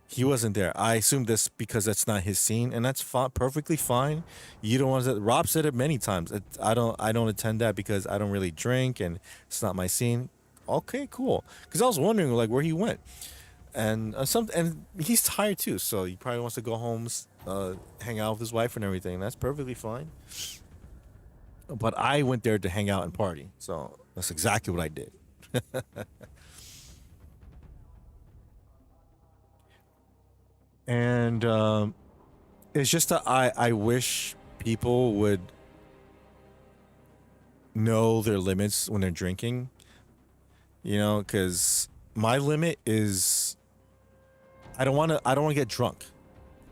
He wasn't there. I assume this because that's not his scene, and that's perfectly fine. You don't want to. Rob said it many times. I don't attend that because I don't really drink, and it's not my scene. Okay, cool. Because I was wondering like where he went, and and he's tired too, so he probably wants to go home, hang out with his wife and everything. That's perfectly fine. But I went there to hang out and party, so that's exactly what I did. And it's just that I wish people would know their limits when they're drinking, because my limit is I don't want to get drunk.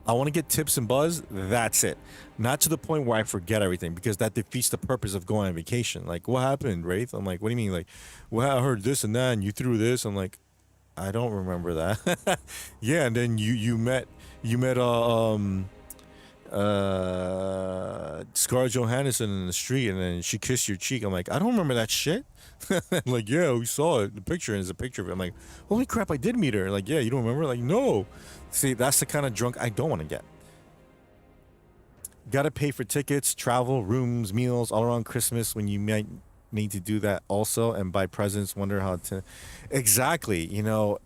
I want to get tips and buzz. That's it. Not to the point where I forget everything, because that defeats the purpose of going on vacation. Like, what happened, Wraith? I'm like, what do you mean? Like, well, I heard this and that, and you threw this. I'm like, I don't remember that. Yeah, and then you met Scarlett Johansson in the street, and then she kissed your cheek. I'm like, I don't remember that shit. Like, yeah, we saw it, the picture, and there's a picture of it. I'm like, holy crap, I did meet her. Like, yeah, you don't remember? Like, no. See, that's the kind of drunk I don't want to get. Got to pay for tickets, travel, rooms, meals all around Christmas when you might need to do that also, and buy presents. Wonder how to exactly, and now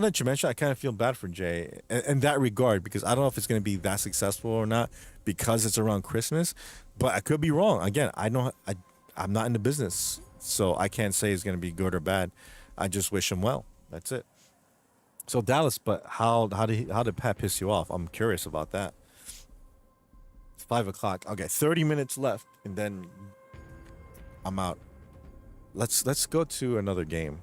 that you mention, I kind of feel bad for Jay in that regard, because I don't know if it's going to be that successful or not because it's around Christmas, but I could be wrong. Again, I'm not in the business, so I can't say it's going to be good or bad. I just wish him well. That's it. So Dallas, but how did Pat piss you off? I'm curious about that. It's 5:00. Okay, 30 minutes left, and then I'm out. Let's go to another game.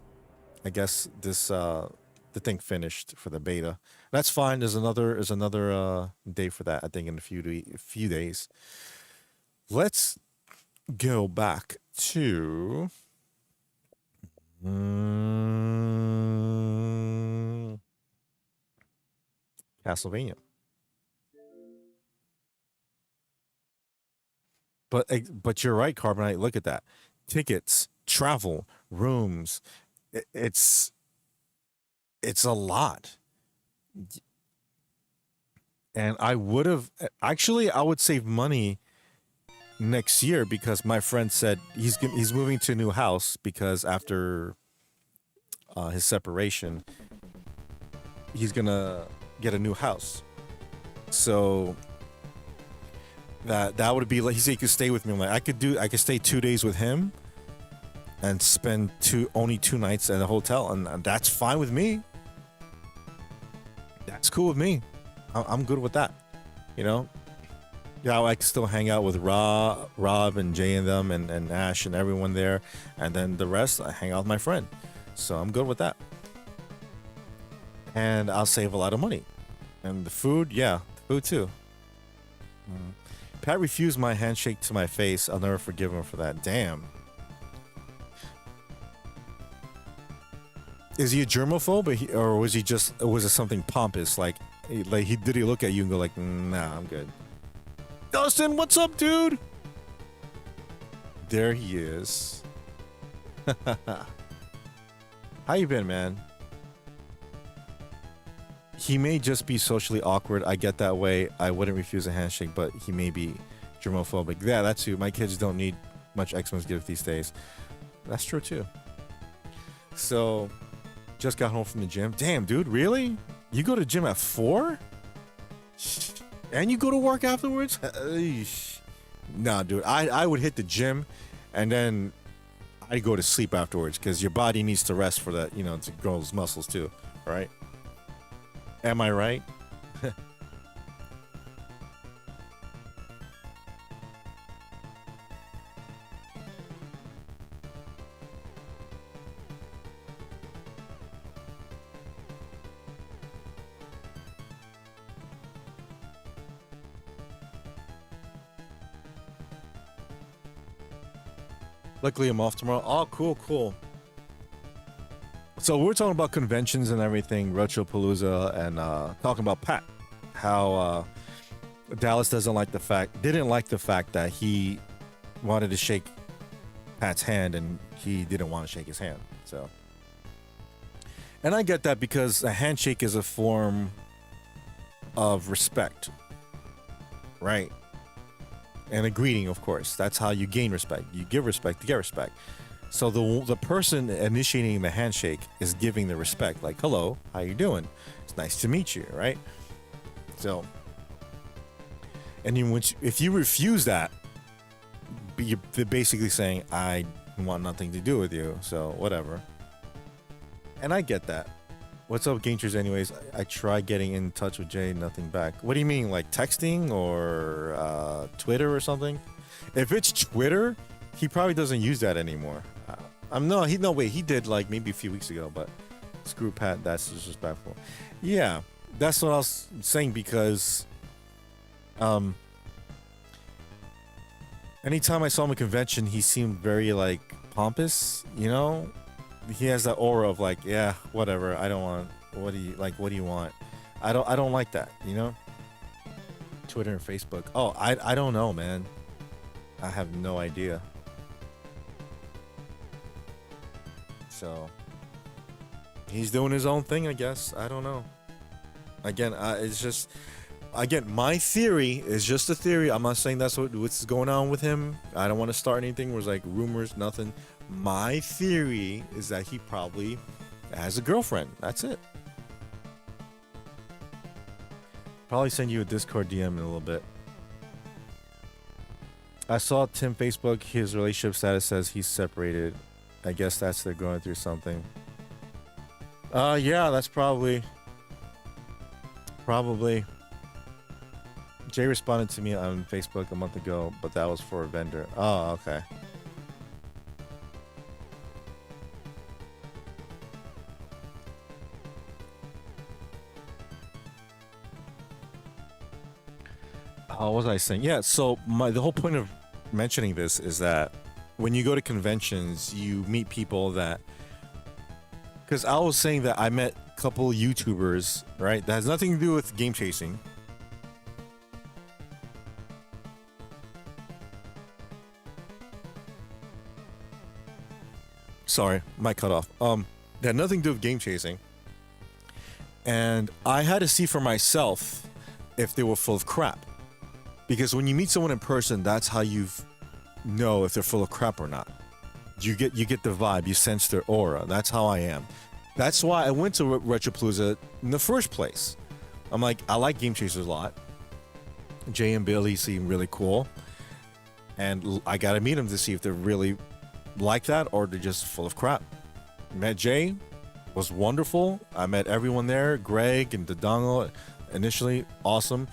I guess the thing finished for the beta. That's fine. There's another day for that. I think in a few days. Let's go back to Castlevania. But you're right, Carbonite. Look at that. Tickets, travel, rooms. It's a lot. And I would save money next year, because my friend said he's moving to a new house, because after his separation, he's gonna get a new house. So that would be like, he said he could stay with me. I'm like, I could stay 2 days with him and spend only 2 nights at a hotel, and that's fine with me. That's cool with me. I'm good with that. Yeah, I can still hang out with Rob and Jay and them, and Ash and everyone there, and then the rest I hang out with my friend. So I'm good with that. And I'll save a lot of money. And the food, yeah, the food too. Pat refused my handshake to my face. I'll never forgive him for that. Damn. Is he a germaphobe, or was it something pompous? Did he look at you and go like, nah, I'm good. Dustin, what's up, dude? There he is. How you been, man? He may just be socially awkward. I get that way. I wouldn't refuse a handshake, but he may be germophobic. Yeah, that's who. My kids don't need much Xmas gift these days. That's true too. So, just got home from the gym. Damn, dude, really? You go to gym at 4? And you go to work afterwards? Nah, dude. I would hit the gym, and then I'd go to sleep afterwards, because your body needs to rest for that, to grow those muscles too, right? Am I right? Luckily, I'm off tomorrow. Oh, cool, cool. So we're talking about conventions and everything, Retropalooza, and talking about Pat, how Dallas didn't like the fact that he wanted to shake Pat's hand and he didn't want to shake his hand. So, and I get that because a handshake is a form of respect, right? And a greeting, of course. That's how you gain respect. You give respect to get respect. So the person initiating the handshake is giving the respect, like, hello, how you doing? It's nice to meet you, right? So, and if you refuse that, they're basically saying, I want nothing to do with you, so whatever. And I get that. What's up, Gangsters? Anyways, I tried getting in touch with Jay, nothing back. What do you mean, like texting or Twitter or something? If it's Twitter, he probably doesn't use that anymore. He did like maybe a few weeks ago, but screw Pat, that's disrespectful. Yeah, that's what I was saying because anytime I saw him at convention, he seemed very like pompous, you know? He has that aura of like, yeah, whatever. I don't want. What do you want? I don't like that, you know. Twitter and Facebook. Oh, I don't know, man. I have no idea. So he's doing his own thing, I guess. I don't know. Again, my theory is just a theory. I'm not saying that's what's going on with him. I don't want to start anything where it's like rumors, nothing. My theory is that he probably has a girlfriend. That's it. Probably send you a Discord DM in a little bit. I saw Tim Facebook. His relationship status says he's separated. I guess they're going through something. Yeah, that's probably. Jay responded to me on Facebook a month ago, but that was for a vendor. Oh, okay. What was I saying? Yeah, so the whole point of mentioning this is that when you go to conventions, you meet people that... Because I was saying that I met a couple YouTubers, right? That has nothing to do with game chasing. Sorry, mic cut off. That had nothing to do with game chasing. And I had to see for myself if they were full of crap. Because when you meet someone in person, that's how you know if they're full of crap or not. You get the vibe, you sense their aura. That's how I am. That's why I went to Retropalooza in the first place. I'm like, I like game chasers a lot. Jay and Billy seem really cool. And I gotta meet them to see if they're really like that or they're just full of crap. Met Jay, was wonderful. I met everyone there, Greg and Dodongo, initially awesome.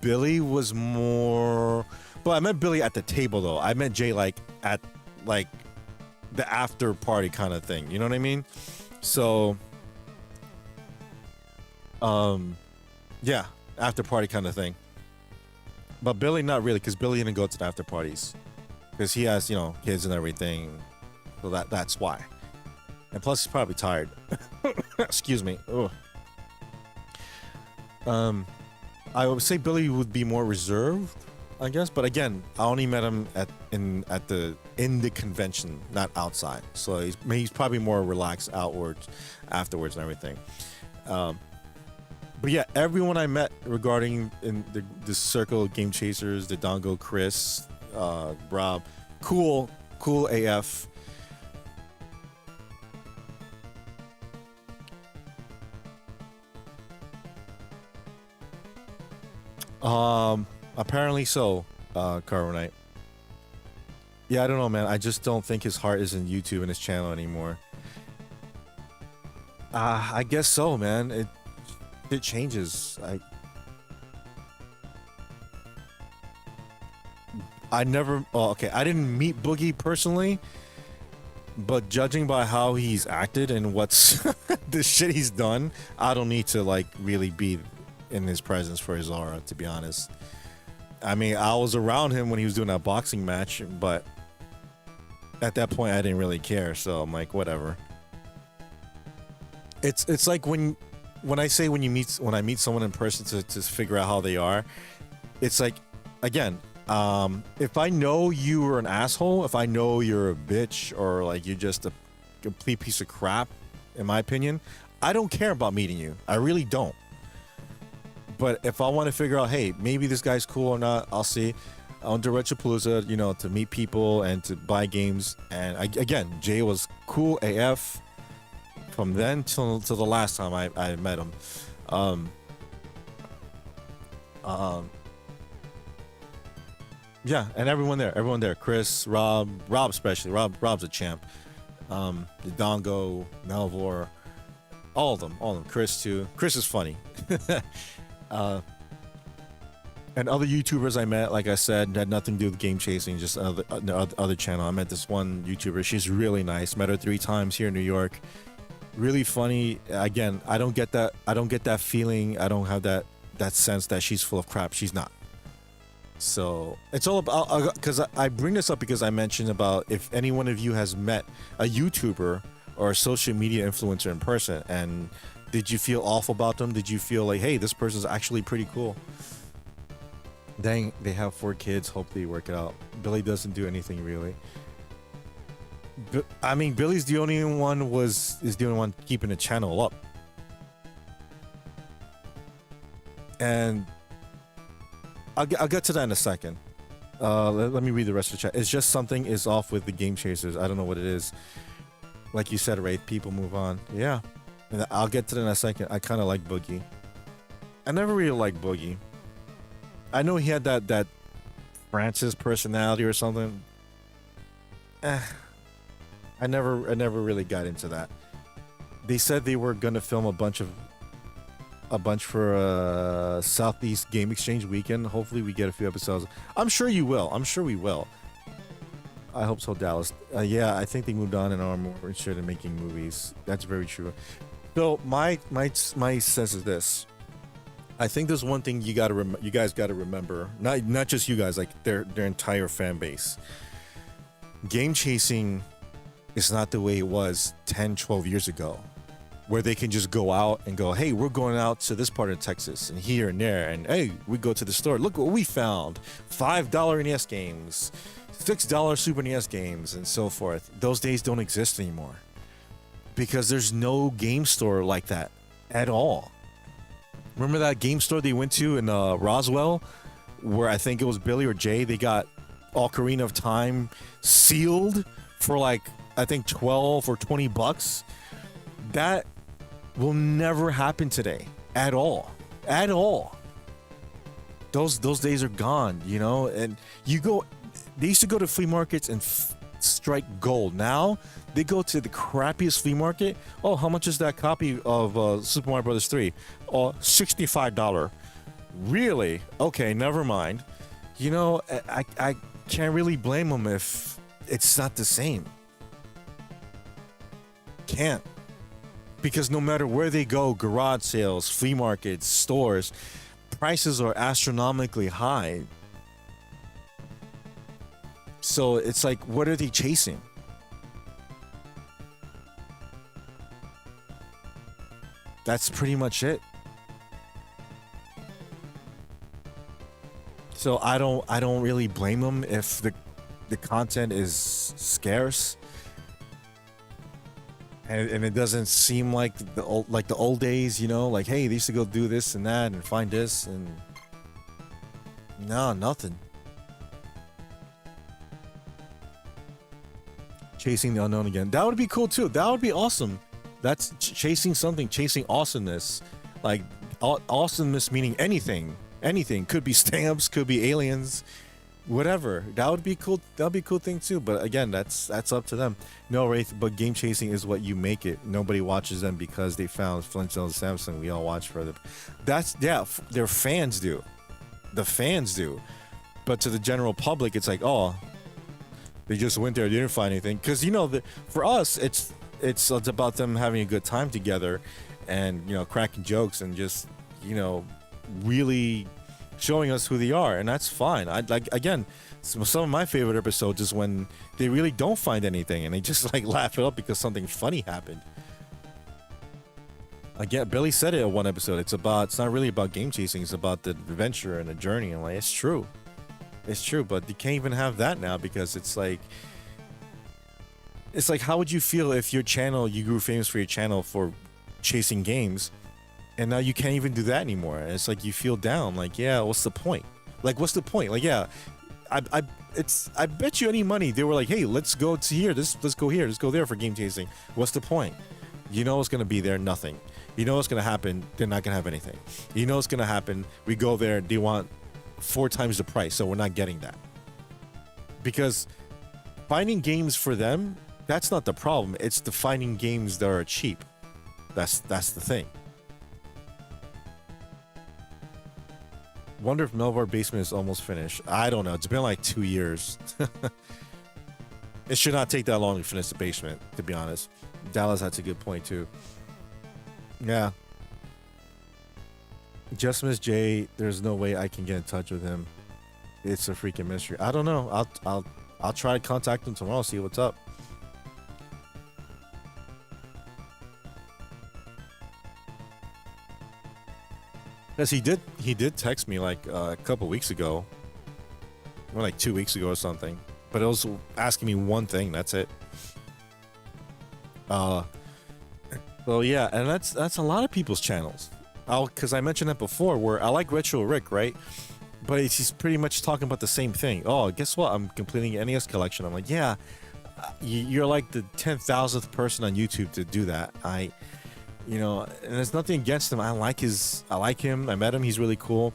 Billy was more, but I met Billy at the table though. I met Jay like at like the after party kind of thing. You know what I mean? So, yeah, after party kind of thing. But Billy not really, because Billy didn't go to the after parties, because he has kids and everything. So that's why. And plus he's probably tired. Excuse me. Ugh. I would say Billy would be more reserved, I guess. But again, I only met him in the convention, not outside. So he's probably more relaxed afterwards and everything. But yeah, everyone I met regarding in the circle of game chasers, the Dongo, Chris, Rob, cool AF. Apparently so, Carbonite. Yeah, I don't know, man. I just don't think his heart is in YouTube and his channel anymore. I guess so, man. It changes. I never... Oh, okay. I didn't meet Boogie personally, but judging by how he's acted and what's the shit he's done, I don't need to like really be in his presence for his aura, to be honest. I mean, I was around him when he was doing that boxing match, but at that point I didn't really care, so I'm like, whatever. It's like when I meet someone in person to figure out how they are, it's like, again, if I know you are an asshole, if I know you're a bitch or like you're just a complete piece of crap, in my opinion, I don't care about meeting you. I really don't. But if I want to figure out, hey, maybe this guy's cool or not, I'll see. I went to Retropalooza, you know, to meet people and to buy games. And again, Jay was cool AF from then till the last time I met him. Yeah, and everyone there. Chris, Rob especially. Rob's a champ. The Dongo, Melvor, all of them. Chris too. Chris is funny. And other YouTubers I met, like I said, had nothing to do with game chasing, just other channel. I met this one YouTuber. She's really nice. Met her 3 times here in New York. Really funny. Again, I don't get that feeling. I don't have that sense that she's full of crap. She's not. So it's all about, because I bring this up because I mentioned about if any one of you has met a YouTuber or a social media influencer in person, and did you feel awful about them? Did you feel like, hey, this person's actually pretty cool? Dang, they have 4 kids. Hope they work it out. Billy doesn't do anything really. I mean, Billy's the only one keeping the channel up. And I'll get to that in a second. Let me read the rest of the chat. It's just something is off with the Game Chasers. I don't know what it is. Like you said, Wraith, people move on. Yeah. And I'll get to that in a second. I kind of like Boogie. I never really liked Boogie. I know he had that Francis personality or something. I never really got into that. They said they were gonna film a bunch for Southeast Game Exchange weekend. Hopefully we get a few episodes. I'm sure you will. I'm sure we will. I hope so, Dallas. Yeah, I think they moved on and are more interested in making movies. That's very true. So my sense is this. I think there's one thing you guys got to remember. Not just you guys, like their entire fan base. Game chasing is not the way it was 10, 12 years ago, where they can just go out and go, hey, we're going out to this part of Texas and here and there, and hey, we go to the store. Look what we found: $5 NES games, $6 Super NES games, and so forth. Those days don't exist anymore because there's no game store like that at all. Remember that game store they went to in Roswell, where I think it was Billy or Jay? They got Ocarina of Time sealed for like, I think $12 or $20. That will never happen today at all. At all. Those days are gone, you know. And they used to go to flea markets and strike gold. Now they go to the crappiest flea market. Oh, how much is that copy of Super Mario Brothers 3? Oh, $65. Really? Okay, never mind. You know, I can't really blame them if it's not the same. Can't. Because no matter where they go, garage sales, flea markets, stores, prices are astronomically high. So it's like, what are they chasing? That's pretty much it. So I don't really blame them if the content is scarce. And it doesn't seem like the old days, you know, like, hey, they used to go do this and that and find this, and no, nothing. Chasing the unknown again. That would be cool too. That would be awesome. That's chasing something, chasing awesomeness. Like awesomeness meaning anything. Anything. Could be stamps, could be aliens, whatever. That would be cool. That'd be a cool thing too. But again, that's up to them. No, Wraith, but game chasing is what you make it. Nobody watches them because they found Flintstones Samsung. We all watch for them. Their fans do. The fans do. But to the general public, it's like, oh, they just went there, they didn't find anything. Because, you know, for us, it's about them having a good time together and, you know, cracking jokes and just, you know, really showing us who they are, and that's fine. I like, again, some of my favorite episodes is when they really don't find anything and they just like laugh it up because something funny happened. Again, Billy said it in one episode. It's not really about game chasing. It's about the adventure and the journey. And like, it's true, but you can't even have that now because it's like, how would you feel if your channel, you grew famous for your channel for chasing games, and now you can't even do that anymore? And it's like you feel down. Like, yeah, what's the point? Like, what's the point? Like, yeah, I bet you any money they were like, hey, let's go to here. Let's go here. Let's go there for game chasing. What's the point? You know what's gonna be there? Nothing. You know what's gonna happen? They're not gonna have anything. You know what's gonna happen? We go there. They want 4 times the price, so we're not getting that. Because finding games for them, that's not the problem. It's the finding games that are cheap. That's the thing. Wonder if Melvar Basement is almost finished. I don't know. It's been like 2 years. It should not take that long to finish the basement, to be honest. Dallas, that's a good point too. Yeah. Just Miss J, there's no way I can get in touch with him. It's a freaking mystery. I don't know. I'll try to contact him tomorrow, see what's up. Because he did text me like a couple weeks ago, or like 2 weeks ago or something. But it was asking me one thing. That's it. Well, yeah, and that's a lot of people's channels. Because I mentioned that before, where I like Retro Rick, right? But he's pretty much talking about the same thing. Oh, guess what? I'm completing an NES collection. I'm like, yeah, you're like the 10,000th person on YouTube to do that. You know, and there's nothing against him. I like him. I met him. He's really cool.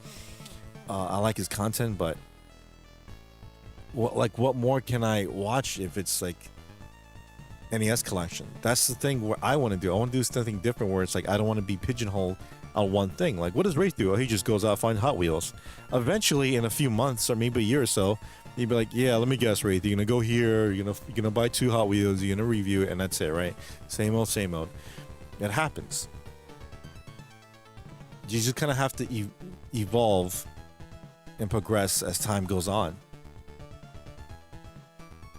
I like his content, but what more can I watch if it's like NES collection? That's the thing where I want to do. I want to do something different where it's like I don't want to be pigeonholed on one thing. Like, what does Wraith do? Oh, he just goes out and finds Hot Wheels. Eventually, in a few months or maybe a year or so, you'd be like, yeah, let me guess, Wraith. You're gonna go here. You're gonna buy 2 Hot Wheels. You're gonna review it, and that's it, right? Same old, same old. It happens. You just kind of have to evolve and progress as time goes on.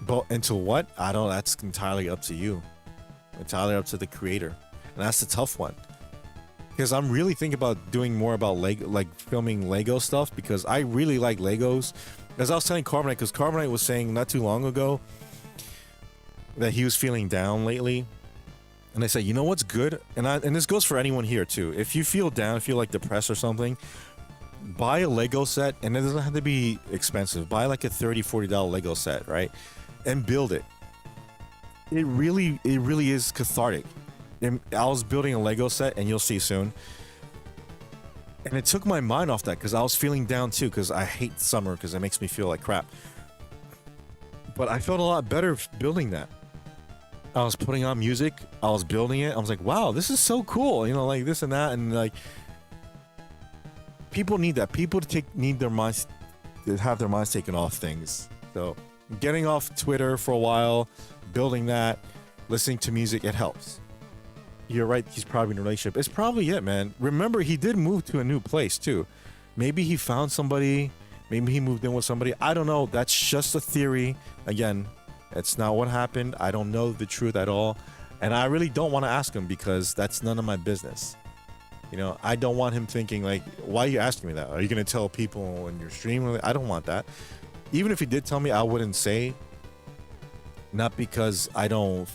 But into what? I don't know. That's entirely up to you. Entirely up to the creator. And that's the tough one. Because I'm really thinking about doing more about Lego, like filming Lego stuff, because I really like Legos. As I was telling Carbonite, because Carbonite was saying not too long ago that he was feeling down lately. And I say, you know what's good? And this goes for anyone here too. If you feel down, feel like depressed or something, buy a Lego set, and it doesn't have to be expensive. Buy like a $30-$40 Lego set, right? And build it. It really is cathartic. And I was building a Lego set, and you'll see soon. And it took my mind off that because I was feeling down too, because I hate summer because it makes me feel like crap. But I felt a lot better building that. I was putting on music, I was building it, I was like, wow, this is so cool, you know, like this and that, and like people need that. People need their minds to have their minds taken off things. So getting off Twitter for a while, building that, listening to music, it helps. You're right, he's probably in a relationship. It's probably it, man. Remember, he did move to a new place too. Maybe he found somebody, maybe he moved in with somebody. I don't know. That's just a theory. Again, it's not what happened. I don't know the truth at all. And I really don't want to ask him because that's none of my business. You know, I don't want him thinking like, why are you asking me that? Are you going to tell people in your stream? I don't want that. Even if he did tell me, I wouldn't say. Not because I don't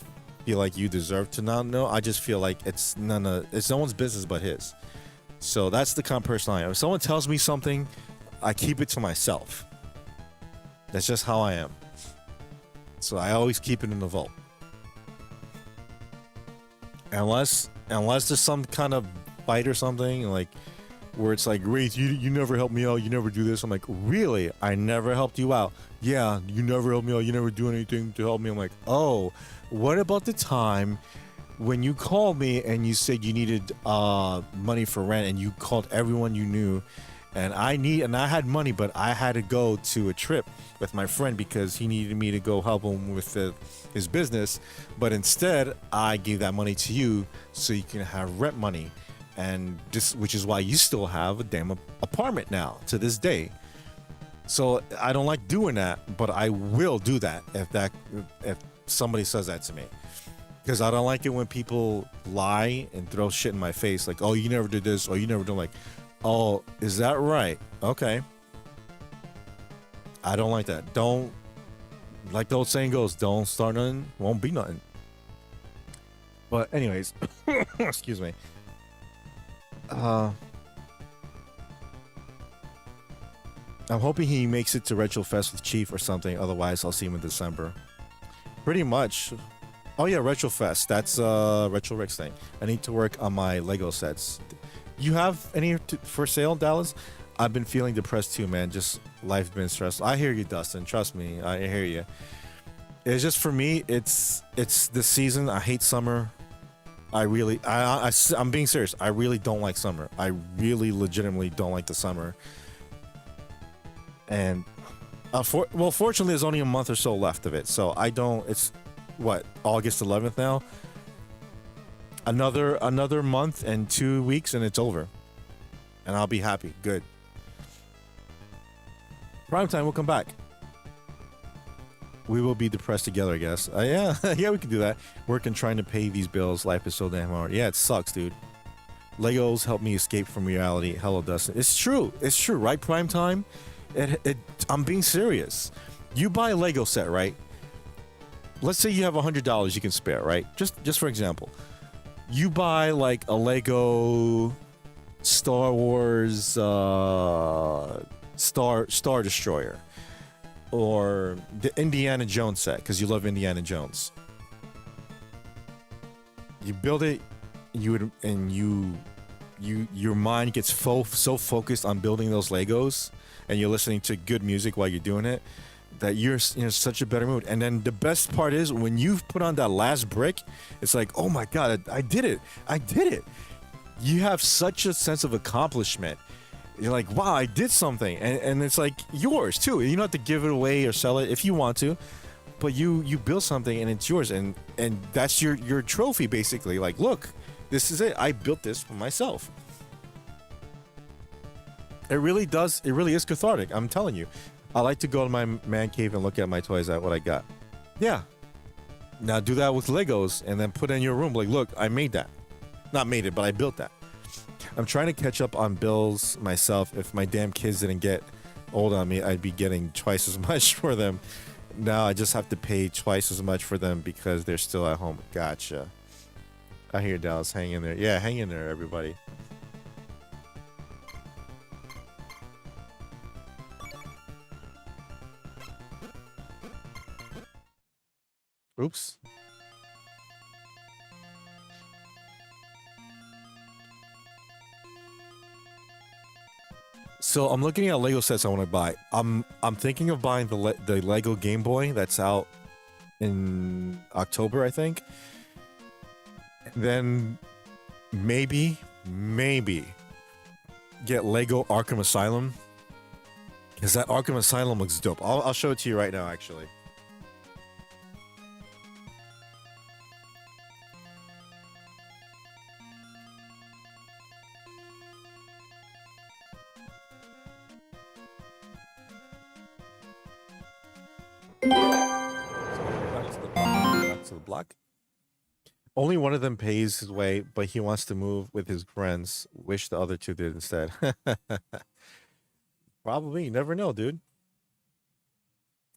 feel like you deserve to not know. I just feel like it's no one's business but his. So that's the kind of person I am. If someone tells me something, I keep it to myself. That's just how I am. So I always keep it in the vault. Unless there's some kind of fight or something, like where it's like, Wraith, you never help me out, you never do this. I'm like, really? I never helped you out. Yeah, you never helped me out, you never do anything to help me. I'm like, oh, what about the time when you called me and you said you needed money for rent, and you called everyone you knew, and I had money, but I had to go to a trip with my friend because he needed me to go help him with his business, but instead I gave that money to you so you can have rent money. and this, which is why you still have a damn apartment now to this day. So I don't like doing that, but I will do that if somebody says that to me, because I don't like it when people lie and throw shit in my face, like, oh, you never did this, or you never done, like, oh, is that right? Okay. I don't like that. Don't, like the old saying goes, don't start nothing, won't be nothing. But anyways, excuse me. I'm hoping he makes it to Retro Fest with Chief or something. Otherwise, I'll see him in December. Pretty much. Oh yeah, Retro Fest. That's Retro Rick's thing. I need to work on my Lego sets. You have any for sale, Dallas? I've been feeling depressed too, man. Just life's been stressful. I hear you, Dustin. Trust me, I hear you. It's just, for me, it's the season. I hate summer. I'm being serious. I really don't like summer. I really legitimately don't like the summer. And fortunately, there's only a month or so left of it. So I don't. It's what, August 11th now. Another month and 2 weeks, and it's over. And I'll be happy. Good. Prime time will come back. We will be depressed together, I guess. Yeah, yeah, we can do that. Working, trying to pay these bills. Life is so damn hard. Yeah, it sucks, dude. Legos help me escape from reality. Hello, Dustin. It's true. It's true, right? Prime time. I'm being serious. You buy a Lego set, right? Let's say you have $100 you can spare, right? Just for example, you buy like a Lego Star Wars Star Destroyer, or the Indiana Jones set because you love Indiana Jones. You build it, your mind gets so focused on building those Legos, and you're listening to good music while you're doing it, that you're in such a better mood. And then the best part is when you've put on that last brick, it's like, oh my god, I did it. You have such a sense of accomplishment. You're like, wow, I did something, and it's like yours too. You don't have to give it away or sell it if you want to, but you build something and it's yours, and that's your trophy basically. Like, look, this is it. I built this for myself. It really is cathartic. I'm telling you. I like to go to my man cave and look at my toys, at what I got. Yeah. Now do that with Legos and then put it in your room. Like, look, I made that. Not made it, but I built that. I'm trying to catch up on bills myself. If my damn kids didn't get old on me, I'd be getting twice as much for them. Now I just have to pay twice as much for them because they're still at home. Gotcha. I hear Dallas. Hang in there. Yeah, hang in there, everybody. Oops. So I'm looking at Lego sets I want to buy. I'm thinking of buying the Lego Game Boy that's out in October, I think. Then maybe get Lego Arkham Asylum, because that Arkham Asylum looks dope. I'll show it to you right now, actually. Back to the block. Only one of them pays his way, but he wants to move with his friends. Wish the other two did instead. Probably. You never know, dude.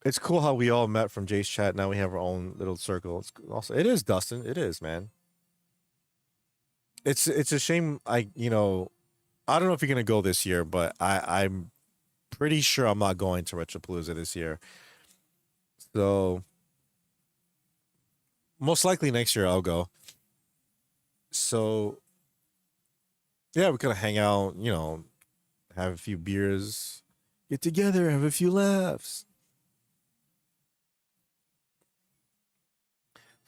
It's cool how we all met from Jay's chat. Now we have our own little circle. It is, Dustin. It is, man. It's a shame. I don't know if you're gonna go this year, but I'm pretty sure I'm not going to Retropalooza this year. So most likely next year I'll go. So yeah, we're gonna hang out, have a few beers, get together, have a few laughs.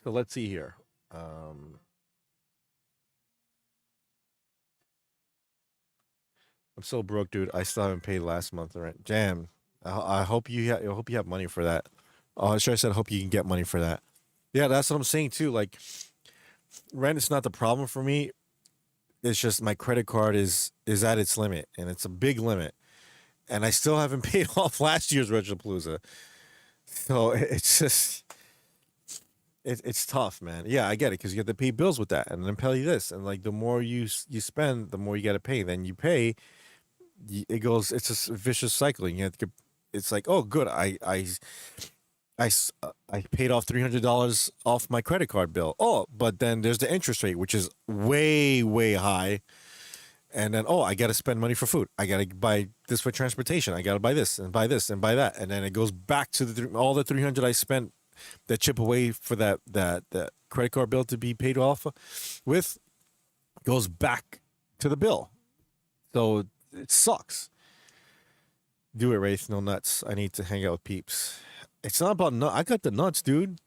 So let's see here. I'm so broke, dude. I still haven't paid last month rent. Damn. I hope you have money for that. Oh, sure. I said, I hope you can get money for that. Yeah, that's what I'm saying too. Like, rent is not the problem for me. It's just my credit card is at its limit, and it's a big limit, and I still haven't paid off last year's Retropalooza. So it's just it's tough, man. Yeah, I get it because you have to pay bills with that, and then pay this, and like the more you spend, the more you got to pay. Then you pay, it goes. It's a vicious cycle. You have to. It's like, oh, good. I paid off $300 off my credit card bill. Oh, but then there's the interest rate, which is way high. And then, oh, I got to spend money for food. I got to buy this for transportation. I got to buy this and buy this and buy that. And then it goes back to all the 300 I spent that chip away for that credit card bill to be paid off with goes back to the bill. So it sucks. Do it, Wraith. No nuts. I need to hang out with peeps. It's not about nuts. I got the nuts, dude.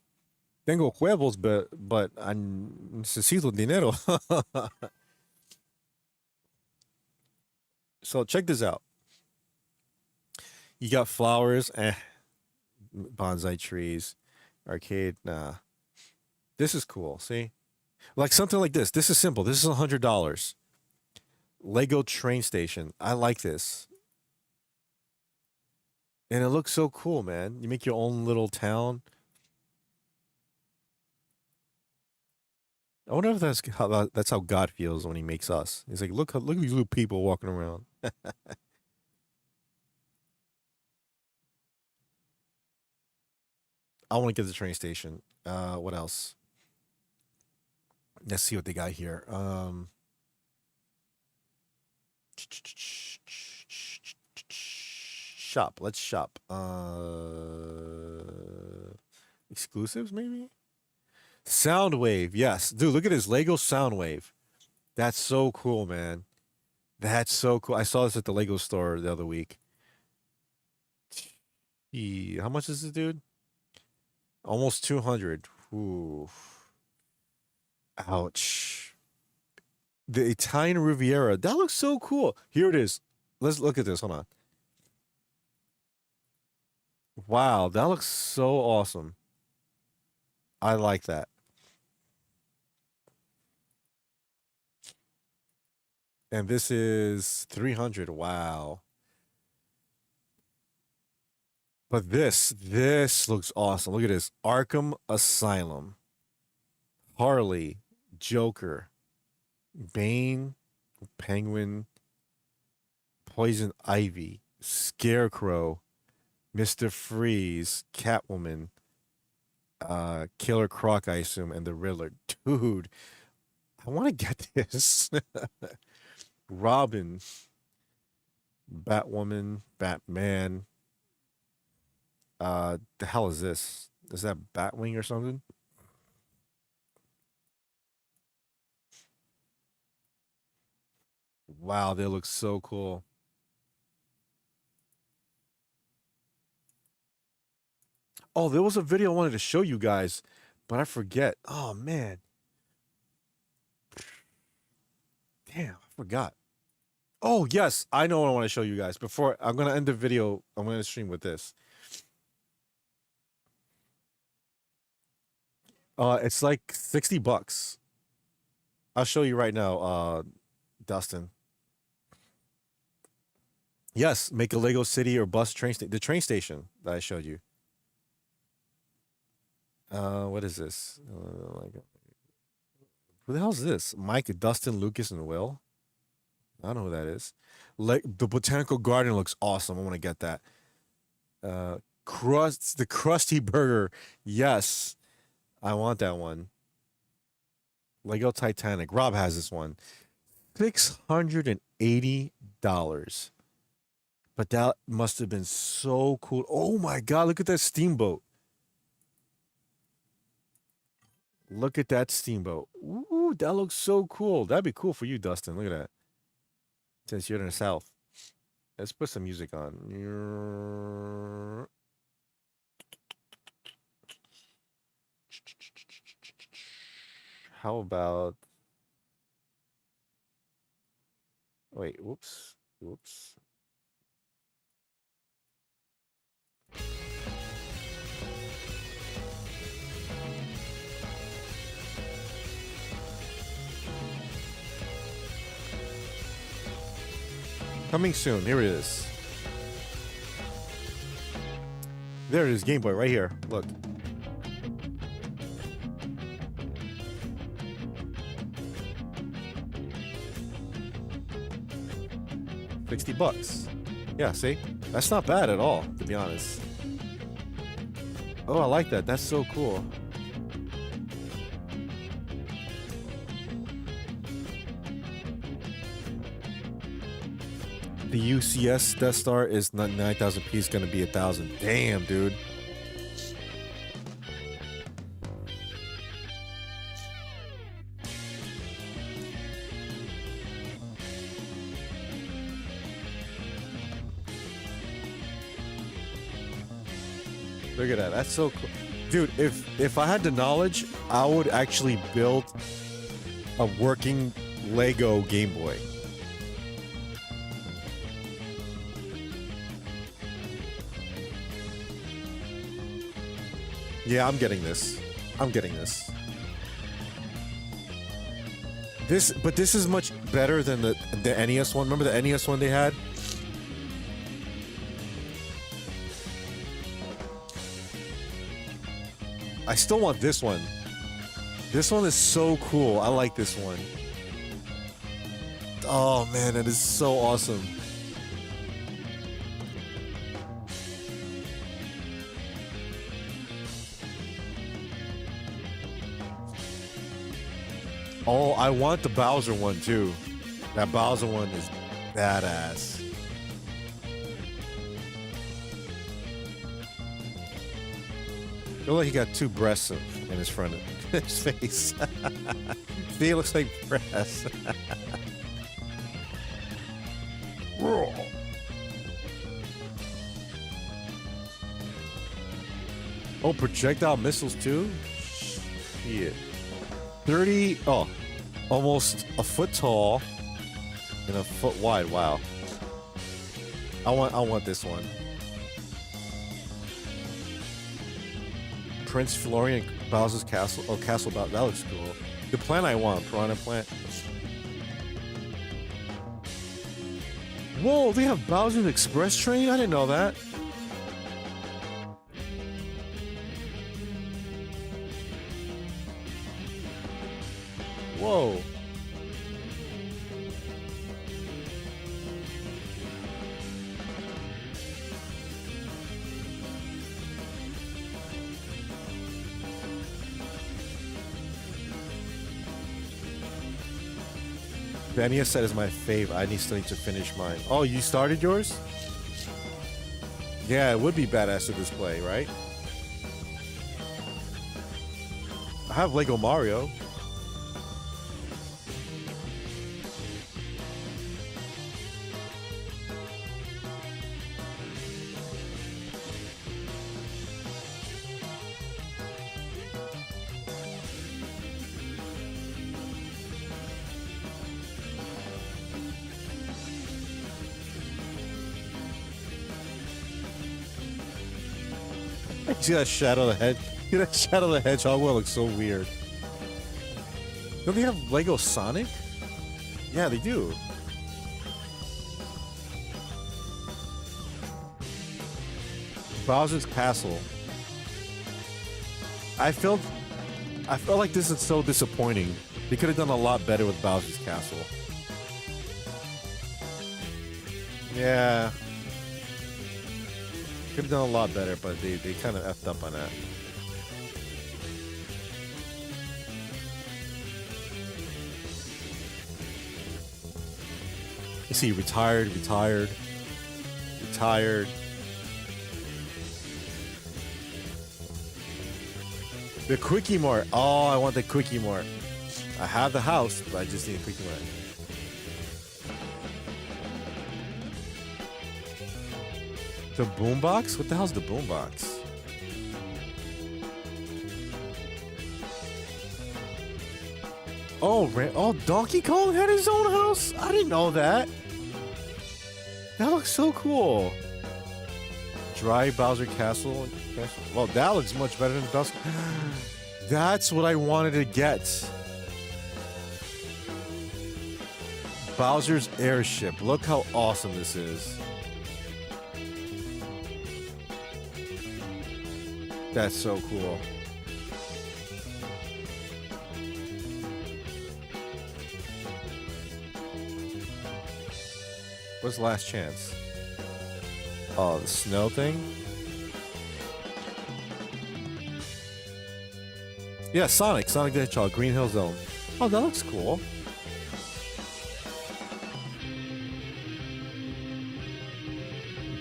Tengo huevos, but I necesito dinero. So check this out. You got flowers, bonsai trees, arcade, nah. This is cool. See, like something like this. This is simple. This is $100. Lego train station. I like this. And it looks so cool, man. You make your own little town. I wonder if that's how God feels when He makes us. He's like, look at these little people walking around. I want to get to the train station. What else? Let's see what they got here. Shop. Let's shop. Exclusives, maybe? Soundwave. Yes. Dude, look at this Lego Soundwave. That's so cool, man. That's so cool. I saw this at the Lego store the other week. How much is this, dude? Almost 200. Ooh. Ouch. The Italian Riviera. That looks so cool. Here it is. Let's look at this. Hold on. Wow, that looks so awesome. I like that. And this is 300. Wow. But this looks awesome. Look at this. Arkham Asylum. Harley, Joker, Bane, Penguin, Poison Ivy, Scarecrow, Mr. Freeze, Catwoman, Killer Croc, I assume, and the Riddler. Dude, I want to get this. Robin, Batwoman, Batman. The hell is this? Is that Batwing or something? Wow, they look so cool. Oh, there was a video I wanted to show you guys, but I forget. Oh, man. Damn, I forgot. Oh, yes, I know what I want to show you guys. Before, I'm going to end the video. I'm going to stream with this. It's like $60. I'll show you right now, Dustin. Yes, make a Lego city or bus train station. The train station that I showed you. What is this? Who the hell is this? Mike, Dustin, Lucas, and Will? I don't know who that is. The botanical garden looks awesome. I want to get that. The Krusty Burger. Yes, I want that one. Lego Titanic. Rob has this one. $680. But that must have been so cool. Oh my God, look at that steamboat. Look at that steamboat. Ooh, that looks so cool. That'd be cool for you, Dustin. Look at that. Since you're in the South. Let's put some music on. How about... Wait, whoops. Whoops. Coming soon. Here it is. There it is, Game Boy, right here. Look. $60. Yeah, see? That's not bad at all, to be honest. Oh, I like that. That's so cool. The UCS Death Star is not 9,000 piece, gonna be 1,000. Damn, dude. Look at that. That's so cool. Dude, if I had the knowledge, I would actually build a working Lego Game Boy. Yeah, I'm getting this. I'm getting this. But this is much better than the NES one. Remember the NES one they had? I still want this one. This one is so cool. I like this one. Oh man, that is so awesome. Oh, I want the Bowser one too. That Bowser one is badass. Look like he got two breasts in his front of his face. He looks like breasts. Oh, projectile missiles too? Shit. 30, oh, almost a foot tall and a foot wide. Wow. I want this one. Prince Florian Bowser's Castle. Oh, Castle Bowser. That looks cool. The plant I want, Piranha Plant. Whoa, they have Bowser's Express Train? I didn't know that. Whoa. The NES set is my fave. I still need to finish mine. Oh, you started yours? Yeah, it would be badass to display, right? I have Lego Mario. See that Shadow the Hedge? See that Shadow the Hedgehog one looks so weird. Don't they have Lego Sonic? Yeah, they do. Bowser's Castle. I felt like this is so disappointing. They could have done a lot better with Bowser's Castle. Yeah. Could have done a lot better, but they kind of effed up on that. You see, retired. The Quickie Mart. Oh, I want the Quickie Mart. I have the house, but I just need a Quickie Mart. The boombox? What the hell's the boombox? Oh, Donkey Kong had his own house? I didn't know that. That looks so cool. Dry Bowser Castle. Well, that looks much better than Dusk. That's what I wanted to get. Bowser's airship. Look how awesome this is. That's so cool. What's the last chance? Oh, the snow thing? Yeah, Sonic the Hedgehog, Green Hill Zone. Oh, that looks cool.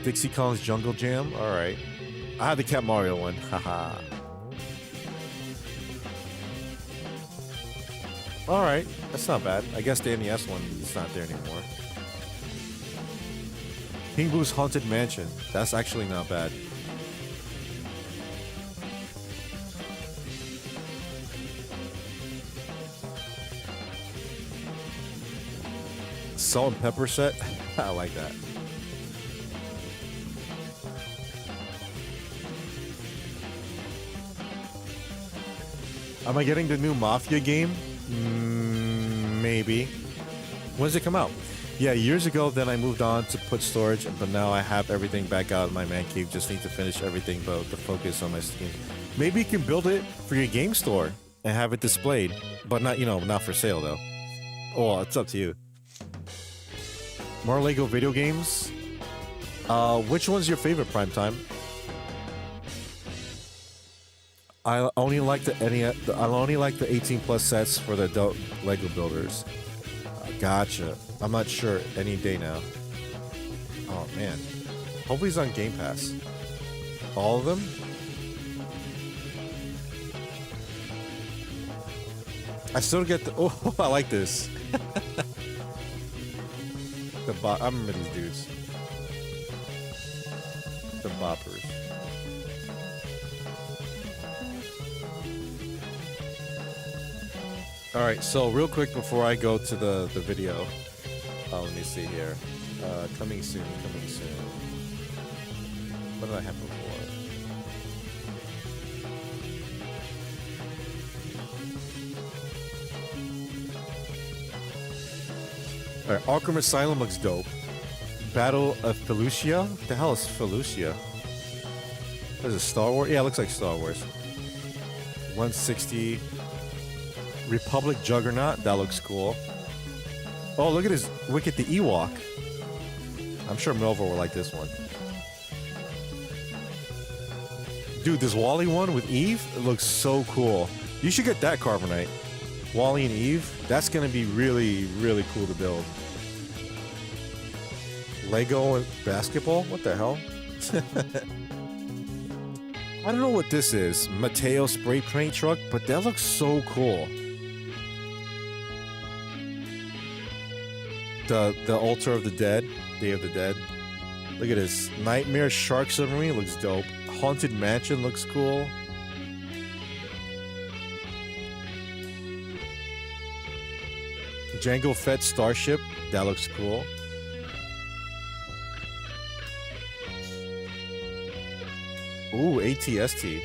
Dixie Kong's Jungle Jam. All right. I had the Cat Mario one. Haha. All right. That's not bad. I guess the NES one is not there anymore. King Boo's Haunted Mansion. That's actually not bad. Salt and pepper set. I like that. Am I getting the new Mafia game? Maybe. When does it come out? Yeah, years ago, then I moved on to put storage, but now I have everything back out in my man cave. Just need to finish everything, but the focus on my Steam. Maybe you can build it for your game store and have it displayed, but not, not for sale though. Oh, it's up to you. More Lego video games. Which one's your favorite, Primetime? I only like the 18 plus sets for the adult Lego builders. Gotcha. I'm not sure. Any day now. Oh man. Hopefully he's on Game Pass. All of them? I still get the. Oh, I like this. I remember these dudes. The boppers. All right, so real quick before I go to the video, let me see here. Coming soon. What did I have before? All right, Arkham Asylum looks dope. Battle of Felucia? What the hell is Felucia? What is it, Star Wars? Yeah, it looks like Star Wars. 160. Republic Juggernaut, that looks cool. Oh, look at his Wicket the Ewok. I'm sure Melville will like this one. Dude, this Wally one with Eve, it looks so cool. You should get that, Carbonite. Wally and Eve, that's gonna be really, really cool to build. Lego and basketball? What the hell? I don't know what this is. Mateo spray paint truck, but that looks so cool. The Altar of the Dead, Day of the Dead. Look at this. Nightmare Shark Submarine looks dope. Haunted Mansion looks cool. Jango Fett Starship, that looks cool. Ooh, ATST.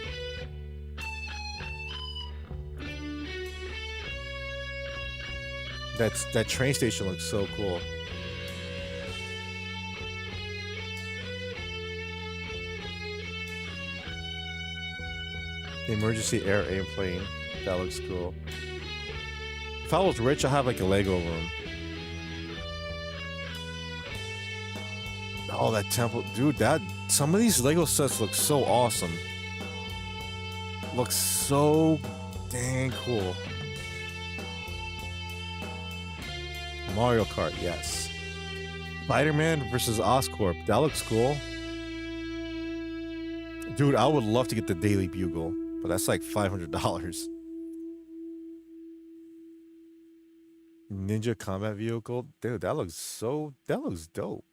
That train station looks so cool. Emergency air airplane. That looks cool. If I was rich, I'd have like a Lego room. Oh, that temple. Dude, some of these Lego sets look so awesome. Looks so dang cool. Mario Kart, yes. Spider-Man versus Oscorp. That looks cool. Dude, I would love to get the Daily Bugle, but that's like $500. Ninja combat vehicle. Dude, that looks dope.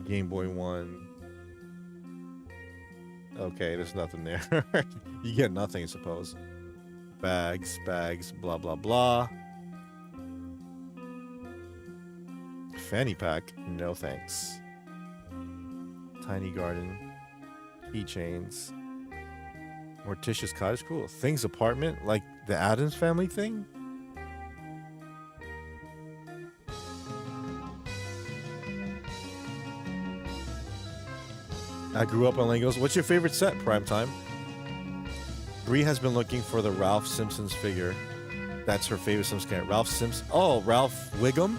Game Boy 1. Okay, there's nothing there. You get nothing, I suppose. Bags, blah, blah, blah. Fanny pack, no thanks. Tiny garden. Keychains. Morticia's Cottage, cool. Things apartment, like the Addams Family thing. I grew up on Legos. What's your favorite set, Primetime? Bree has been looking for the Ralph Simpsons figure. That's her favorite Simpsons character. Ralph Simpson. Oh, Ralph Wiggum.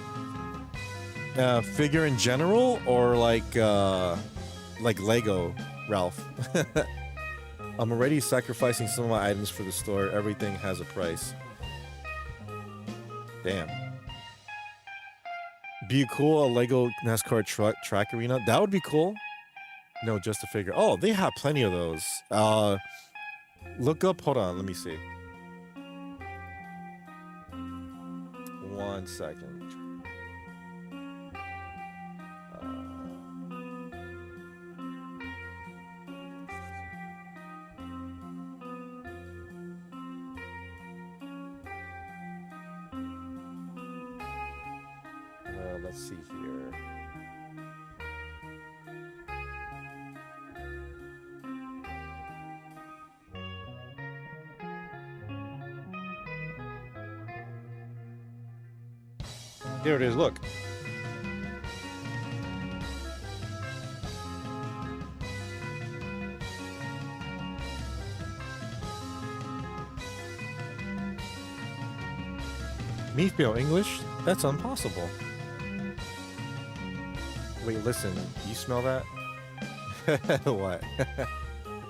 Figure in general, or like Lego Ralph. I'm already sacrificing some of my items for the store. Everything has a price. Damn. Be cool, a Lego NASCAR track arena. That would be cool. No, just a figure. Oh, they have plenty of those. Look up. Hold on. Let me see. 1 second. Let's see here. There it is, look. Me feel English? That's impossible. Wait, listen. You smell that? What?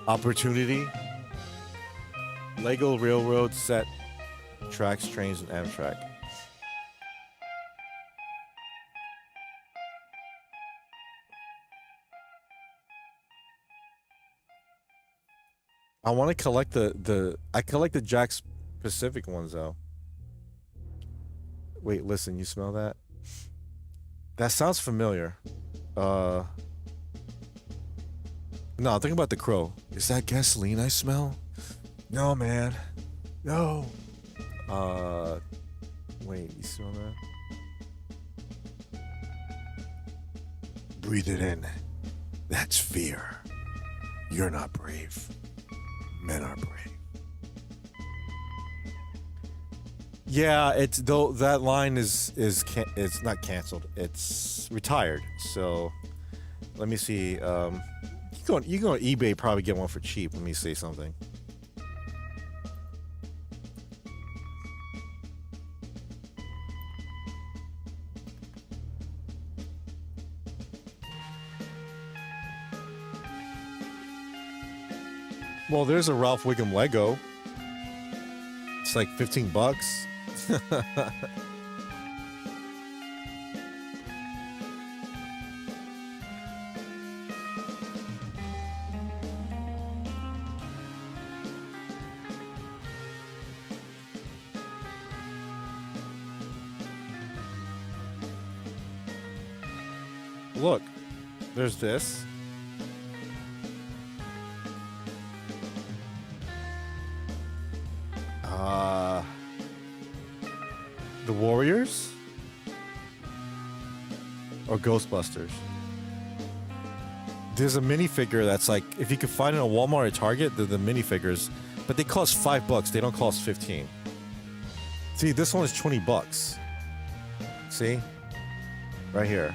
Opportunity? Lego Railroad set tracks, trains, and Amtrak. I want to collect I collect the Jack's Pacific ones though. Wait, listen, you smell that? That sounds familiar. No, think about the crow. Is that gasoline I smell? No, man. No. Wait, you smell that? Breathe it in. That's fear. You're not brave. Men are brave. Yeah, it's though that line is it's not canceled. It's retired. So let me see. You go on eBay, probably get one for cheap. Let me see something. Well, there's a Ralph Wiggum Lego. It's like $15. Look, there's this. The Warriors or Ghostbusters. There's a minifigure that's like, if you could find it at Walmart or Target, they're the minifigures, but they cost $5. They don't cost 15. See, this one is $20. See, right here,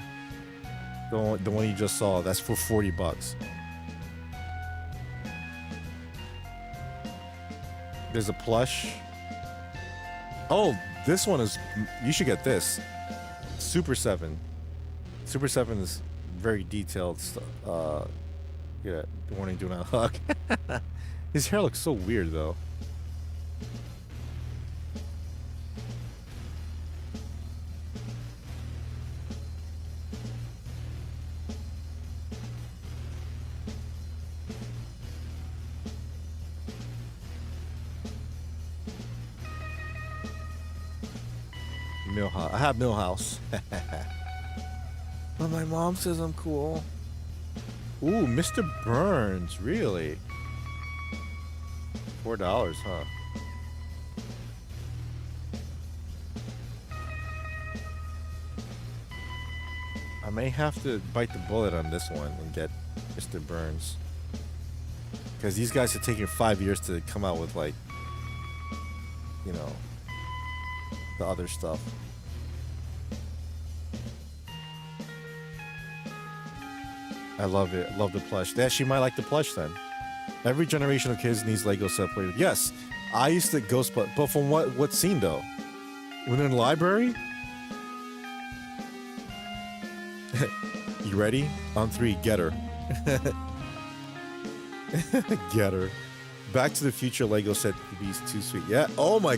the one you just saw, that's for $40. There's a plush. Oh, this one is, you should get this. Super 7. Super 7 is very detailed. Yeah, warning, do not hug. His hair looks so weird though. Millhouse. I have Millhouse. But my mom says I'm cool. Ooh, Mr. Burns, really? $4, huh? I may have to bite the bullet on this one and get Mr. Burns. because these guys are taking 5 years to come out with like, you know, the other stuff. I love it. Love the plush. Yeah, she might like the plush then. Every generation of kids needs Lego set players. Yes, I used to ghost, but from what scene though? When in the library? You ready? On 3, get her. Get her. Back to the Future Lego set be too sweet. Yeah. Oh my.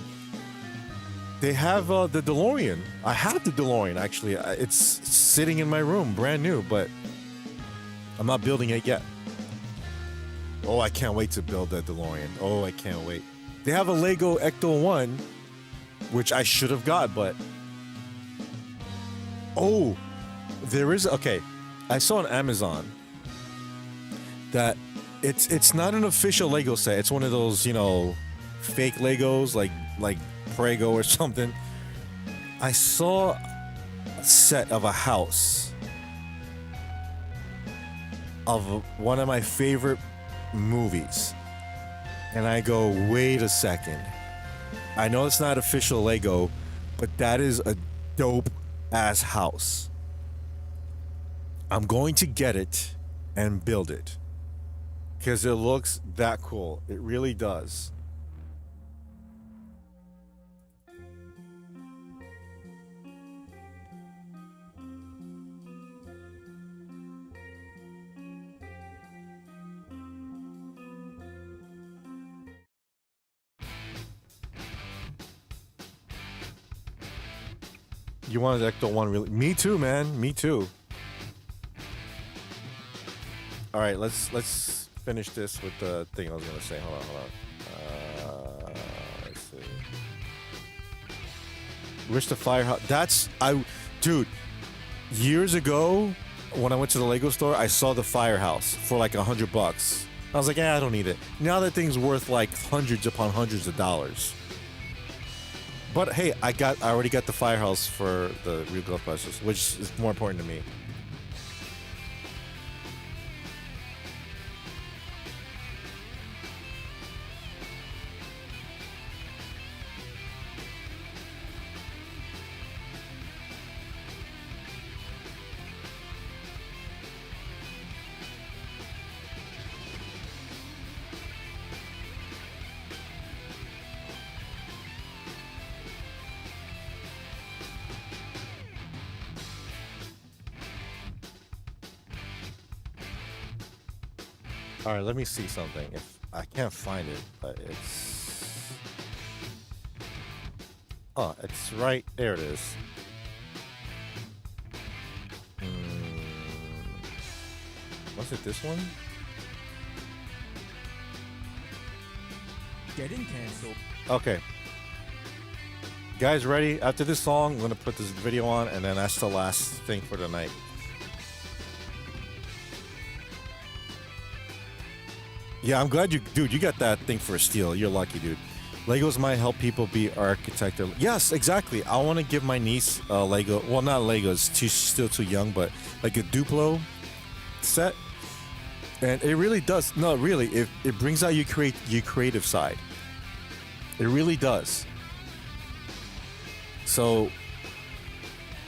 They have the DeLorean. I have the DeLorean actually. It's sitting in my room, brand new, but I'm not building it yet. Oh, I can't wait to build that DeLorean. Oh, I can't wait. They have a Lego Ecto 1, which I should have got, but... Oh, there is... Okay, I saw on Amazon that it's not an official Lego set. It's one of those, you know, fake Legos, like Prego or something. I saw a set of a house of one of my favorite movies, and I go, wait a second, I know it's not official Lego, but that is a dope ass house. I'm going to get it and build it because it looks that cool. It really does. You wanted Ecto 1 really? Me too, man. Me too. All right, let's finish this with the thing I was gonna say. Hold on. Let's see. Where's the firehouse? Dude. Years ago, when I went to the Lego store, I saw the firehouse for like $100. I was like, I don't need it. Now that thing's worth like hundreds upon hundreds of dollars. But hey, I already got the firehouse for the real Ghostbusters, which is more important to me. All right, let me see something. If I can't find it, but it's... Oh, it's right there. It is. Was it this one? Getting canceled. Okay. Guys, ready? After this song, I'm gonna put this video on, and then that's the last thing for the night. Yeah, I'm glad you got that thing for a steal. You're lucky, dude. Legos might help people be architect. Yes, exactly. I want to give my niece a Lego. Well, not Legos. She's still too young, but like a Duplo set. And it really does. No, really, it brings out your creative side. It really does. So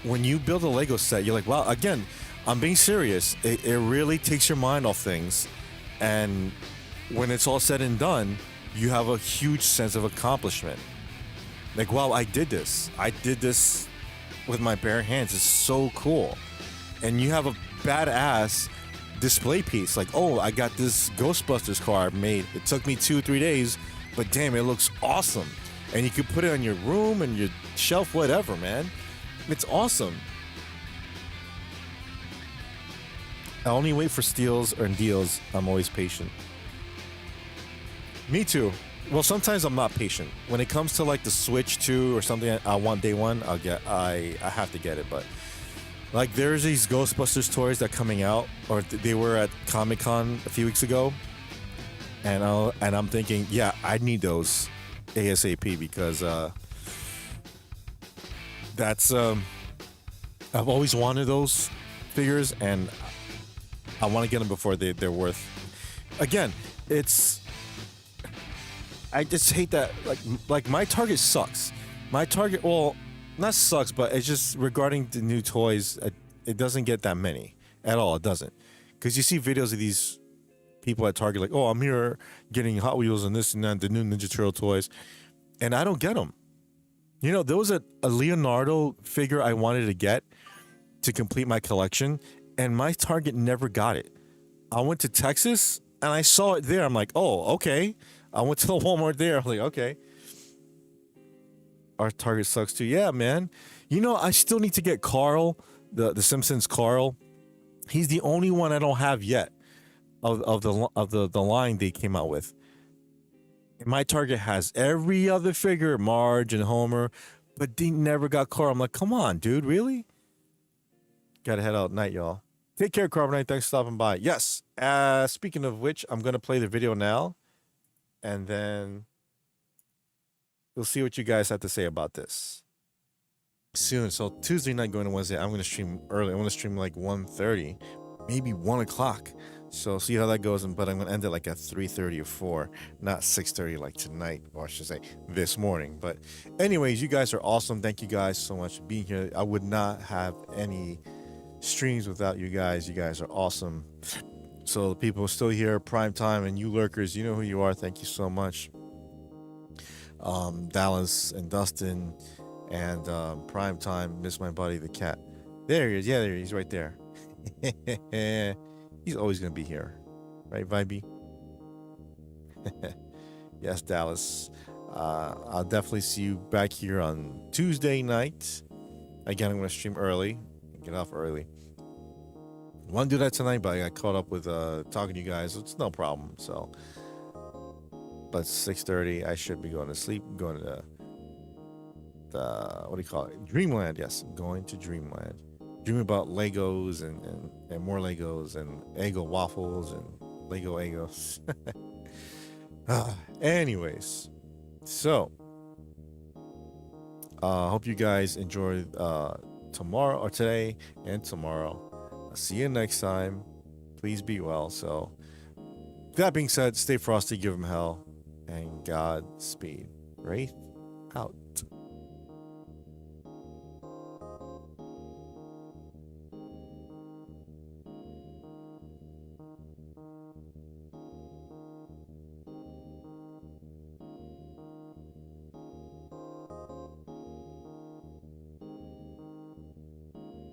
when you build a Lego set, you're like, wow. Again, I'm being serious. It really takes your mind off things, and when it's all said and done, you have a huge sense of accomplishment. Like, wow, I did this. I did this with my bare hands. It's so cool. And you have a badass display piece. Like, oh, I got this Ghostbusters car made. It took me 2-3 days, but damn, it looks awesome. And you could put it on your room and your shelf, whatever, man. It's awesome. I only wait for steals or deals. I'm always patient. Me too. Well, sometimes I'm not patient. When it comes to like the Switch 2 or something I want day one, I have to get it. But like there's these Ghostbusters toys that are coming out, or they were at Comic-Con a few weeks ago. And I'm thinking, yeah, I need those ASAP because that's I've always wanted those figures, and I want to get them before they're worth. Again, it's I just hate that like my Target sucks. My Target, well, not sucks, but it's just regarding the new toys, it doesn't get that many at all. It doesn't, because you see videos of these people at Target like, oh, I'm here getting Hot Wheels and this and that, the new Ninja Turtle toys, and I don't get them. You know, there was a Leonardo figure I wanted to get to complete my collection, and my Target never got it. I went to Texas and I saw it there. I'm like, oh, okay. I went to the Walmart there. I'm like, okay. Our Target sucks too. Yeah, man. You know, I still need to get Carl, the Simpsons Carl. He's the only one I don't have yet of the line they came out with. And my Target has every other figure, Marge and Homer, but they never got Carl. I'm like, come on, dude, really? Gotta head out night, y'all. Take care, Carbonite. Thanks for stopping by. Yes. Speaking of which, I'm gonna play the video now, and then we'll see what you guys have to say about this soon. So Tuesday night going to Wednesday, I'm gonna stream early. I want to stream like 1:30, maybe 1 o'clock. So see how that goes. But I'm gonna end it like at 3:30 or 4, not 6:30 like tonight, or I should say this morning. But anyways, you guys are awesome. Thank you guys so much for being here. I would not have any streams without you guys. You guys are awesome. So the people still here, Prime Time, and you lurkers, you know who you are. Thank you so much. Dallas and Dustin and Prime Time, miss my buddy the cat. There he is. Yeah, there he is, right there. He's always gonna be here, right, Vibey? Yes, Dallas. I'll definitely see you back here on Tuesday night. Again, I'm gonna stream early, get off early. Want to do that tonight, but I got caught up with talking to you guys. It's no problem. So, but 6:30, I should be going to sleep. Going to the what do you call it? Dreamland. Yes, going to Dreamland. Dreaming about Legos and more Legos and Eggo waffles and Lego Eggos. Anyways, so hope you guys enjoy tomorrow or today and tomorrow. See you next time. Please be well. So, that being said, stay frosty, give them hell, and Godspeed. Wraith out.